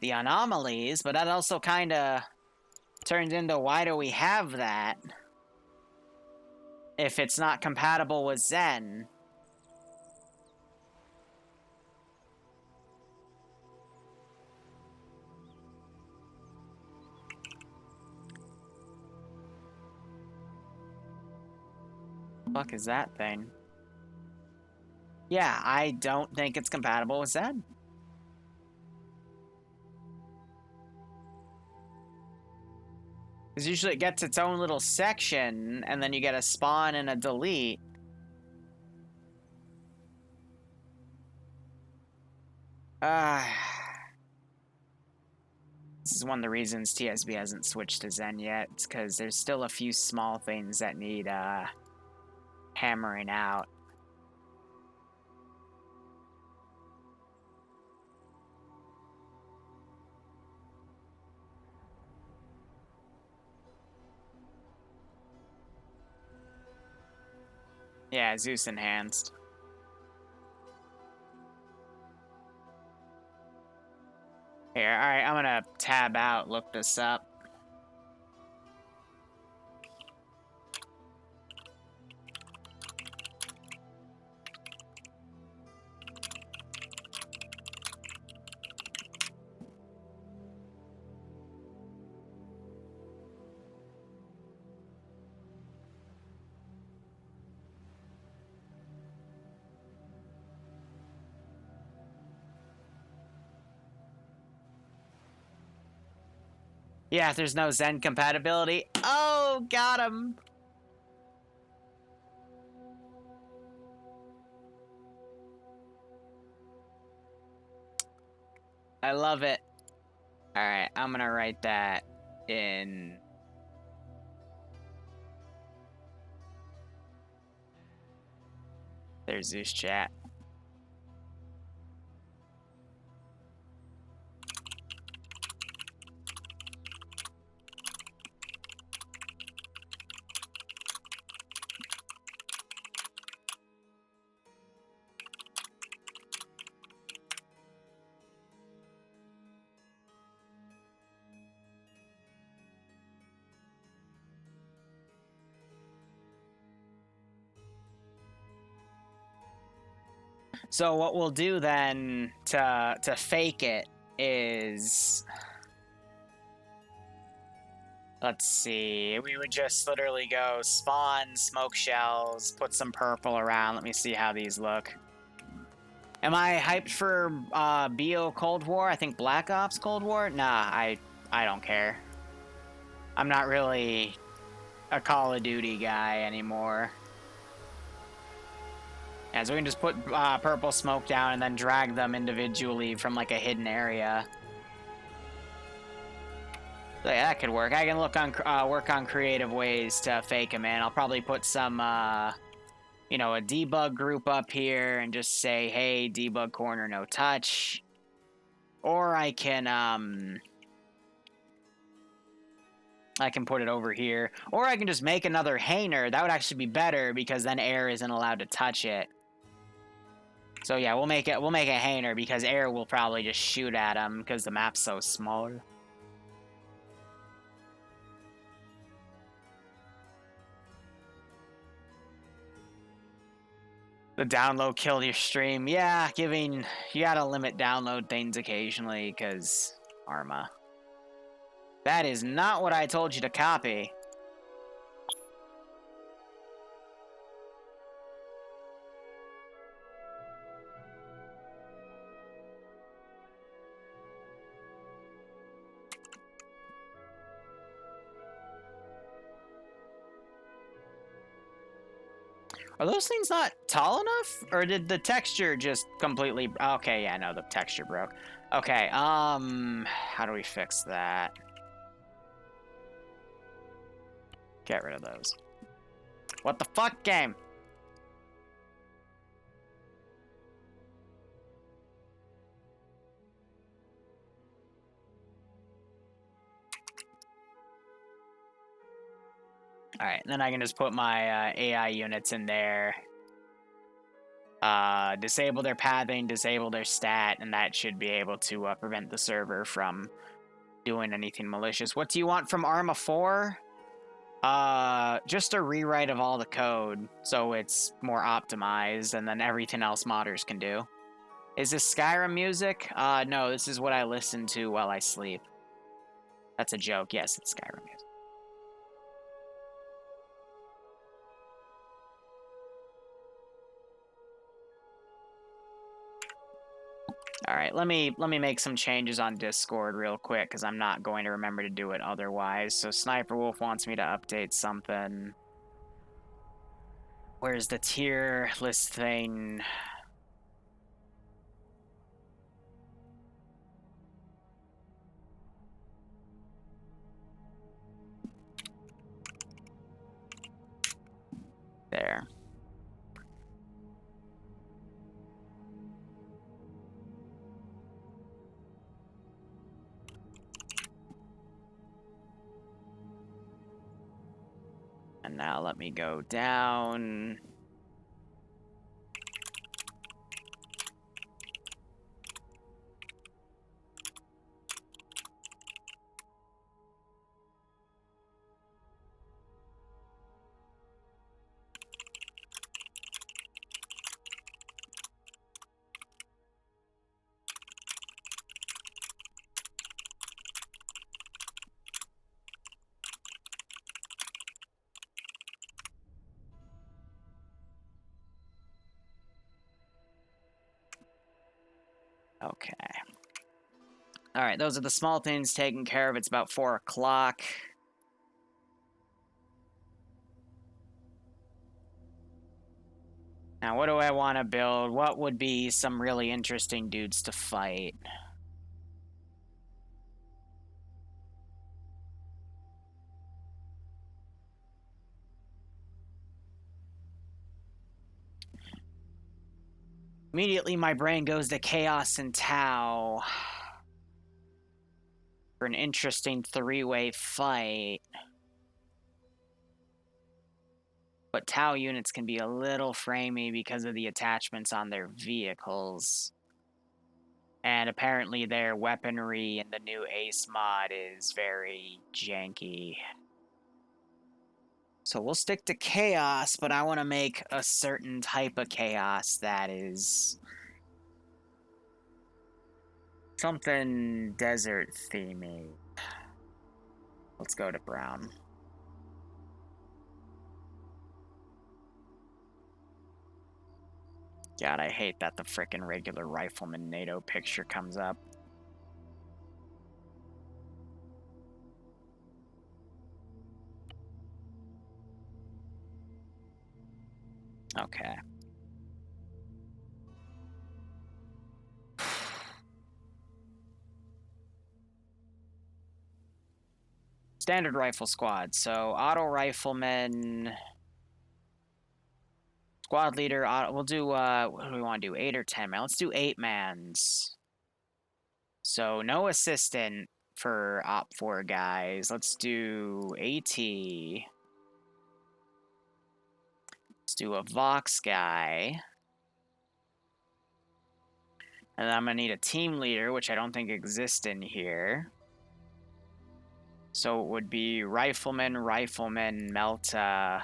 anomalies, but that also kind of turns into why do we have that if it's not compatible with Zen? Fuck is that thing? Yeah, I don't think it's compatible with Zen. Because usually it gets its own little section, and then you get a spawn and a delete. This is one of the reasons TSB hasn't switched to Zen yet. It's because there's still a few small things that need hammering out. Yeah, Zeus enhanced. Here, alright, I'm gonna tab out, look this up. Yeah, there's no Zen compatibility. Oh, got him! I love it. Alright, I'm gonna write that in there's Zeus chat. So what we'll do then to fake it is, let's see, we would just literally go spawn smoke shells, put some purple around. Let me see how these look. Am I hyped for BO Cold War? I think Black Ops Cold War? Nah, I don't care. I'm not really a Call of Duty guy anymore. Yeah, so we can just put purple smoke down and then drag them individually from like a hidden area. So yeah, that could work. I can look on work on creative ways to fake them in. I'll probably put some, you know, a debug group up here and just say, hey, debug corner, no touch. Or I can put it over here. Or I can just make another hanger. That would actually be better because then air isn't allowed to touch it. So yeah, we'll make a hanger because air will probably just shoot at him because the map's so small. The download killed your stream. Yeah, you gotta limit download things occasionally because Arma. That is not what I told you to copy. Are those things not tall enough? Or did the texture just completely... Okay, yeah, no, the texture broke. Okay, how do we fix that? Get rid of those. What the fuck, game? Alright, then I can just put my AI units in there. Disable their pathing, disable their stat, and that should be able to prevent the server from doing anything malicious. What do you want from Arma 4? Just a rewrite of all the code so it's more optimized, and then everything else modders can do. Is this Skyrim music? No, this is what I listen to while I sleep. That's a joke. Yes, it's Skyrim music. All right, let me make some changes on Discord real quick because I'm not going to remember to do it otherwise. So Sniper Wolf wants me to update something. Where's the tier list thing? There. And now let me go down. Okay. All right, those are the small things taken care of. It's about 4 o'clock. Now, what do I want to build? What would be some really interesting dudes to fight? Immediately my brain goes to Chaos and Tau for an interesting three-way fight. But Tau units can be a little framey because of the attachments on their vehicles. And apparently their weaponry in the new Ace mod is very janky. So we'll stick to Chaos, but I want to make a certain type of Chaos that is something desert themey. Let's go to brown. God, I hate that the frickin' regular rifleman NATO picture comes up. Okay. Standard rifle squad. So auto rifleman, squad leader. We'll do what do we want to do? 8 or 10 man. Let's do 8 mans. So no assistant for Op 4 guys. Let's do AT. Let's do a Vox guy. And then I'm going to need a team leader, which I don't think exists in here. So it would be rifleman, Melta,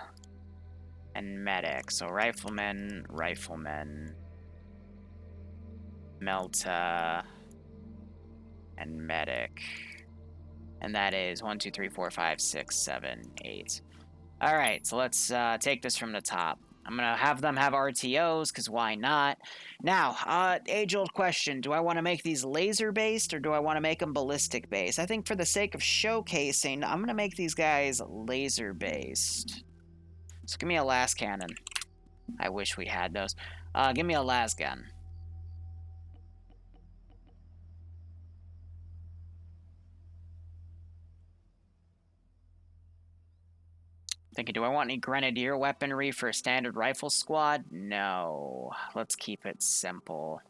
and medic. So rifleman, Melta, and medic. And that is 1, 2, 3, 4, 5, 6, 7, 8. All right, so let's take this from the top. I'm going to have them have RTOs, because why not? Now, age-old question. Do I want to make these laser-based, or do I want to make them ballistic-based? I think for the sake of showcasing, I'm going to make these guys laser-based. So give me a las cannon. I wish we had those. Give me a las gun. Thinking, do I want any grenadier weaponry for a standard rifle squad? No. Let's keep it simple.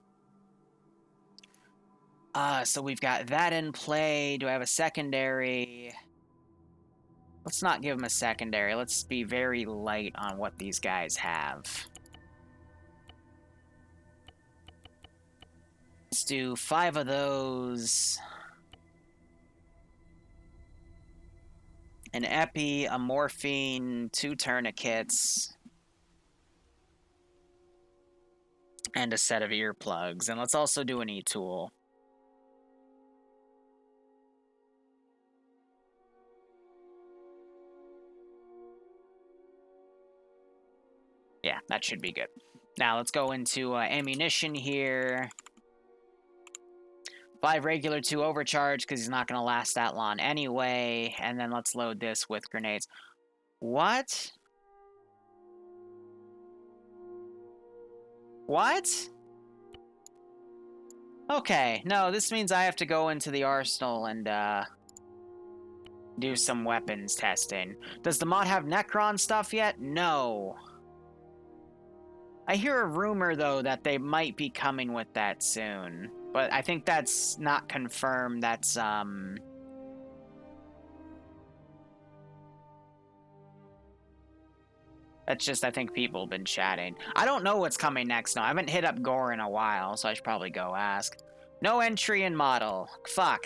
So we've got that in play. Do I have a secondary? Let's not give them a secondary. Let's be very light on what these guys have. Let's do 5 of those. An epi, a morphine, 2 tourniquets, and a set of earplugs. And let's also do an e-tool. Yeah, that should be good. Now let's go into ammunition here. 5 regular, 2 overcharge, because he's not going to last that long anyway. And then let's load this with grenades. What? What? Okay, no, this means I have to go into the arsenal and do some weapons testing. Does the mod have Necron stuff yet? No. I hear a rumor, though, that they might be coming with that soon. But I think that's not confirmed. That's just, I think people have been chatting. I don't know what's coming next, no. I haven't hit up Gore in a while, so I should probably go ask. No entry in model. Fuck.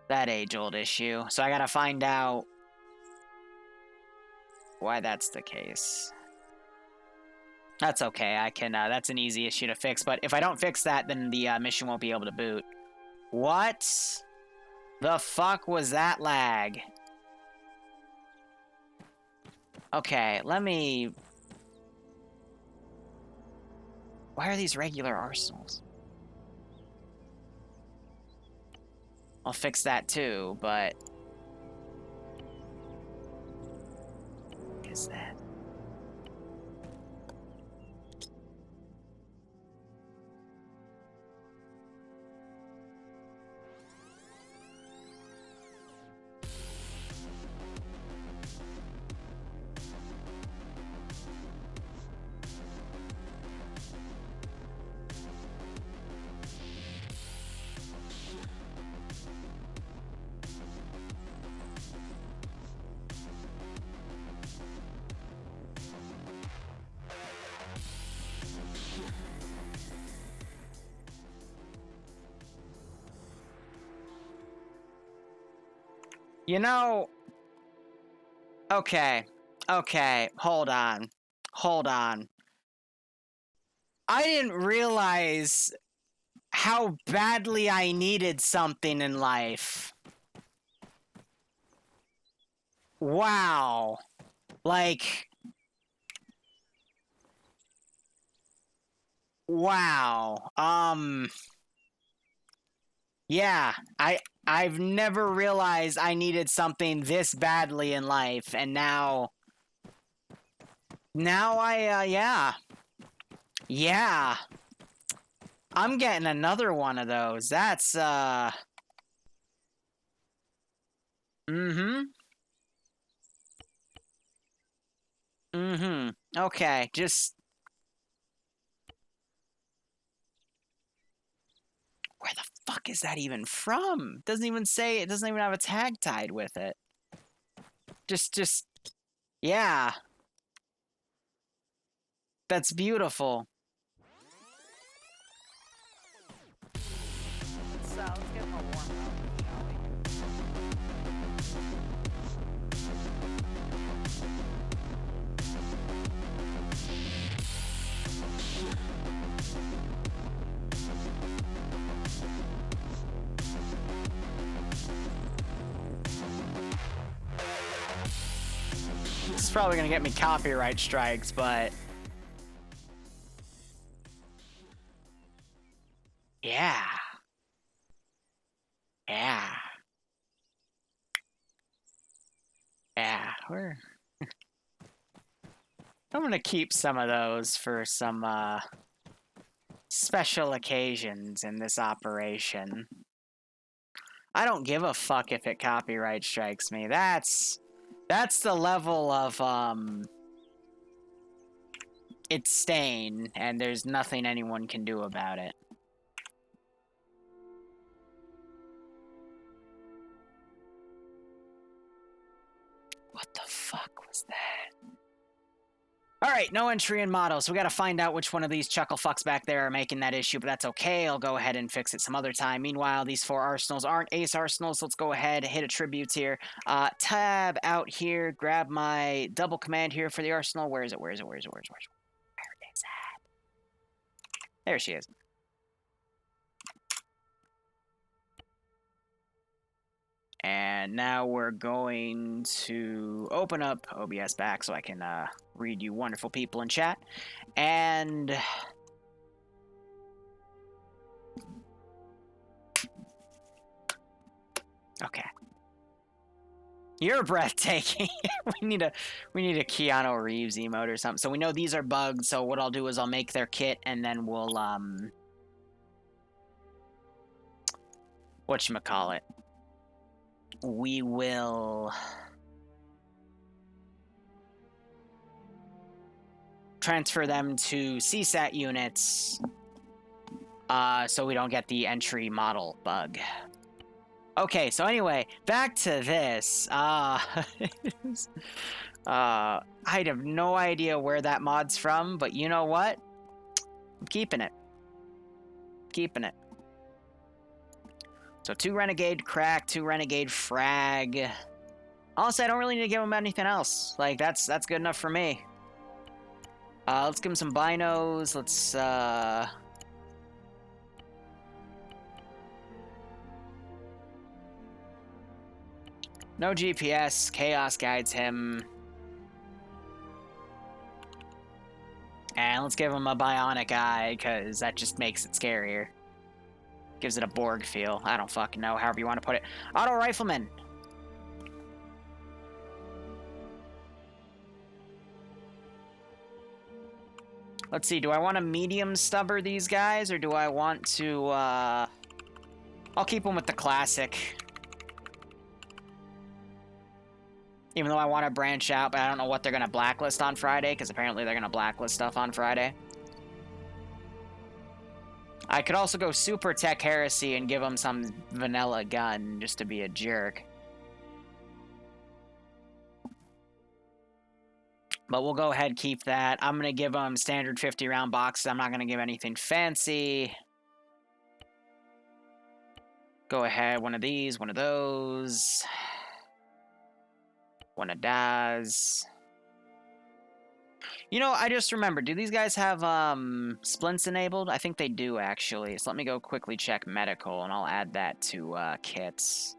That age-old issue. So I gotta find out why that's the case. That's okay. I can. That's an easy issue to fix. But if I don't fix that, then the mission won't be able to boot. What the fuck was that lag? Okay, let me... Why are these regular arsenals? I'll fix that too, but... What is that? You know... Okay. Okay, hold on. Hold on. I didn't realize how badly I needed something in life. Wow. Like... Wow. Yeah, I've never realized I needed something this badly in life, and now yeah. Yeah. I'm getting another one of those. That's mm-hmm. Mm-hmm. Okay, just where the fuck is that even from? Doesn't even say, it doesn't even have a tag tied with it. Just yeah. That's beautiful. Let's get him a warm up, shall we? This is probably gonna get me copyright strikes, but yeah. Yeah. Yeah, I'm gonna keep some of those for some special occasions in this operation. I don't give a fuck if it copyright strikes me. That's the level of it's staying, and there's nothing anyone can do about it. What the fuck was that? Alright, no entry in model, so we gotta find out which one of these chuckle fucks back there are making that issue, but that's okay. I'll go ahead and fix it some other time. Meanwhile, these 4 arsenals aren't ace arsenals, so let's go ahead, hit attributes here. Tab out here, grab my double command here for the arsenal. Where is it? Where is it? Where is it? Where is it? Where is it? There she is. And now we're going to open up OBS back so I can read you wonderful people in chat. And okay. You're breathtaking. we need a Keanu Reeves emote or something. So we know these are bugged, so what I'll do is I'll make their kit and then we'll whatchamacallit? We will transfer them to CSAT units so we don't get the entry model bug. Okay, so anyway, back to this. I have no idea where that mod's from, but you know what? I'm keeping it. Keeping it. So 2 Renegade Crack, 2 Renegade Frag. Honestly, I don't really need to give him anything else. Like, that's good enough for me. Let's give him some binos. Let's, no GPS. Chaos guides him. And let's give him a bionic eye, because that just makes it scarier. Gives it a Borg feel. I don't fucking know, however you want to put it. Auto Rifleman. Let's see, do I want to medium stubber these guys, or do I want to, I'll keep them with the classic. Even though I want to branch out, but I don't know what they're going to blacklist on Friday, because apparently they're going to blacklist stuff on Friday. I could also go Super Tech Heresy and give them some vanilla gun, just to be a jerk. But we'll go ahead and keep that. I'm going to give them standard 50-round boxes. I'm not going to give anything fancy. Go ahead, one of these, one of those. One of Daz. You know, I just remembered. Do these guys have splints enabled? I think they do, actually. So let me go quickly check medical, and I'll add that to kits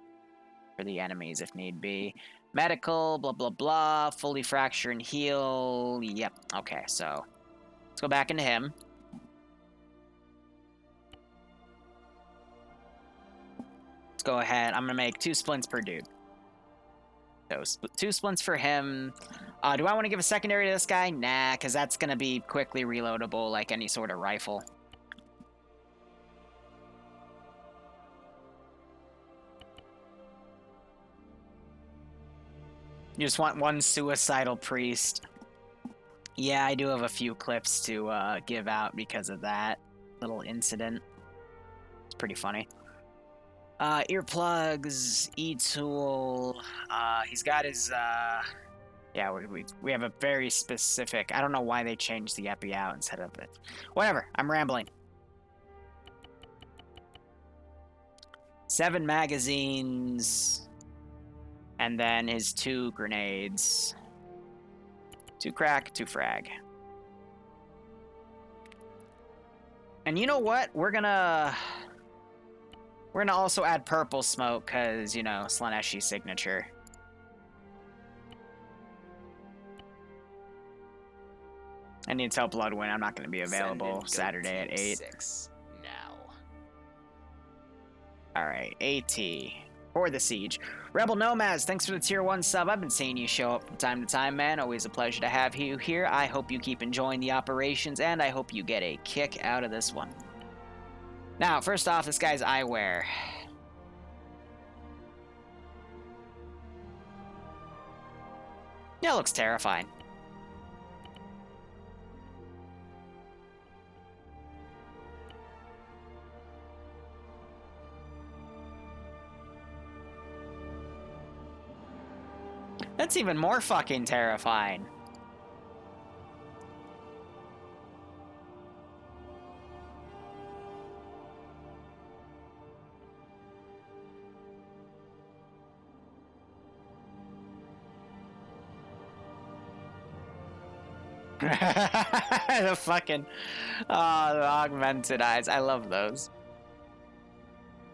for the enemies if need be. Medical, blah, blah, blah. Fully fracture and heal. Yep. Okay, so let's go back into him. Let's go ahead. I'm going to make 2 splints per dude. So 2 splints for him. Do I want to give a secondary to this guy? Nah, because that's going to be quickly reloadable like any sort of rifle. You just want 1 suicidal priest. Yeah, I do have a few clips to give out because of that little incident. It's pretty funny. Earplugs, E-tool. He's got his, yeah, we have a very specific... I don't know why they changed the epi out instead of it. Whatever, I'm rambling. 7 magazines. And then his 2 grenades. 2 crack, 2 frag. And you know what? We're gonna also add purple smoke, because, you know, Slaneshi signature. I need to tell Bloodwind I'm not going to be available Saturday at 8. 6 now. Alright, AT. For the siege. Rebel Nomads, thanks for the tier 1 sub. I've been seeing you show up from time to time, man. Always a pleasure to have you here. I hope you keep enjoying the operations, and I hope you get a kick out of this one. Now, first off, this guy's eyewear. Yeah, it looks terrifying. That's even more fucking terrifying. The fucking... the augmented eyes. I love those.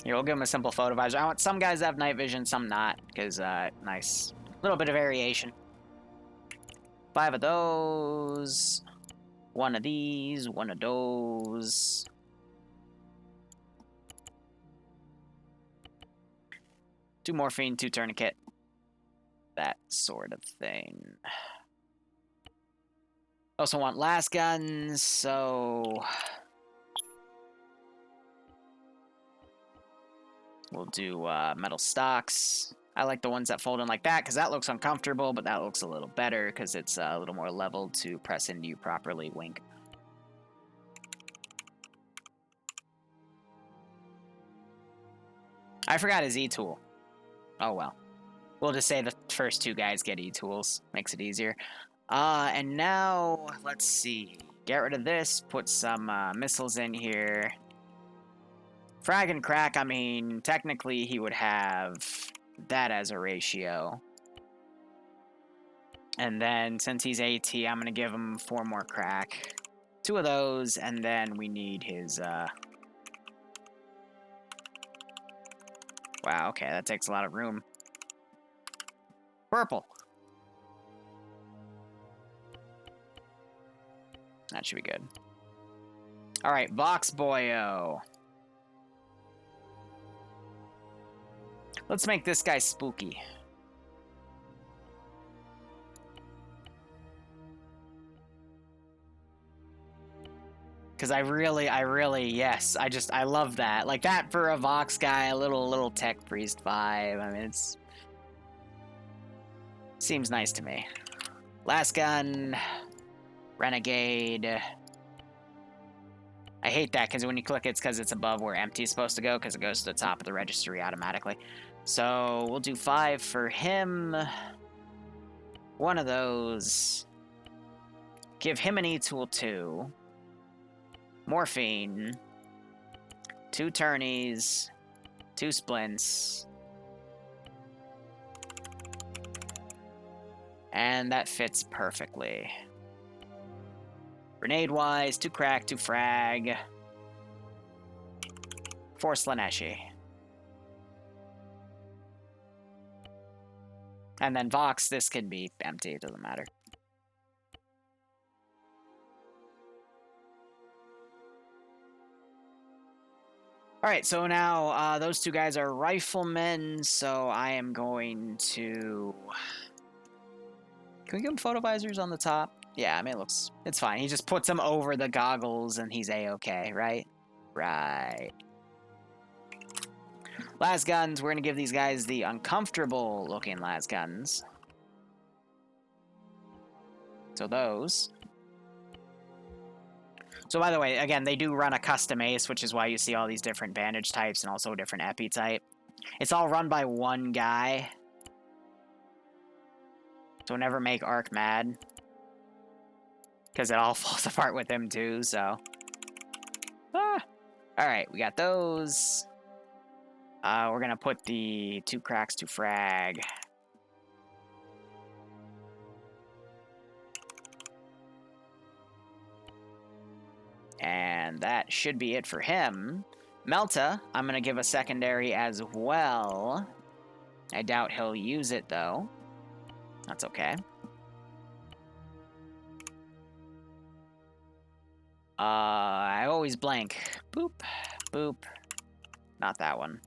Here, we'll give him a simple photo visor. I want some guys to have night vision, some not, because, nice. Little bit of variation. 5 of those. 1 of these. 1 of those. Two morphine, 2 tourniquet. That sort of thing. Also want last guns, so... we'll do metal stocks. I like the ones that fold in like that, because that looks uncomfortable, but that looks a little better, because it's a little more level to press into you properly. Wink. I forgot his E-tool. Oh well. We'll just say the first 2 guys get E-tools. Makes it easier. And now, let's see. Get rid of this, put some missiles in here. Frag and crack, I mean, technically he would have that as a ratio. And then, since he's AT, I'm going to give him 4 more crack. 2 of those, and then we need his, wow, okay, that takes a lot of room. Purple. That should be good. Alright, Vox Boyo. Let's make this guy spooky. Because I really, yes, I love that. Like, that for a Vox guy, a little tech priest vibe. I mean, it's... seems nice to me. Last gun. Renegade. I hate that, because when you click it, it's because it's above where empty is supposed to go, because it goes to the top of the registry automatically. So, we'll do 5 for him. 1 of those. Give him an E-tool 2. Morphine. 2 turnies. 2 splints. And that fits perfectly. Grenade-wise, 2 crack, 2 frag. 4 Slaneshi. And then Vox, this could be empty, it doesn't matter. Alright, so now those 2 guys are riflemen, so I am going to... Can we give him photo visors on the top? Yeah, I mean, it's fine. He just puts them over the goggles and he's A-okay, right? Right. Las guns, we're going to give these guys the uncomfortable looking las guns. So those. So by the way, again, they do run a custom ace, which is why you see all these different bandage types and also different epi type. It's all run by one guy. So never make Arc mad. Because it all falls apart with him too, so. Alright, we got those. We're going to put the 2 cracks, 2 frag. And that should be it for him. Melta, I'm going to give a secondary as well. I doubt he'll use it, though. That's okay. I always blank. Boop, boop. Not that one.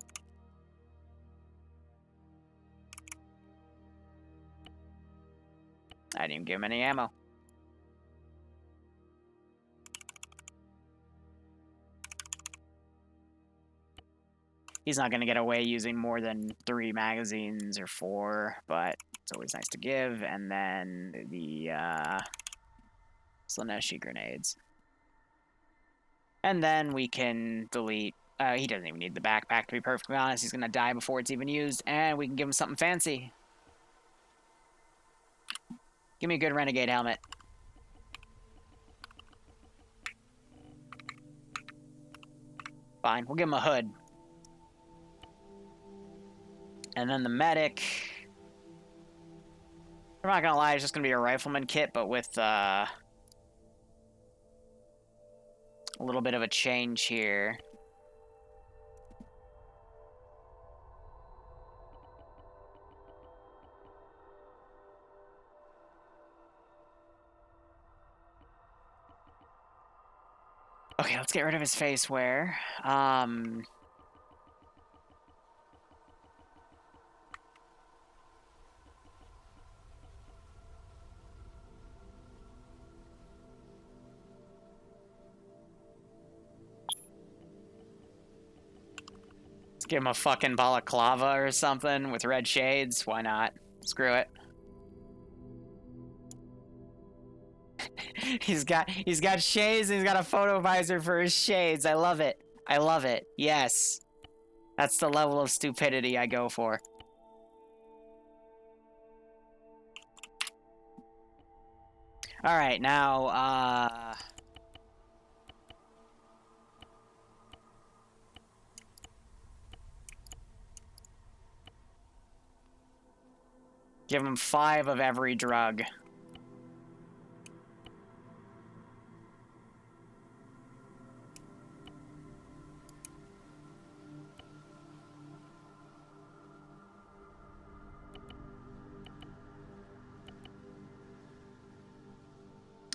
I didn't even give him any ammo. He's not going to get away using more than 3 magazines or 4, but it's always nice to give. And then the Slaneshi grenades. And then we can delete... he doesn't even need the backpack, to be perfectly honest. He's going to die before it's even used. And we can give him something fancy. Give me a good Renegade helmet. Fine, we'll give him a hood. And then the medic. I'm not gonna lie, it's just gonna be a rifleman kit, but with a little bit of a change here. Okay, let's get rid of his face wear. Let's give him a fucking balaclava or something with red shades. Why not? Screw it. He's got shades and he's got a photo visor for his shades. I love it. I love it. Yes. That's the level of stupidity I go for. Alright, now, give him 5 of every drug.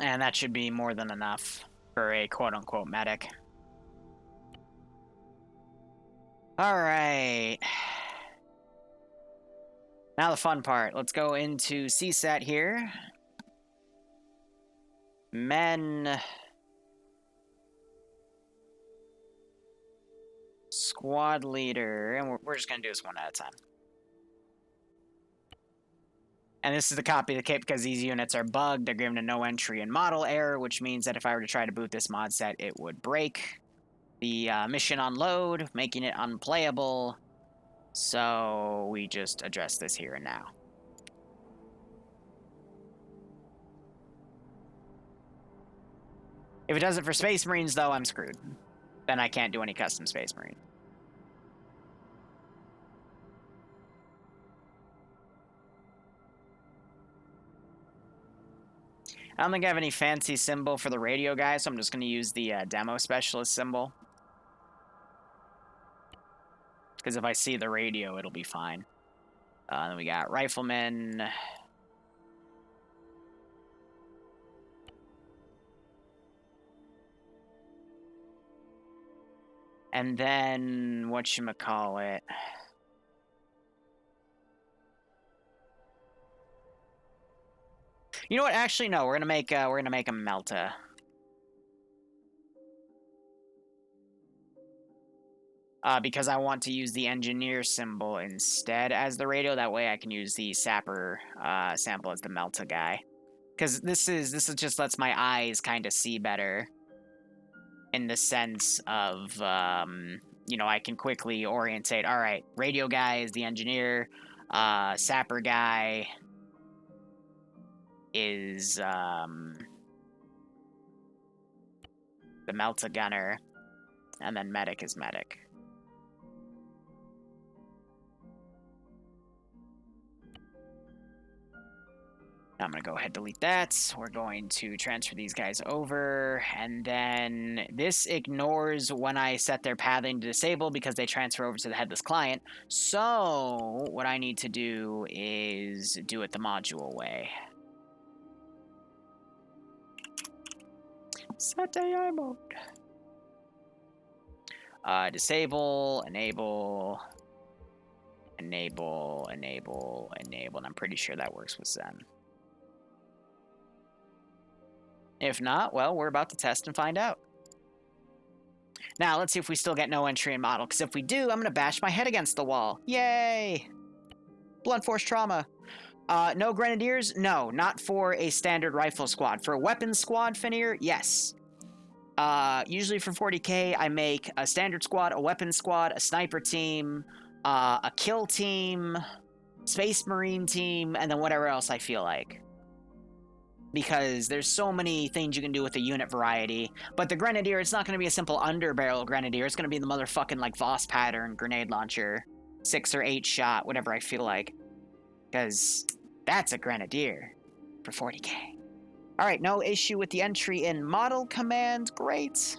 And that should be more than enough for a quote-unquote medic. Alright. Now the fun part. Let's go into CSAT here. Men. Squad leader. And we're just going to do this one at a time. And this is the copy of the kit because these units are bugged. They're given a no entry and model error, which means that if I were to try to boot this mod set, it would break the mission unload, making it unplayable. So we just address this here and now. If it does it for Space Marines, though, I'm screwed. Then I can't do any custom Space Marine. I don't think I have any fancy symbol for the radio guy, so I'm just going to use the demo specialist symbol. Because if I see the radio, it'll be fine. Then we got rifleman. And then, whatchamacallit? You know what? Actually, no. We're gonna make a Melta. Because I want to use the engineer symbol instead as the radio. That way, I can use the sapper sample as the Melta guy. Because this just lets my eyes kind of see better. In the sense of, you know, I can quickly orientate. All right, radio guy is the engineer. Sapper guy is the Melta gunner, and then medic is medic. I'm going to go ahead and delete that. We're going to transfer these guys over. And then this ignores when I set their pathing to disable because they transfer over to the headless client. So what I need to do is do it the module way. Set AI mode. Disable, enable, enable, enable, enable. And I'm pretty sure that works with Zen. If not, well, we're about to test and find out. Now, let's see if we still get no entry in model, because if we do, I'm going to bash my head against the wall. Yay! Blunt force trauma. No grenadiers? No, not for a standard rifle squad. For a weapons squad, Fenrir, yes. Usually for 40k, I make a standard squad, a weapons squad, a sniper team, a kill team, space marine team, and then whatever else I feel like. Because there's so many things you can do with the unit variety. But the Grenadier, it's not going to be a simple underbarrel Grenadier. It's going to be the motherfucking, like, VODS pattern grenade launcher. 6 or 8 shot, whatever I feel like. Because that's a Grenadier for 40k. Alright, no issue with the entry in model command. Great.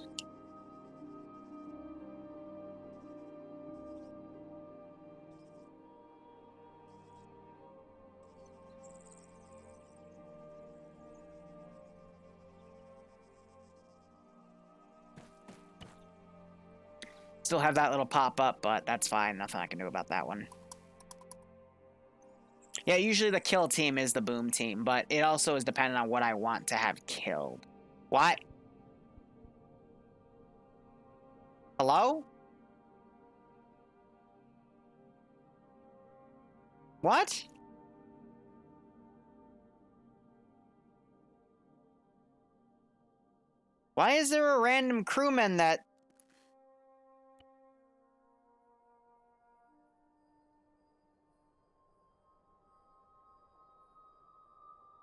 Still have that little pop-up, but that's fine. Nothing I can do about that one. Yeah, usually the kill team is the boom team, but it also is dependent on what I want to have killed. What? Hello? What? Why is there a random crewman that...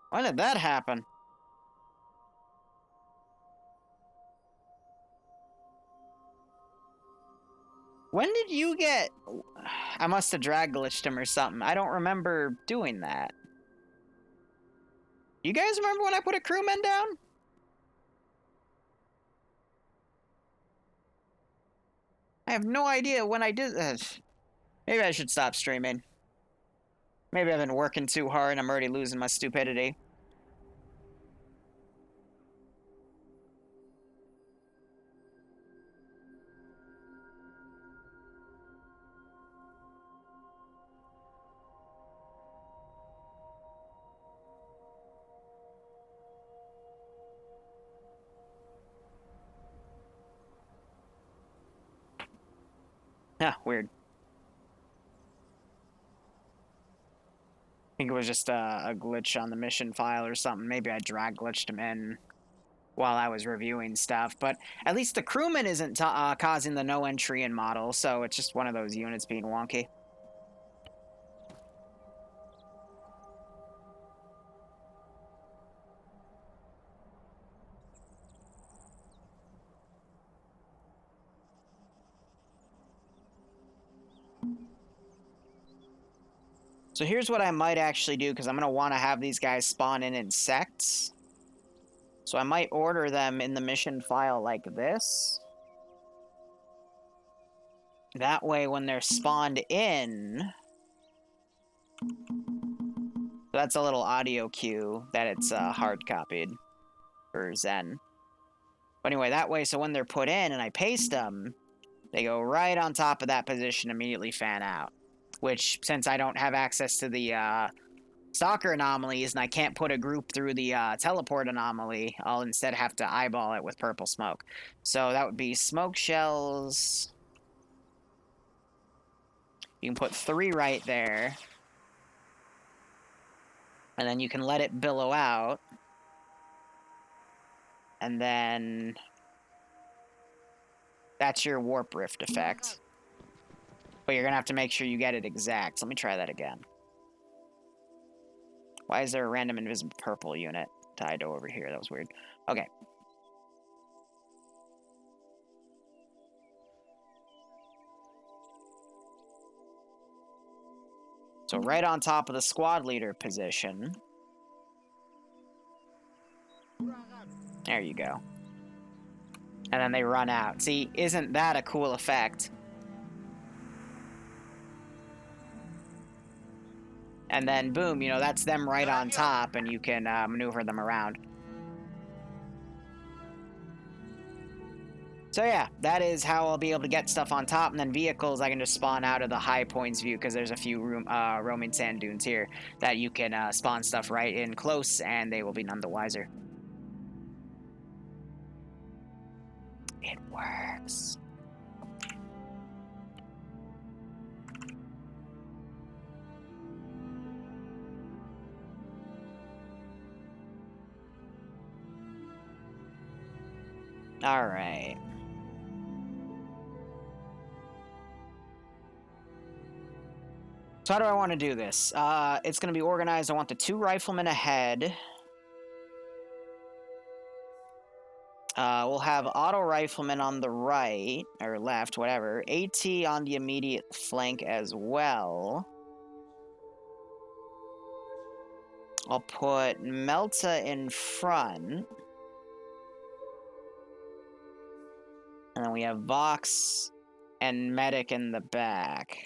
When did that happen? When did you get... I must have drag glitched him or something. I don't remember doing that. You guys remember when I put a crewman down? I have no idea when I did this. Maybe I should stop streaming. Maybe I've been working too hard and I'm already losing my stupidity. Huh, weird. I think it was just a glitch on the mission file or something. Maybe I drag glitched him in while I was reviewing stuff. But at least the crewman isn't causing the no entry in model, so it's just one of those units being wonky. So here's what I might actually do, because I'm going to want to have these guys spawn in sects. So I might order them in the mission file like this. That way, when they're spawned in... That's a little audio cue that it's hard-copied for Zen. But anyway, that way, so when they're put in and I paste them, they go right on top of that position, immediately fan out. Which, since I don't have access to the stalker anomalies and I can't put a group through the teleport anomaly, I'll instead have to eyeball it with purple smoke. So that would be smoke shells. You can put 3 right there. And then you can let it billow out. And then... that's your warp rift effect. But you're going to have to make sure you get it exact. So let me try that again. Why is there a random invisible purple unit tied over here? That was weird. Okay. So right on top of the squad leader position. There you go. And then they run out. See, isn't that a cool effect? And then, boom, you know, that's them right on top, and you can maneuver them around. So yeah, that is how I'll be able to get stuff on top, and then vehicles I can just spawn out of the high points view, because there's a few roaming sand dunes here that you can spawn stuff right in close, and they will be none the wiser. It works. All right. So how do I want to do this? It's going to be organized. I want the 2 riflemen ahead. We'll have auto riflemen on the right, or left, whatever. AT on the immediate flank as well. I'll put Melta in front. And then we have Vox and Medic in the back.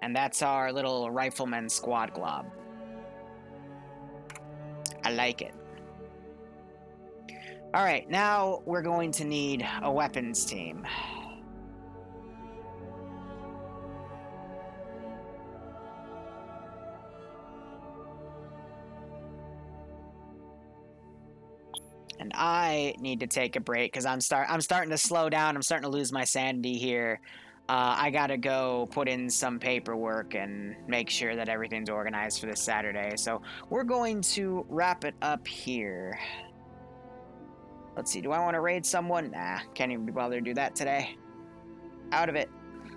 And that's our little rifleman squad glob. I like it. Alright, now we're going to need a weapons team. And I need to take a break because I'm starting to slow down. I'm starting to lose my sanity here. I gotta go put in some paperwork and make sure that everything's organized for this Saturday. So we're going to wrap it up here. Let's see, do I want to raid someone? Nah, can't even be bothered to do that today. Out of it.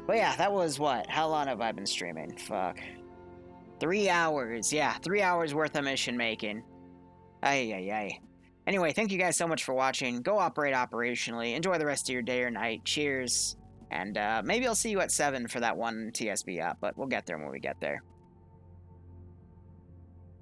But yeah, that was what? How long have I been streaming? Fuck. 3 hours. Yeah, 3 hours worth of mission making. Ay, ay, ay. Anyway, thank you guys so much for watching. Go operate operationally. Enjoy the rest of your day or night. Cheers. And maybe I'll see you at 7 for that one TSB up, but we'll get there when we get there.